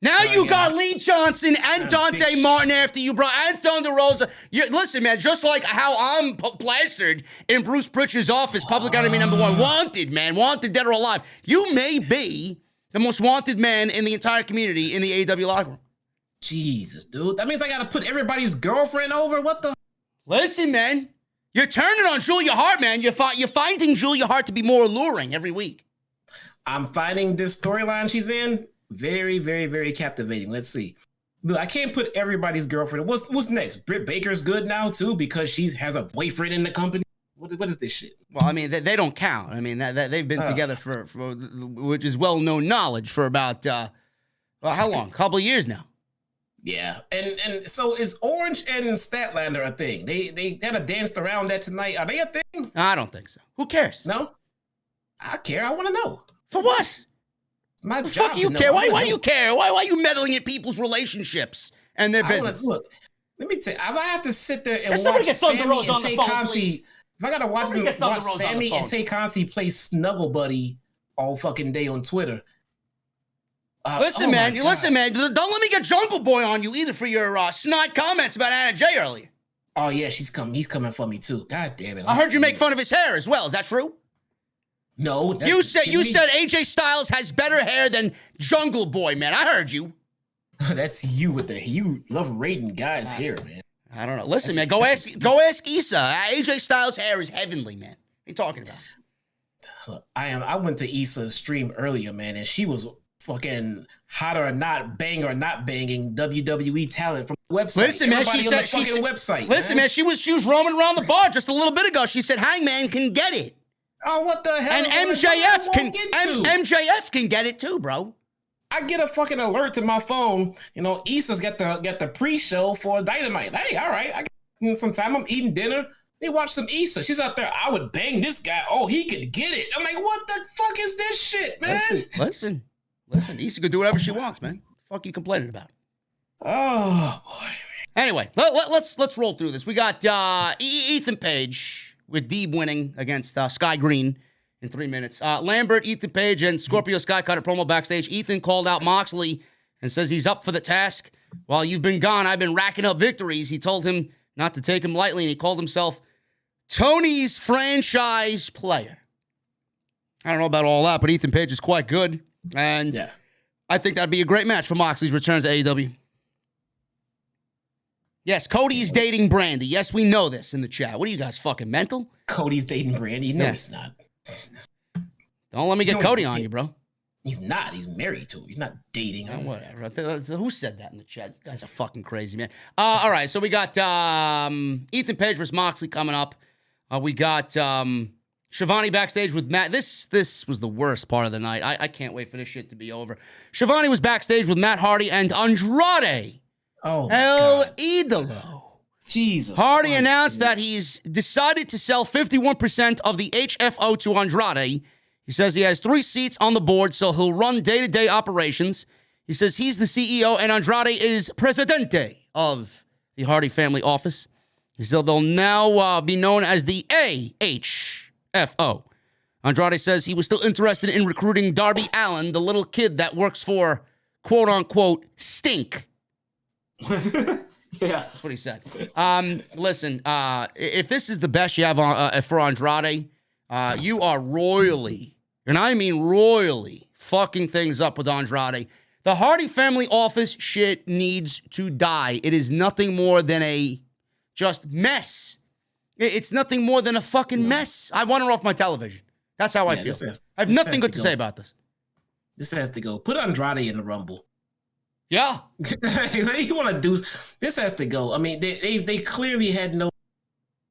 S2: Now you got Lee Johnson and Dante Martin after you, bro, and Thunder Rosa. Listen, man, just like how I'm plastered in Bruce Pritchard's office, public enemy number one, wanted, man, wanted dead or alive. You may be the most wanted man in the entire community in the AEW locker room.
S4: Jesus, dude. That means I got to put everybody's girlfriend over? What the?
S2: Listen, man, you're turning on Julia Hart, man. You're finding Julia Hart to be more alluring every week.
S4: I'm finding this storyline she's in very, very, very captivating. Let's see. Look, I can't put everybody's girlfriend. What's next? Britt Baker's good now, too, because she has a boyfriend in the company? What is this shit?
S2: Well, I mean, they don't count. I mean, that they've been together for which is well-known knowledge for about, how long? A couple of years now.
S4: Yeah, and so is Orange and Statlander a thing? They kind of danced around that tonight. Are they a thing?
S2: I don't think so. Who cares?
S4: No? I care. I want to know.
S2: For what?
S4: My
S2: the
S4: job
S2: fuck you care? Why do you care? Why are you meddling in people's relationships and their business?
S4: Look, let me tell you, if I have to sit there and
S2: watch
S4: watch
S2: Sammy
S4: Sammy
S2: and Tay Conti,
S4: if I gotta watch Sammy and Tay Conti play Snuggle Buddy all fucking day on Twitter.
S2: Listen, man. Don't let me get Jungle Boy on you either for your snide comments about Anna Jay earlier.
S4: Oh yeah, he's coming for me too. God damn it!
S2: I heard you make fun of his hair as well. Is that true?
S4: No.
S2: You said AJ Styles has better hair than Jungle Boy, man. I heard you.
S4: That's you with you love rating guys' hair, man.
S2: I don't know. Listen, man. Go ask Issa. AJ Styles' hair is heavenly, man. What are you talking about?
S4: Look, I went to Issa's stream earlier, man, and she was fucking hot or not banging WWE talent from the website.
S2: Listen, man, she said
S4: website.
S2: Listen, man, she was roaming around the bar just a little bit ago. She said Hangman can get it.
S4: Oh, what the hell?
S2: And MJF can get it too, bro.
S4: I get a fucking alert to my phone. You know, Issa's got the pre-show for Dynamite. Hey, all right. Sometime I'm eating dinner. They watch some Issa. She's out there. I would bang this guy. Oh, he could get it. I'm like, what the fuck is this shit, man?
S2: Listen. Issa could do whatever she wants, man. Fuck you complaining about?
S4: Oh boy.
S2: Anyway, let's roll through this. We got Ethan Page with Deeb winning against Skye Green in 3 minutes. Lambert, Ethan Page, and Scorpio Sky cut a promo backstage. Ethan called out Moxley and says he's up for the task. While you've been gone, I've been racking up victories. He told him not to take him lightly, and he called himself Tony's franchise player. I don't know about all that, but Ethan Page is quite good. And yeah. I think that'd be a great match for Moxley's return to AEW. Yes, Cody's dating Brandy. Yes, we know this in the chat. What are you guys, fucking mental?
S4: Cody's dating Brandy? No, he's not.
S2: Don't let me get Cody on you, bro.
S4: He's not. He's married to her. He's not dating her.
S2: Whatever. Who said that in the chat? You guys are fucking crazy, man. All right, so we got Ethan Page versus Moxley coming up. We got Shivani backstage with Matt. This was the worst part of the night. I can't wait for this shit to be over. Shivani was backstage with Matt Hardy and Andrade.
S4: Oh,
S2: El Idolo.
S4: Jesus.
S2: Hardy announced that he's decided to sell 51% of the HFO to Andrade. He says he has 3 seats on the board, so he'll run day-to-day operations. He says he's the CEO, and Andrade is presidente of the Hardy family office. So they'll now be known as the AHFO. Andrade says he was still interested in recruiting Darby Allin, the little kid that works for, quote-unquote, Stink.
S4: Yeah,
S2: that's what he said. Listen, if this is the best you have for Andrade, you are royally, and I mean royally, fucking things up with Andrade. The Hardy family office shit needs to die. It is nothing more than a just mess. It's nothing more than a fucking mess. I want her off my television. That's how I feel. I have nothing good to say about this.
S4: This has to go. Put Andrade in the Rumble.
S2: Yeah.
S4: You want to do this? Has to go. I mean, they clearly had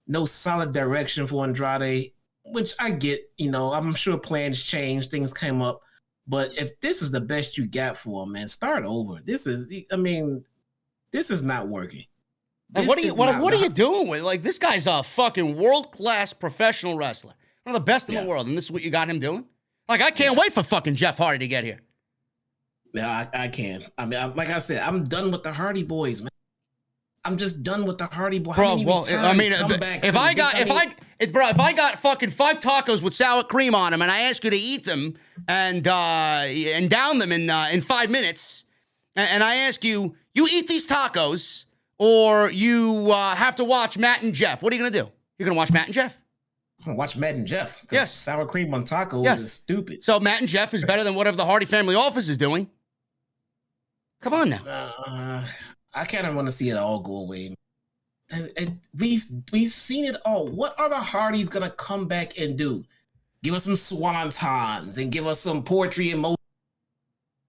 S4: no solid direction for Andrade, which I get. You know, I'm sure plans changed, things came up, but if this is the best you got for him, man, start over. This is not working.
S2: And what are you doing with? Like, this guy's a fucking world-class professional wrestler, one of the best in the world, and this is what you got him doing? Like, I can't wait for fucking Jeff Hardy to get here.
S4: Yeah, I can. I mean, like I said, I'm done with the Hardy Boys, man. I'm just done with the Hardy Boys.
S2: Bro, well, I mean, if I got fucking 5 tacos with sour cream on them, and I ask you to eat them and down them in 5 minutes, and I ask you eat these tacos, or you have to watch Matt and Jeff, what are you gonna do? You're gonna watch Matt and Jeff?
S4: I'm gonna watch Matt and Jeff.
S2: Yes.
S4: Sour cream on tacos is stupid.
S2: So Matt and Jeff is better than whatever the Hardy family office is doing. Come on now.
S4: I kind of want to see it all go away. And we've seen it all. What are the Hardys gonna come back and do? Give us some swantons and give us some poetry and motion.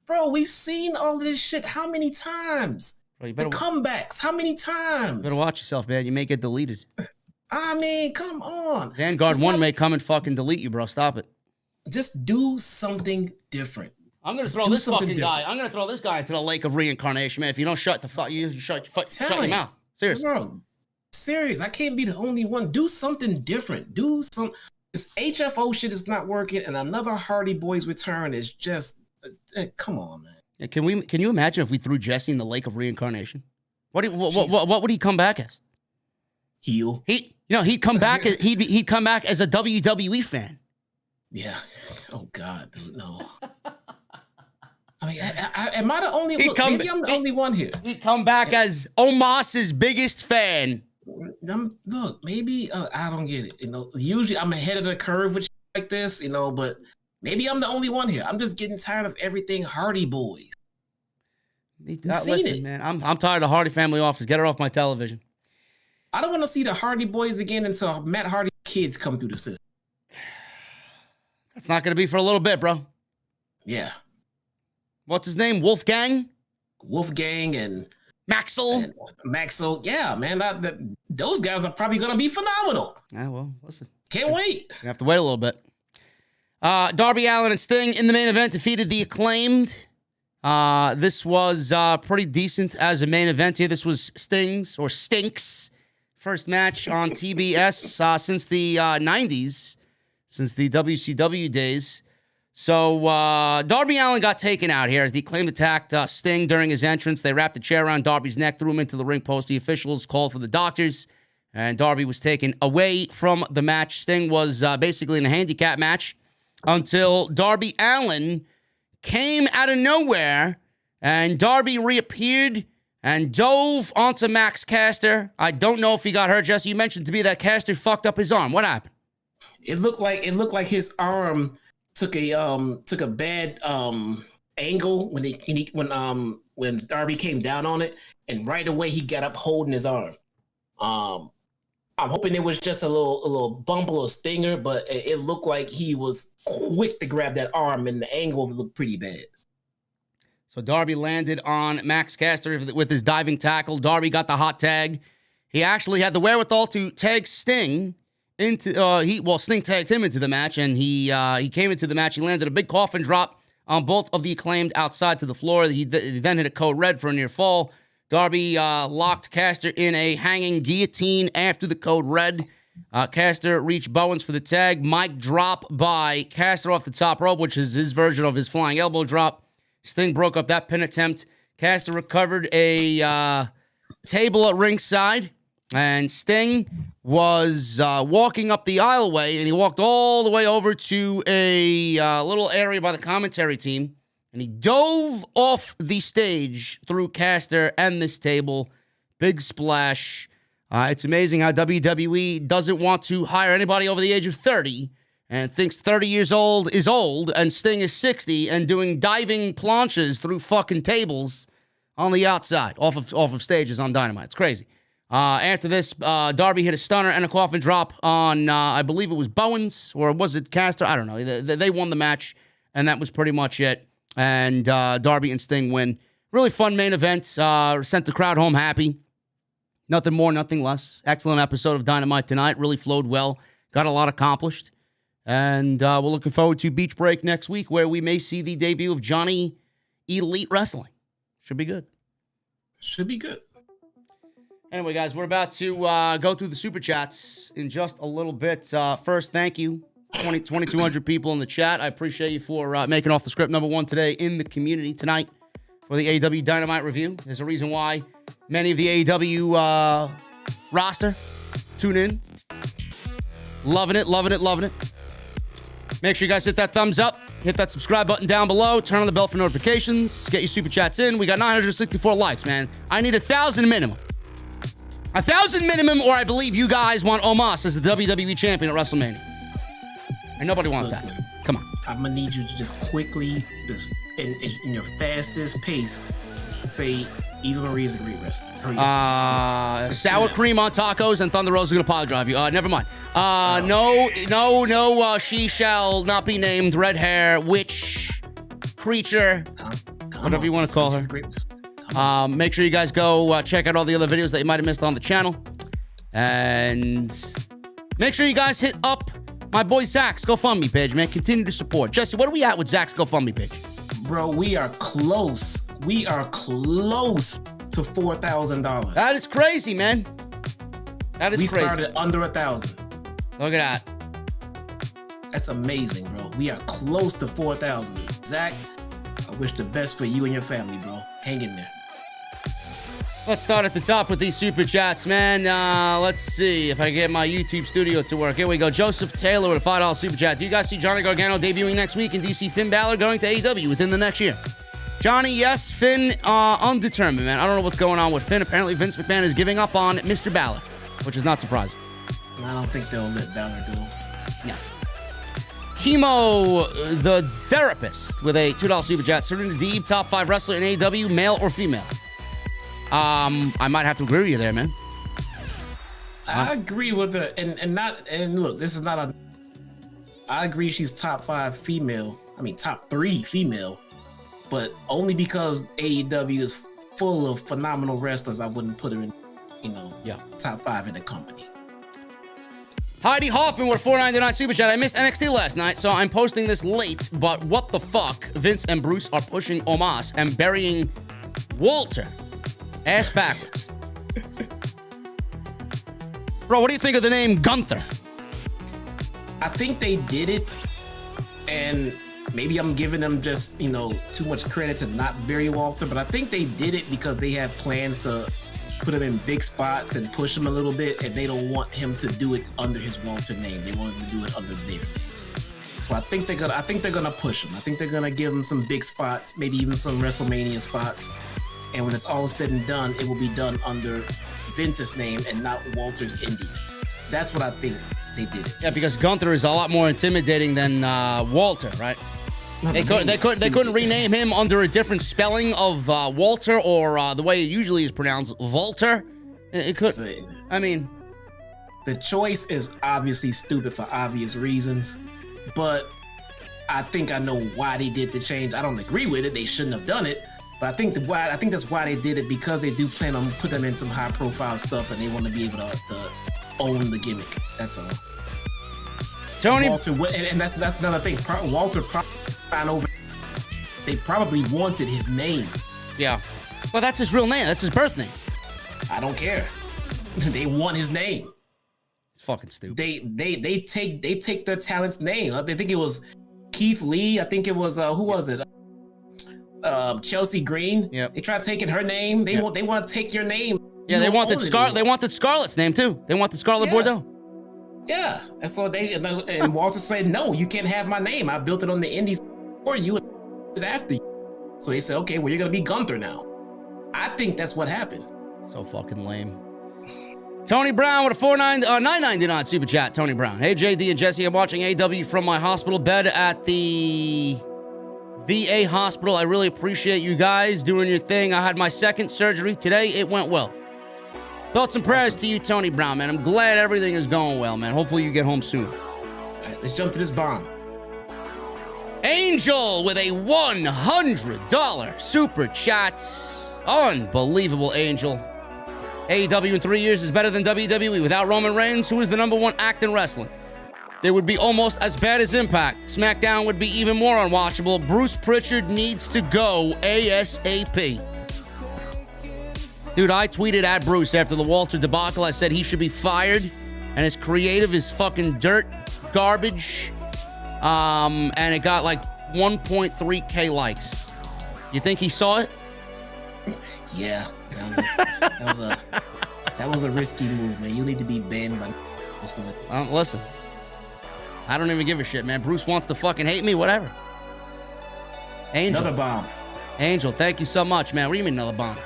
S4: Bro, we've seen all of this shit how many times?
S2: Bro,
S4: the comebacks, how many times?
S2: You better watch yourself, man. You may get deleted.
S4: I mean, come on.
S2: Vanguard 1 may come and fucking delete you, bro. Stop it.
S4: Just do something different.
S2: I'm going to throw this fucking guy. I'm going to throw this guy into the lake of reincarnation, man. If you don't shut the fuck, you shut your mouth. Seriously.
S4: Bro, serious. I can't be the only one. Do something different. This HFO shit is not working, and another Hardy Boys return is just, come on, man.
S2: Yeah, can you imagine if we threw Jesse in the lake of reincarnation? What would he come back as?
S4: Heel.
S2: He'd come back. He'd come back as a WWE fan.
S4: Yeah. Oh God, dude, no. I mean, am I the only one? Maybe I'm the only one here.
S2: He'd come back as Omos's biggest fan.
S4: Look, maybe I don't get it. You know, usually I'm ahead of the curve with shit like this. You know, but maybe I'm the only one here. I'm just getting tired of everything Hardy Boys.
S2: Listen, man, I'm tired of the Hardy family office. Get it off my television.
S4: I don't want to see the Hardy Boys again until Matt Hardy's kids come through the system.
S2: That's not going to be for a little bit, bro.
S4: Yeah.
S2: What's his name? Wolfgang
S4: and
S2: Maxwell.
S4: Yeah, man. Those guys are probably going to be phenomenal.
S2: Yeah, well, listen.
S4: Can't wait.
S2: You have to wait a little bit. Darby Allin and Sting in the main event defeated the Acclaimed. This was pretty decent as a main event here. This was Stink's first match on TBS since the 90s, since the WCW days. So Darby Allin got taken out here as the Acclaimed attacked Sting during his entrance. They wrapped a chair around Darby's neck, threw him into the ring post. The officials called for the doctors, and Darby was taken away from the match. Sting was basically in a handicap match until Darby Allin came out of nowhere, and Darby reappeared and dove onto Max Caster. I don't know if he got hurt, Jesse. You mentioned to me that Caster fucked up his arm. What happened?
S4: It looked like his arm took a bad angle when Darby came down on it, and right away he got up holding his arm. I'm hoping it was just a little bump or a stinger, but it looked like he was quick to grab that arm, and the angle looked pretty bad.
S2: So Darby landed on Max Caster with his diving tackle. Darby got the hot tag. He actually had the wherewithal to tag Sting into Sting tagged him into the match, and he came into the match. He landed a big coffin drop on both of the Acclaimed outside to the floor. He then hit a code red for a near fall. Darby locked Caster in a hanging guillotine after the code red. Caster reached Bowens for the tag. Mic drop by Caster off the top rope, which is his version of his flying elbow drop. Sting broke up that pin attempt. Caster recovered a table at ringside, and Sting was walking up the aisleway, and he walked all the way over to a little area by the commentary team, and he dove off the stage through Caster and this table. Big splash. It's amazing how WWE doesn't want to hire anybody over the age of 30 and thinks 30 years old is old, and Sting is 60 and doing diving planches through fucking tables on the outside, off of stages on Dynamite. It's crazy. After this, Darby hit a stunner and a coffin drop on, I believe it was Bowens, or was it Caster? I don't know. They won the match, and that was pretty much it. and Darby and Sting win. Really fun main event. Sent the crowd home happy. Nothing more, nothing less. Excellent episode of Dynamite tonight. Really flowed well. Got a lot accomplished. And we're looking forward to Beach Break next week, where we may see the debut of Johnny Elite Wrestling. Should be good.
S4: Should be good.
S2: Anyway, guys, we're about to go through the Super Chats in just a little bit. First, thank you. 2,200 people in the chat. I appreciate you for making Off the Script #1 today in the community tonight for the AEW Dynamite review. There's a reason why many of the AEW roster tune in. Loving it, loving it, loving it. Make sure you guys hit that thumbs up. Hit that subscribe button down below. Turn on the bell for notifications. Get your Super Chats in. We got 964 likes, man. I need 1,000 minimum. 1,000 minimum, or I believe you guys want Omos as the WWE champion at WrestleMania. And nobody wants that. Come on.
S4: I'm going to need you to just quickly, just in your fastest pace, say Eva Marie's a great wrestler.
S2: Sour cream on tacos and Thunder Rose is going to pile drive you. Never mind. No, she shall not be named. Red hair, witch, creature, whatever you want to call her. Make sure you guys go check out all the other videos that you might have missed on the channel. And make sure you guys hit up my boy Zach's GoFundMe page, man. Continue to support. Jesse, what are we at with Zach's GoFundMe page?
S4: Bro, we are close. We are close to $4,000.
S2: That is crazy, man. That is crazy.
S4: We started under 1,000.
S2: Look at that.
S4: That's amazing, bro. We are close to 4,000. Zach, I wish the best for you and your family, bro. Hang in there.
S2: Let's start at the top with these Super Chats, man. Let's see if I can get my YouTube studio to work. Here we go. Joseph Taylor with a $5 Super Chat. Do you guys see Johnny Gargano debuting next week? And do you see Finn Balor going to AEW within the next year? Johnny, yes. Finn, undetermined, man. I don't know what's going on with Finn. Apparently, Vince McMahon is giving up on Mr. Balor, which is not surprising.
S4: I don't think they'll let Balor go.
S2: No. Chemo, the therapist, with a $2 Super Chat. Serena Deeb, top 5 wrestler in AEW, male or female? I might have to agree with you there, man.
S4: I agree with her, and look, this is not a. I agree she's top 5 female. I mean, top 3 female, but only because AEW is full of phenomenal wrestlers. I wouldn't put her in, top 5 in the company.
S2: Heidi Hoffman with a $4.99 Super Chat. I missed NXT last night, so I'm posting this late, but what the fuck? Vince and Bruce are pushing Omos and burying Walter ass backwards. Bro, what do you think of the name Gunther?
S4: I think they did it, and maybe I'm giving them just, too much credit to not bury Walter, but I think they did it because they have plans to put him in big spots and push him a little bit, and they don't want him to do it under his Walter name. They want him to do it under their name. So I think they're gonna push him. I think they're gonna give him some big spots, maybe even some WrestleMania spots. And when it's all said and done, it will be done under Vince's name and not Walter's indie. That's what I think they did.
S2: Yeah, because Gunther is a lot more intimidating than Walter, right? They couldn't rename him under a different spelling of Walter or the way it usually is pronounced, Volter. It could. I mean,
S4: the choice is obviously stupid for obvious reasons, but I think I know why they did the change. I don't agree with it. They shouldn't have done it. But I think that's why they did it, because they do plan on putting them in some high profile stuff and they want to be able to own the gimmick. That's all.
S2: Tony
S4: Walter, and that's another thing. Walter probably they probably wanted his name.
S2: Yeah. Well, that's his real name. That's his birth name.
S4: I don't care. They want his name.
S2: It's fucking stupid.
S4: They take their talent's name. I think it was Keith Lee. I think it was who was it? Chelsea Green.
S2: Yep.
S4: They tried taking her name. They want to take your name.
S2: Yeah, they wanted Scarlett's name too. They wanted Scarlett Bordeaux.
S4: Yeah, and so and Walter said, no, you can't have my name. I built it on the indies for you and after you. So they said, okay, well, you're gonna be Gunther now. I think that's what happened.
S2: So fucking lame. Tony Brown with a $9.99 Super Chat. Tony Brown. Hey, JD and Jesse, I'm watching AEW from my hospital bed at the VA hospital. I really appreciate you guys doing your thing. I had my second surgery today. It went well. Thoughts and prayers to you, Tony Brown, man. I'm glad everything is going well, man. Hopefully you get home soon.
S4: All right, let's jump to this bomb.
S2: Angel with a $100 super chat. Unbelievable, Angel. AEW in 3 years is better than WWE. Without Roman Reigns, who is the #1 act in wrestling? They would be almost as bad as Impact. SmackDown would be even more unwatchable. Bruce Pritchard needs to go ASAP. Dude, I tweeted at Bruce after the Walter debacle. I said he should be fired, and his creative is fucking dirt garbage. And it got like 1.3K likes. You think he saw it?
S4: Yeah, that was a risky move, man. You need to be banned by.
S2: Listen, I don't even give a shit, man. Bruce wants to fucking hate me, whatever. Angel.
S4: Another bomb.
S2: Angel, thank you so much, man. What do you mean another bomb?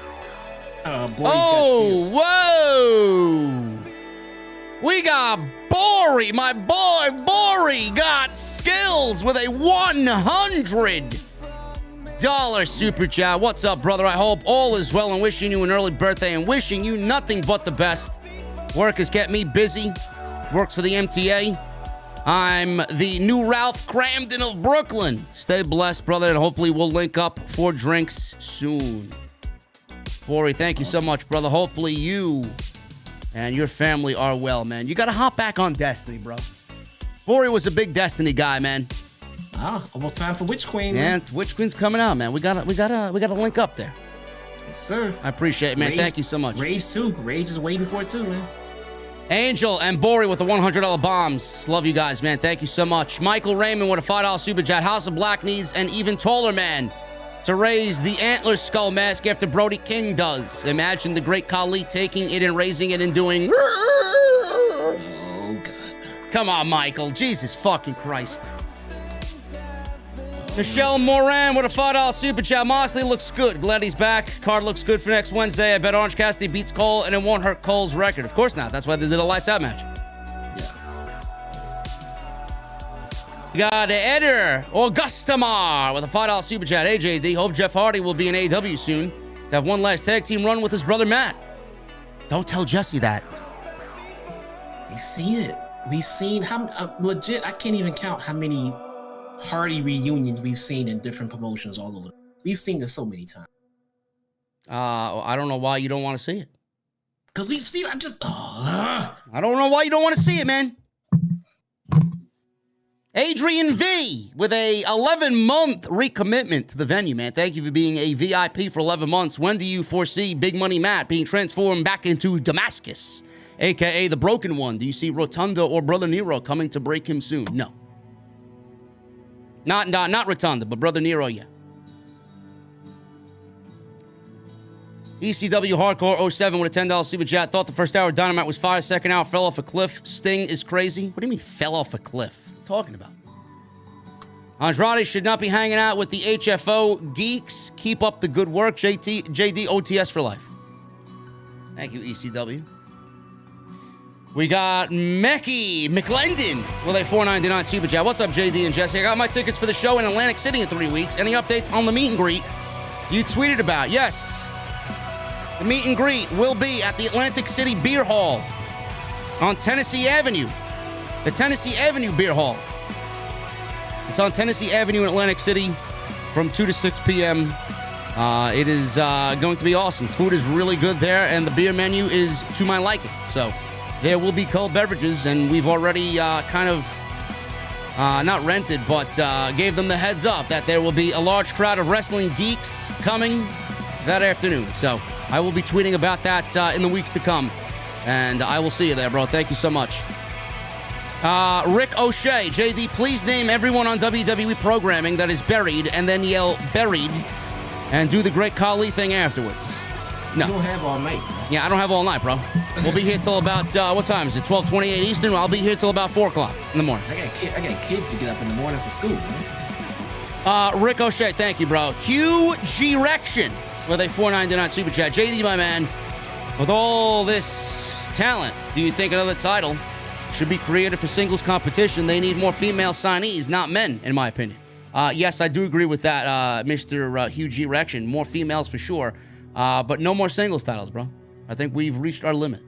S4: Boy,
S2: whoa! We got Bori, my boy Bori got skills with a $100 super chat. What's up, brother? I hope all is well and wishing you an early birthday and wishing you nothing but the best. Work has kept me busy. Works for the MTA. I'm the new Ralph Cramden of Brooklyn. Stay blessed, brother, and hopefully we'll link up for drinks soon. Bori, thank you so much, brother. Hopefully you and your family are well, man. You got to hop back on Destiny, bro. Bori was a big Destiny guy, man.
S4: Almost time for Witch Queen.
S2: And Witch Queen's coming out, man. We gotta link up there.
S4: Yes, sir.
S2: I appreciate it, man.
S4: Rage,
S2: thank you so much.
S4: Rage too. Rage is waiting for it too, man.
S2: Angel and Bori with the $100 bombs. Love you guys, man. Thank you so much. Michael Raymond with a $5 super chat. House of Black needs an even taller man to raise the antler skull mask after Brody King does. Imagine the great Khali taking it and raising it and doing.
S4: Oh, God.
S2: Come on, Michael. Jesus fucking Christ. Michelle Moran with a $5 super chat. Moxley looks good. Glad he's back. Card looks good for next Wednesday. I bet Orange Cassidy beats Cole and it won't hurt Cole's record. Of course not. That's why they did a lights out match.
S4: Yeah.
S2: We got Eder Augustamar with a $5 super chat. Hey, JD. Hope Jeff Hardy will be in AEW soon to have one last tag team run with his brother Matt. Don't tell Jesse that.
S4: We've seen it. We've seen how legit. I can't even count how many Hardy reunions we've seen in different promotions all over. We've seen this so many times.
S2: I don't know why you don't want to see it.
S4: Because we've seen it.
S2: I don't know why you don't want to see it, man. Adrian V with a 11-month recommitment to the venue, man. Thank you for being a VIP for 11 months. When do you foresee Big Money Matt being transformed back into Damascus, a.k.a. the Broken One? Do you see Rotunda or Brother Nero coming to break him soon? No. Not Rotunda, but Brother Nero, yeah. ECW Hardcore 07 with a $10 super chat. Thought the first hour of Dynamite was fire. Second hour fell off a cliff. Sting is crazy. What do you mean fell off a cliff? What are you talking about? Andrade should not be hanging out with the HFO geeks. Keep up the good work. JD OTS for life. Thank you, ECW. We got Mecky McLendon with a $4.99 super chat. What's up, JD and Jesse? I got my tickets for the show in Atlantic City in 3 weeks. Any updates on the meet and greet you tweeted about? Yes. The meet and greet will be at the Atlantic City Beer Hall on Tennessee Avenue. The Tennessee Avenue Beer Hall. It's on Tennessee Avenue in Atlantic City from 2 to 6 p.m. It is going to be awesome. Food is really good there, and the beer menu is to my liking. So there will be cold beverages, and we've already not rented, but gave them the heads up that there will be a large crowd of wrestling geeks coming that afternoon. So I will be tweeting about that in the weeks to come, and I will see you there, bro. Thank you so much. Rick O'Shea, JD, please name everyone on WWE programming that is buried, and then yell buried, and do the great Khali thing afterwards. No.
S4: You don't have all night, bro.
S2: Yeah, I don't have all night, bro. We'll be here till about, what time is it? 12:28 Eastern? I'll be here till about 4 o'clock in the morning.
S4: I got kids to get up in the morning for school, man.
S2: Rick O'Shea, thank you, bro. Hugh G-Rection with a $4.99 super chat. JD, my man, with all this talent, do you think another title should be created for singles competition? They need more female signees, not men, in my opinion. Yes, I do agree with that, Mr. Hugh G-Rection. More females for sure. But no more singles titles, bro. I think we've reached our limit.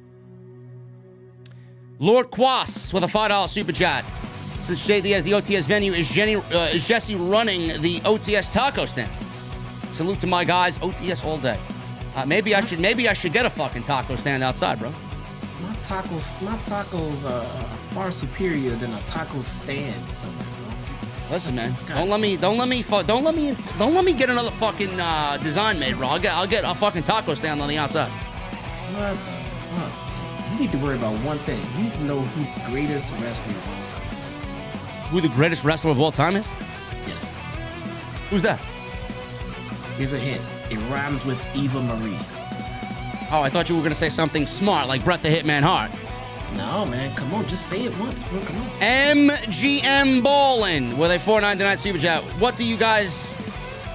S2: Lord Quas with a $5 super chat. since JD has the OTS venue, is Jesse running the OTS taco stand? Salute to my guys, OTS all day. Maybe I should get a fucking taco stand outside, bro.
S4: My tacos are far superior than a taco stand somewhere, bro.
S2: Listen, man, don't let me get another fucking design made, bro. I'll get a fucking taco stand on the outside.
S4: What the fuck? You need to worry about one thing. You need to know who the greatest wrestler of all time.
S2: Who the greatest wrestler of all time is?
S4: Yes.
S2: Who's that?
S4: Here's a hint. It rhymes with Eva Marie.
S2: Oh, I thought you were gonna say something smart like Bret the Hitman Hart.
S4: No, man. Come on. Just say it once, bro. Come on.
S2: MGM Ballin with a $4.99 super chat. What do you guys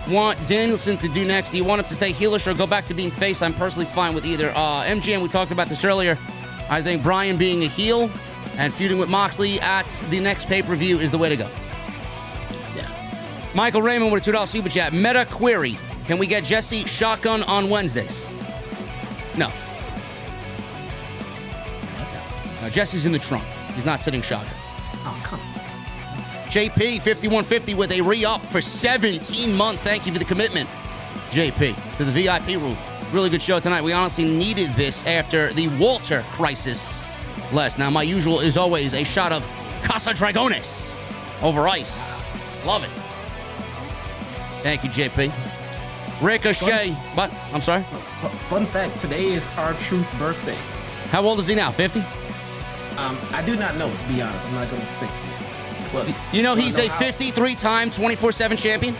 S2: want Danielson to do next? Do you want him to stay heelish or go back to being face? I'm personally fine with either. MGM, we talked about this earlier. I think Bryan being a heel and feuding with Moxley at the next pay-per-view is the way to go.
S4: Yeah.
S2: Michael Raymond with a $2 super chat. Meta query. Can we get Jesse shotgun on Wednesdays? No. No, Jesse's in the trunk. He's not sitting shotgun.
S4: Oh, come on.
S2: JP 5150 with a re-up for 17 months. Thank you for the commitment, JP, to the VIP room. Really good show tonight. We honestly needed this after the Walter crisis last. Now, my usual is always a shot of Casa Dragones over ice. Love it. Thank you, JP. Ricochet. But, I'm sorry?
S4: Fun fact, today is R-Truth's birthday.
S2: How old is he now, 50?
S4: I do not know, to be honest. I'm not going to speak. But
S2: you know he's a 53-time 24/7 champion?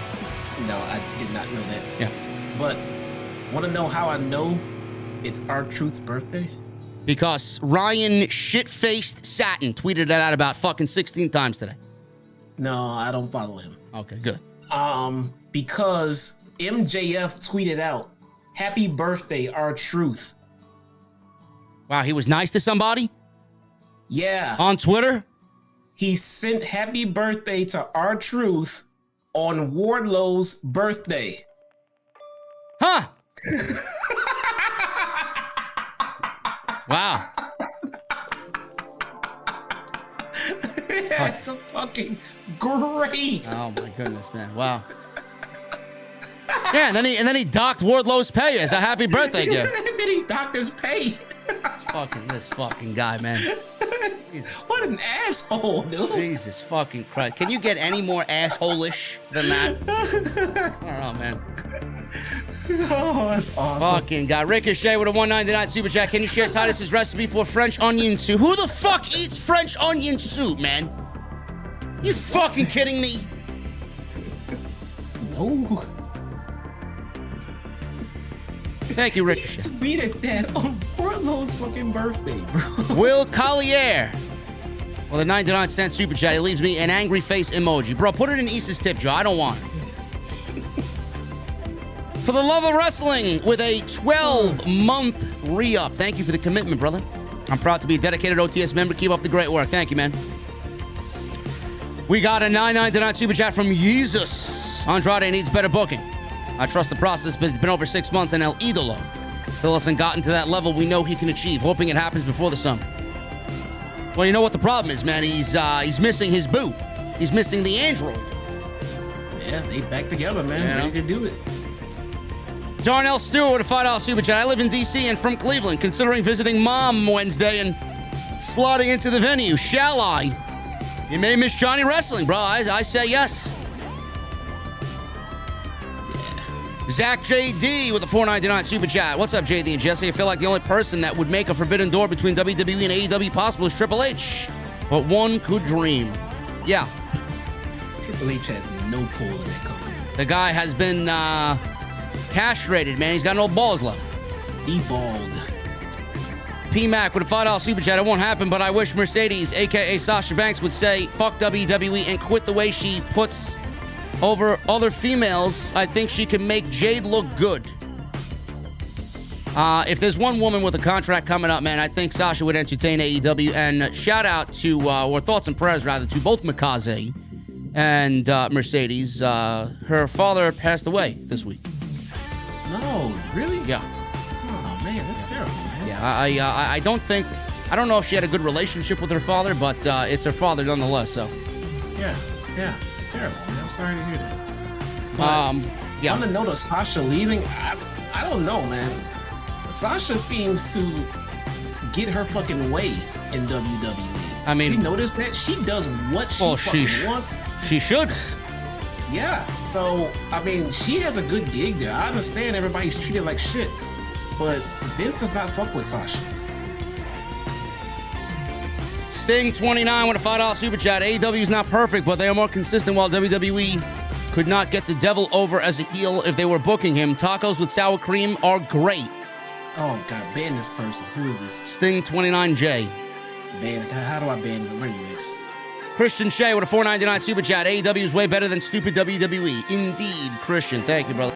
S4: No, I did not know that.
S2: Yeah.
S4: But want to know how I know it's R-Truth's birthday?
S2: Because Ryan shit-faced Satin tweeted it out about fucking 16 times today.
S4: No, I don't follow him.
S2: Okay, good.
S4: Because MJF tweeted out, "Happy birthday, R-Truth."
S2: Wow, he was nice to somebody?
S4: Yeah.
S2: On Twitter?
S4: He sent happy birthday to R-Truth on Wardlow's birthday.
S2: Huh? Wow.
S4: That's a fucking great.
S2: Oh my goodness, man. Wow. Yeah, and then he docked Wardlow's pay as a happy birthday gift.
S4: And then he docked his pay.
S2: This fucking guy, man.
S4: What an asshole, dude.
S2: Jesus fucking Christ. Can you get any more asshole-ish than that? I don't know, man.
S4: Oh, that's awesome.
S2: Fucking guy. Ricochet with a $1.99 super chat. Can you share Titus's recipe for French onion soup? Who the fuck eats French onion soup, man? You fucking kidding me?
S4: No.
S2: Thank you, Ricochet.
S4: Tweeted that on Wardlow's fucking birthday, bro.
S2: Will Collier with a 99-cent super chat. He leaves me an angry face emoji. Bro, put it in Issa's tip jar. I don't want it. For the love of wrestling with a 12-month re-up. Thank you for the commitment, brother. I'm proud to be a dedicated OTS member. Keep up the great work. Thank you, man. We got a $9.99 super chat from Jesus. Andrade needs better booking. I trust the process, but it's been over 6 months and El Idolo still hasn't gotten to that level we know he can achieve. Hoping it happens before the summer. Well, you know what the problem is, man? He's missing his boo. He's missing the android.
S4: Yeah, they back together, man.
S2: Yeah.
S4: Ready to do it.
S2: Darnell Stewart with a $5 super chat. I live in D.C. and from Cleveland, considering visiting Mom Wednesday and slotting into the venue. Shall I? You may miss Johnny Wrestling, bro. I say yes. Zach JD with a $4.99 super chat. What's up, JD and Jesse? I feel like the only person that would make a forbidden door between WWE and AEW possible is Triple H. But one could dream. Yeah.
S4: Triple H has no pull in that company.
S2: The guy has been castrated, man. He's got no balls left.
S4: Deballed.
S2: P-Mac with a $5 super chat. It won't happen, but I wish Mercedes, a.k.a. Sasha Banks, would say, fuck WWE and quit the way she puts over other females. I think she can make Jade look good. If there's one woman with a contract coming up, man, I think Sasha would entertain AEW. And shout out to, or thoughts and prayers rather, to both Mikaze and Mercedes. Her father passed away this week.
S4: No, really?
S2: Yeah.
S4: Oh, man, that's terrible, man.
S2: Yeah, I don't know if she had a good relationship with her father, but it's her father nonetheless, so
S4: Yeah, it's terrible. I'm sorry to hear that. But
S2: yeah.
S4: on the note of Sasha leaving, I don't know, man. Sasha seems to get her fucking way in WWE.
S2: I mean,
S4: you notice that she does what she wants.
S2: She should.
S4: Yeah. So I mean, she has a good gig there. I understand everybody's treated like shit, but Vince does not fuck with Sasha.
S2: Sting 29 with a $5 super chat. AEW is not perfect, but they are more consistent, while WWE could not get the devil over as a heel if they were booking him. Tacos with sour cream are great.
S4: Oh God, ban this person. Who is this?
S2: Sting 29J.
S4: Ban. How do I ban him? Where are you at?
S2: Christian Shea with a $4.99 super chat. AEW is way better than stupid WWE. Indeed, Christian. Thank you, brother.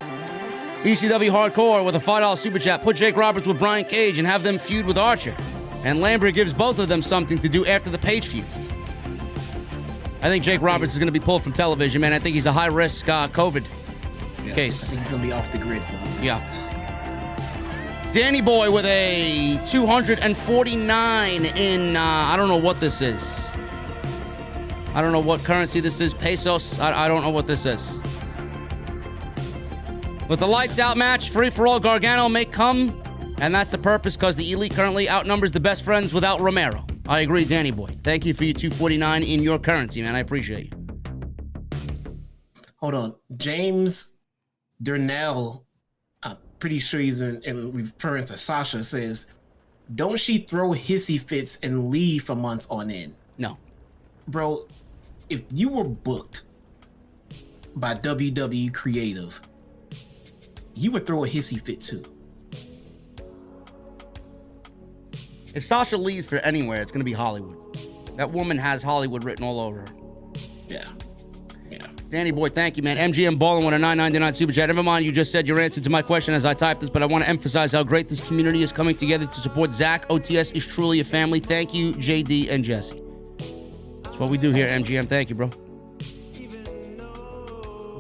S2: ECW Hardcore with a $5 super chat. Put Jake Roberts with Brian Cage and have them feud with Archer. And Lambert gives both of them something to do after the Page feud. I think Jake Roberts is going to be pulled from television, man. I think he's a high-risk COVID case.
S4: I think he's going to be off the grid for me.
S2: Yeah. Danny Boy with a 249 in, I don't know what this is. I don't know what currency this is. Pesos. I don't know what this is. With the lights out match, free-for-all, Gargano may come. And that's the purpose, because the Elite currently outnumbers the Best Friends without Romero. I agree, Danny Boy. Thank you for your 249 in your currency, man. I appreciate you.
S4: Hold on. James Durnell, I'm pretty sure he's in reference to Sasha, says, don't she throw hissy fits and leave for months on end?
S2: No.
S4: Bro, if you were booked by WWE Creative, you would throw a hissy fit too.
S2: If Sasha leaves for anywhere, it's going to be Hollywood. That woman has Hollywood written all over her.
S4: Yeah.
S2: Danny Boy, thank you, man. MGM Ballin with a $9.99 super chat. Never mind, you just said your answer to my question as I typed this, but I want to emphasize how great this community is coming together to support Zach. OTS is truly a family. Thank you, JD and Jesse. That's what we do here, MGM. Thank you, bro.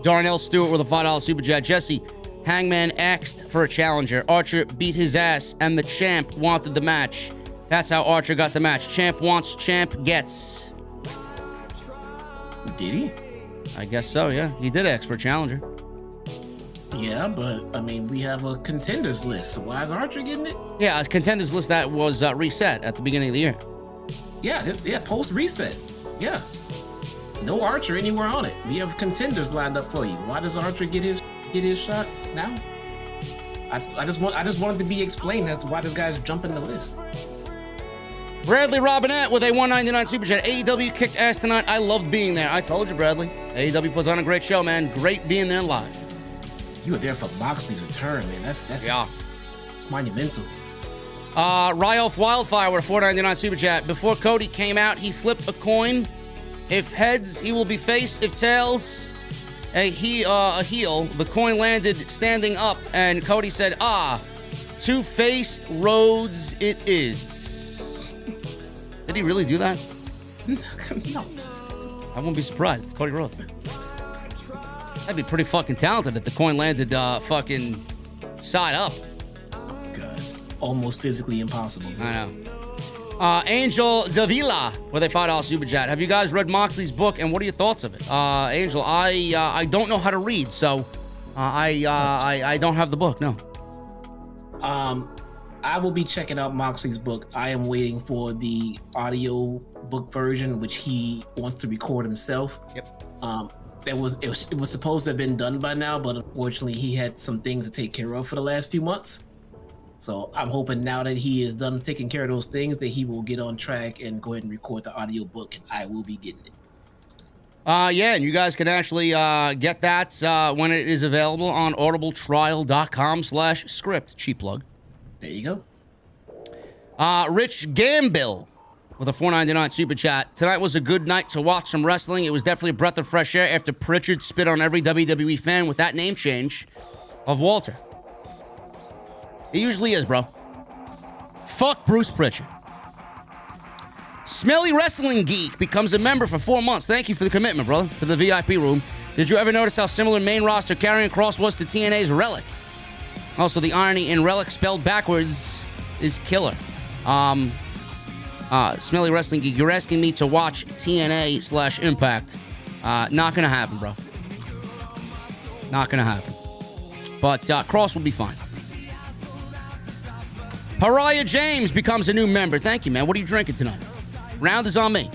S2: Darnell Stewart with a $5 super chat. Jesse, Hangman asked for a challenger. Archer beat his ass, and the champ wanted the match. That's how Archer got the match. Champ wants, champ gets.
S4: Did he?
S2: I guess so, yeah. He did ask for a challenger.
S4: Yeah, but, I mean, we have a contenders list, so why is Archer getting it?
S2: Yeah, a contenders list that was reset at the beginning of the year.
S4: Yeah, post-reset. Yeah. No Archer anywhere on it. We have contenders lined up for you. Why does Archer get his shot now? I just wanted to be explained as to why this guy's jumping the list.
S2: Bradley Robinette with a $1.99 super chat. AEW kicked ass tonight. I loved being there. I told you, Bradley. AEW puts on a great show, man. Great being there live.
S4: You were there for Moxley's return, man. That's
S2: yeah.
S4: It's monumental.
S2: Ryof Wildfire with a $4.99 super chat. Before Cody came out, he flipped a coin. If heads, he will be face. If tails, a heel. The coin landed standing up, and Cody said, two-faced Rhodes it is. Did he really do that?
S4: No.
S2: I wouldn't be surprised. It's Cody Rhodes. That'd be pretty fucking talented if the coin landed fucking side up.
S4: Oh, God. It's almost physically impossible.
S2: I know. Angel Davila with a $5 super chat. Have you guys read Moxley's book, and what are your thoughts of it? Angel, I don't know how to read, so I don't have the book, no.
S4: I will be checking out Moxley's book. I am waiting for the audio book version, which he wants to record himself.
S2: Yep.
S4: It was supposed to have been done by now, but unfortunately he had some things to take care of for the last few months. So I'm hoping now that he is done taking care of those things that he will get on track and go ahead and record the audio book, and I will be getting it.
S2: Yeah, and you guys can actually get that when it is available on audibletrial.com/script. Cheap plug.
S4: There you go.
S2: Rich Gambill with a $4.99 super chat. Tonight was a good night to watch some wrestling. It was definitely a breath of fresh air after Pritchard spit on every WWE fan with that name change of Walter. It usually is, bro. Fuck Bruce Pritchard. Smelly Wrestling Geek becomes a member for 4 months. Thank you for the commitment, brother, to the VIP room. Did you ever notice how similar main roster Karrion Kross was to TNA's Relic? Also, the irony in Relic spelled backwards is killer. Smelly Wrestling Geek, you're asking me to watch TNA/Impact. Not going to happen, bro. Not going to happen. But Cross will be fine. Pariah James becomes a new member. Thank you, man. What are you drinking tonight? Round is on me.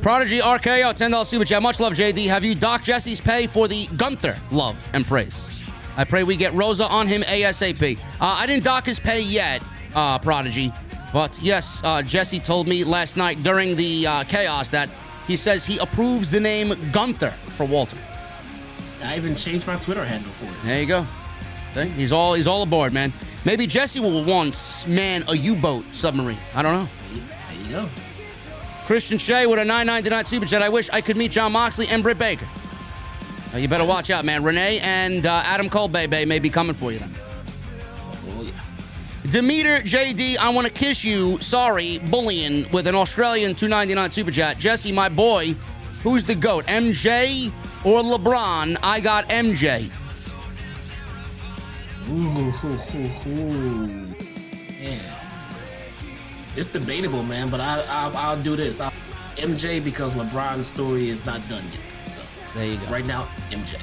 S2: Prodigy RKO, $10 super chat. Much love, JD. Have you docked Jesse's pay for the Gunther love and praise? I pray we get Rosa on him ASAP. I didn't dock his pay yet, Prodigy. But yes, Jesse told me last night during the chaos that he says he approves the name Gunther for Walter.
S4: I even changed my Twitter handle for it.
S2: There you go. See? He's all aboard, man. Maybe Jesse will once man a U-boat submarine. I don't know.
S4: There you go.
S2: Christian Shea with a $9.99 super chat. I wish I could meet Jon Moxley and Britt Baker. You better watch out, man. Renee and Adam Cole Bebe may be coming for you then.
S4: Oh, yeah.
S2: Demeter JD, I want to kiss you. Sorry, bullying with an Australian $2.99 super chat. Jesse, my boy, who's the GOAT? MJ or LeBron? I got MJ.
S4: Ooh. Yeah. It's debatable, man, but I'll do this. MJ because LeBron's story is not done yet. So
S2: There you go.
S4: right now, MJ.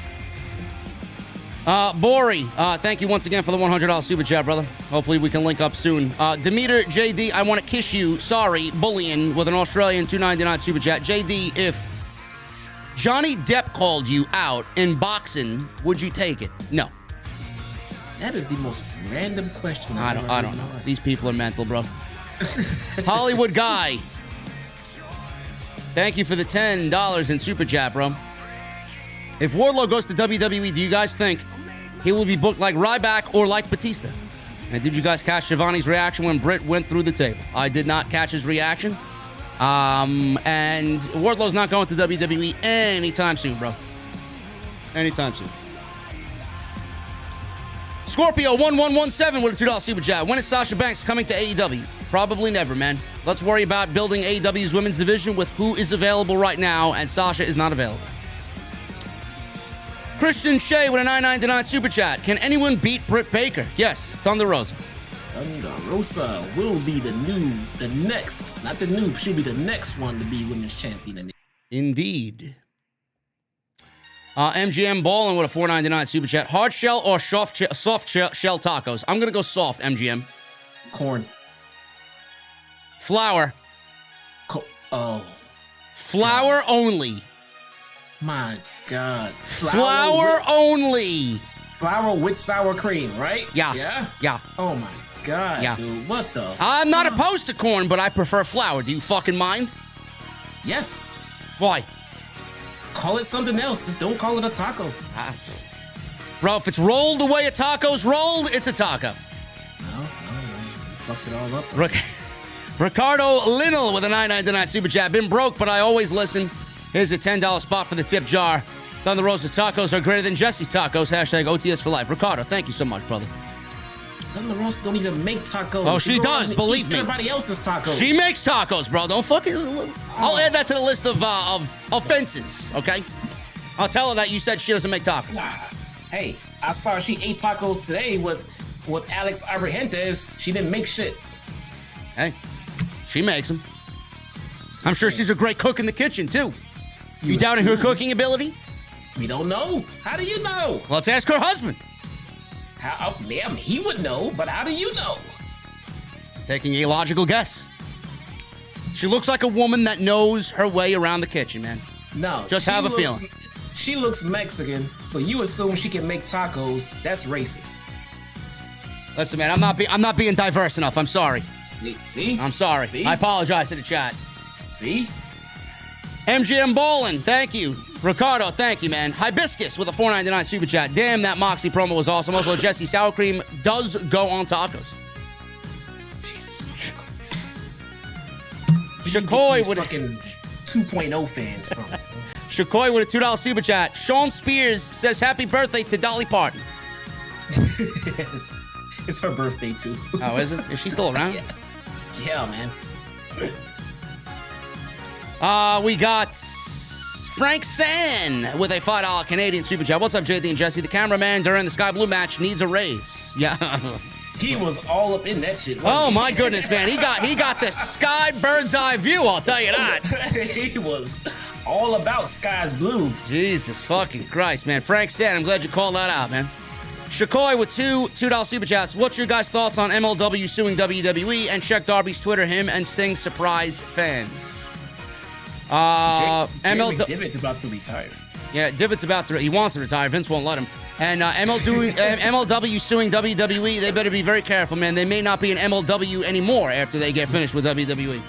S2: Bori, thank you once again for the $100 super chat, brother. Hopefully we can link up soon. Demeter JD, I want to kiss you. Sorry, bullying with an Australian $2.99 super chat. JD, if Johnny Depp called you out in boxing, would you take it? No.
S4: That is the most random question.
S2: I don't know. These people are mental, bro. Hollywood Guy. Thank you for the $10 in super chat, bro. If Wardlow goes to WWE, do you guys think he will be booked like Ryback or like Batista? And did you guys catch Shivani's reaction when Britt went through the table? I did not catch his reaction. And Wardlow's not going to WWE anytime soon, bro. Anytime soon. Scorpio 1117 with a $2 super chat. When is Sasha Banks coming to AEW? Probably never, man. Let's worry about building AEW's women's division with who is available right now, and Sasha is not available. Christian Shea with a $9.99 super chat. Can anyone beat Britt Baker? Yes, Thunder Rosa.
S4: Thunder Rosa will be she'll be the next one to be women's champion.
S2: Indeed. MGM Ballin with a $4.99 super chat. Hard shell or soft shell tacos? I'm going to go soft, MGM.
S4: Corn.
S2: Flour.
S4: Oh.
S2: Flour only.
S4: My God.
S2: Flour only.
S4: Flour with sour cream, right?
S2: Yeah. Yeah.
S4: Oh my God,
S2: Yeah.
S4: dude. What the?
S2: I'm not opposed to corn, but I prefer flour. Do you fucking mind?
S4: Yes.
S2: Why?
S4: Call it something else. Just don't call it a taco.
S2: Bro, if it's rolled the way a taco's rolled, it's a taco.
S4: No. Fucked it all up.
S2: Ricardo Linnell with a $9.99 super chat. Been broke, but I always listen. Here's a $10 spot for the tip jar. Thunder Rosa's tacos are greater than Jesse's tacos. Hashtag OTS for life. Ricardo, thank you so much, brother.
S4: Thunder Rosa don't even make tacos.
S2: Oh, she does, believe me.
S4: Everybody else's tacos.
S2: She makes tacos, bro. Don't fucking... I'll add that to the list of offenses, okay? I'll tell her that you said she doesn't make tacos.
S4: Hey, I saw she ate tacos today with Alex Abrahantes. She didn't make shit.
S2: Hey, she makes them. I'm sure she's a great cook in the kitchen, too. You doubting her cooking ability?
S4: We don't know. How do you know?
S2: Let's ask her husband.
S4: Ma'am, he would know, but how do you know?
S2: Taking a logical guess. She looks like a woman that knows her way around the kitchen, man.
S4: No.
S2: Just have a feeling.
S4: She looks Mexican, so you assume she can make tacos. That's racist.
S2: Listen, man, I'm not being diverse enough. I'm sorry.
S4: See?
S2: I'm sorry.
S4: See?
S2: I apologize to the chat.
S4: See?
S2: MGM Ballin, thank you. Ricardo, thank you, man. Hibiscus with a $4.99 super chat. Damn, that Moxie promo was awesome. Also, Jesse, sour cream does go on tacos. Shakoy with
S4: fucking 2.0 fans from.
S2: Shakoy with a $2 super chat. Sean Spears says happy birthday to Dolly Parton.
S4: It's her birthday too.
S2: Oh, is it? Is she still around?
S4: Yeah, man.
S2: We got Frank San with a $5 Canadian super chat. What's up, JD and Jesse? The cameraman during the Sky Blue match needs a raise. Yeah.
S4: He was all up in that shit.
S2: Oh my goodness, man. He got the Sky bird's eye view, I'll tell you that.
S4: He was all about Skye's blue.
S2: Jesus fucking Christ, man. Frank said, I'm glad you called that out, man. Shakoi with $2 super chats. What's your guys' thoughts on MLW suing WWE? And check Darby's Twitter, him and Sting surprise fans.
S4: Divott's about to retire.
S2: Yeah, Divott's about to. He wants to retire. Vince won't let him. And MLW suing WWE. They better be very careful, man. They may not be an MLW anymore after they get finished with WWE.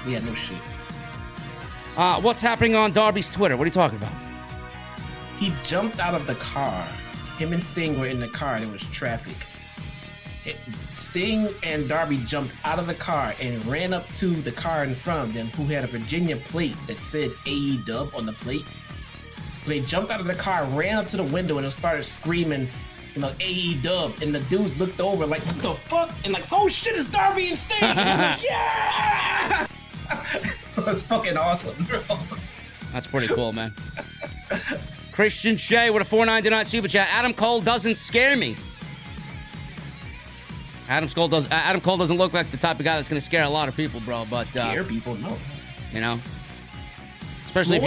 S4: Yeah, no shit.
S2: What's happening on Darby's Twitter? What are you talking about?
S4: He jumped out of the car. Him and Sting were in the car. There was traffic. Sting and Darby jumped out of the car and ran up to the car in front of them, who had a Virginia plate that said AEW on the plate. So they jumped out of the car, ran up to the window, and started screaming, AEW. And the dudes looked over like, what the fuck? And like, oh shit, it's Darby and Sting. And like, yeah! That's fucking awesome, bro.
S2: That's pretty cool, man. Christian Shea with a $4.99 super chat. Adam Cole doesn't scare me. Adam Cole doesn't look like the type of guy that's going to scare a lot of people, bro. But
S4: scare people, no.
S2: Especially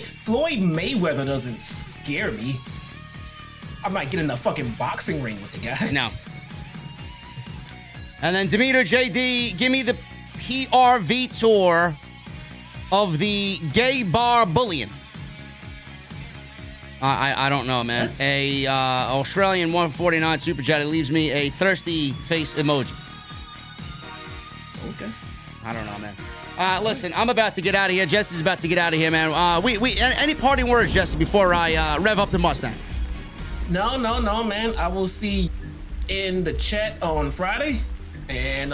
S4: Floyd Mayweather doesn't scare me. I might get in a fucking boxing ring with the guy.
S2: No. And then Demeter JD, give me the PRV tour of the gay bar bullying. I don't know, man. A Australian 149 super chat. It leaves me a thirsty face emoji.
S4: Okay.
S2: I don't know, man. Listen, I'm about to get out of here. Jesse's about to get out of here, man. Any parting words, Jesse, before I rev up the Mustang?
S4: No, man. I will see in the chat on Friday. And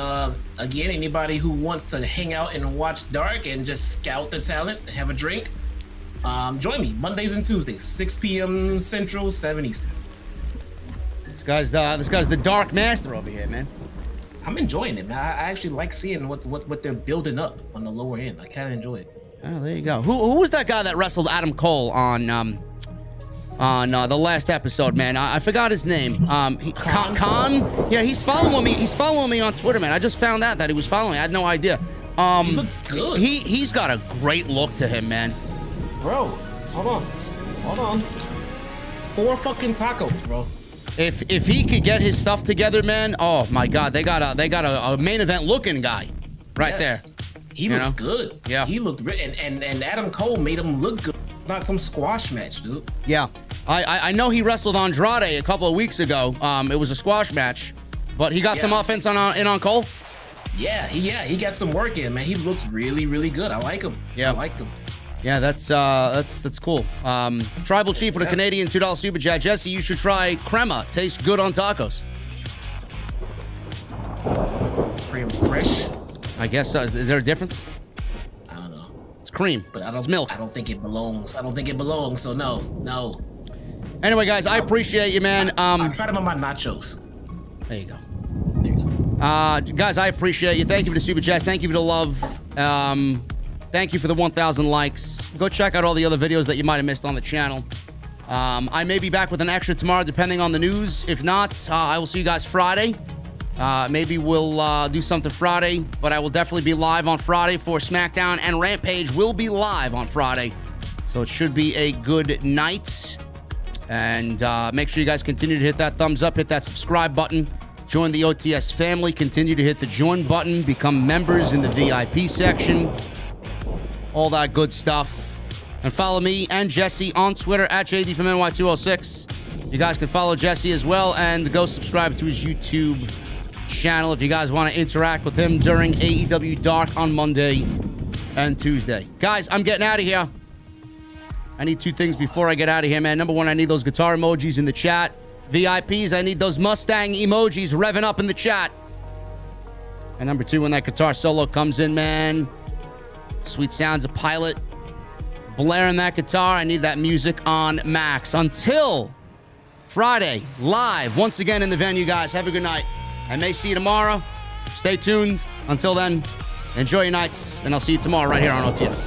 S4: again, anybody who wants to hang out and watch Dark and just scout the talent, have a drink, join me Mondays and Tuesdays, 6 p.m. Central, 7 Eastern.
S2: This guy's the Dark Master over here, man.
S4: I'm enjoying it, man. I actually like seeing what they're building up on the lower end. I kind of enjoy it.
S2: Oh, there you go. Who was that guy that wrestled Adam Cole on the last episode, man? I forgot his name. Khan? Yeah, he's following me. He's following me on Twitter, man. I just found out that he was following me. I had no idea.
S4: He looks good.
S2: He's got a great look to him, man.
S4: Bro, hold on. 4 fucking tacos, bro.
S2: If he could get his stuff together, man, oh my God, they got a main event looking guy right there.
S4: He looks good.
S2: Yeah.
S4: He looked and Adam Cole made him look good. Not some squash match, dude.
S2: Yeah. I know he wrestled Andrade a couple of weeks ago. It was a squash match, but he got some offense on Cole.
S4: Yeah, he got some work in, man. He looks really, really good. I like him.
S2: Yeah.
S4: I like him.
S2: Yeah, that's cool. Tribal Chief with a Canadian $2 super chat. Jesse, you should try crema. Tastes good on tacos.
S4: Cream fresh.
S2: I guess so. Is there a difference?
S4: I don't know.
S2: It's cream.
S4: But
S2: it's milk.
S4: I don't think it belongs. So no.
S2: Anyway, guys, I appreciate you, man.
S4: I tried them on my nachos.
S2: There you go. Guys, I appreciate you. Thank you for the super chats. Thank you for the love. Thank you for the 1,000 likes. Go check out all the other videos that you might have missed on the channel. I may be back with an extra tomorrow, depending on the news. If not, I will see you guys Friday. Maybe we'll do something Friday, but I will definitely be live on Friday for SmackDown, and Rampage will be live on Friday. So it should be a good night. And make sure you guys continue to hit that thumbs up, hit that subscribe button, join the OTS family, continue to hit the join button, become members in the VIP section. All that good stuff. And follow me and Jesse on Twitter at JDfromNY206. You guys can follow Jesse as well and go subscribe to his YouTube channel if you guys want to interact with him during AEW Dark on Monday and Tuesday. Guys, I'm getting out of here. I need 2 things before I get out of here, man. Number 1, I need those guitar emojis in the chat. VIPs, I need those Mustang emojis revving up in the chat. And number 2, when that guitar solo comes in, man, sweet sounds of Pilot, blaring that guitar. I need that music on max. Until Friday, live once again in the venue, guys. Have a good night. I may see you tomorrow. Stay tuned. Until then, enjoy your nights, and I'll see you tomorrow right here on OTS.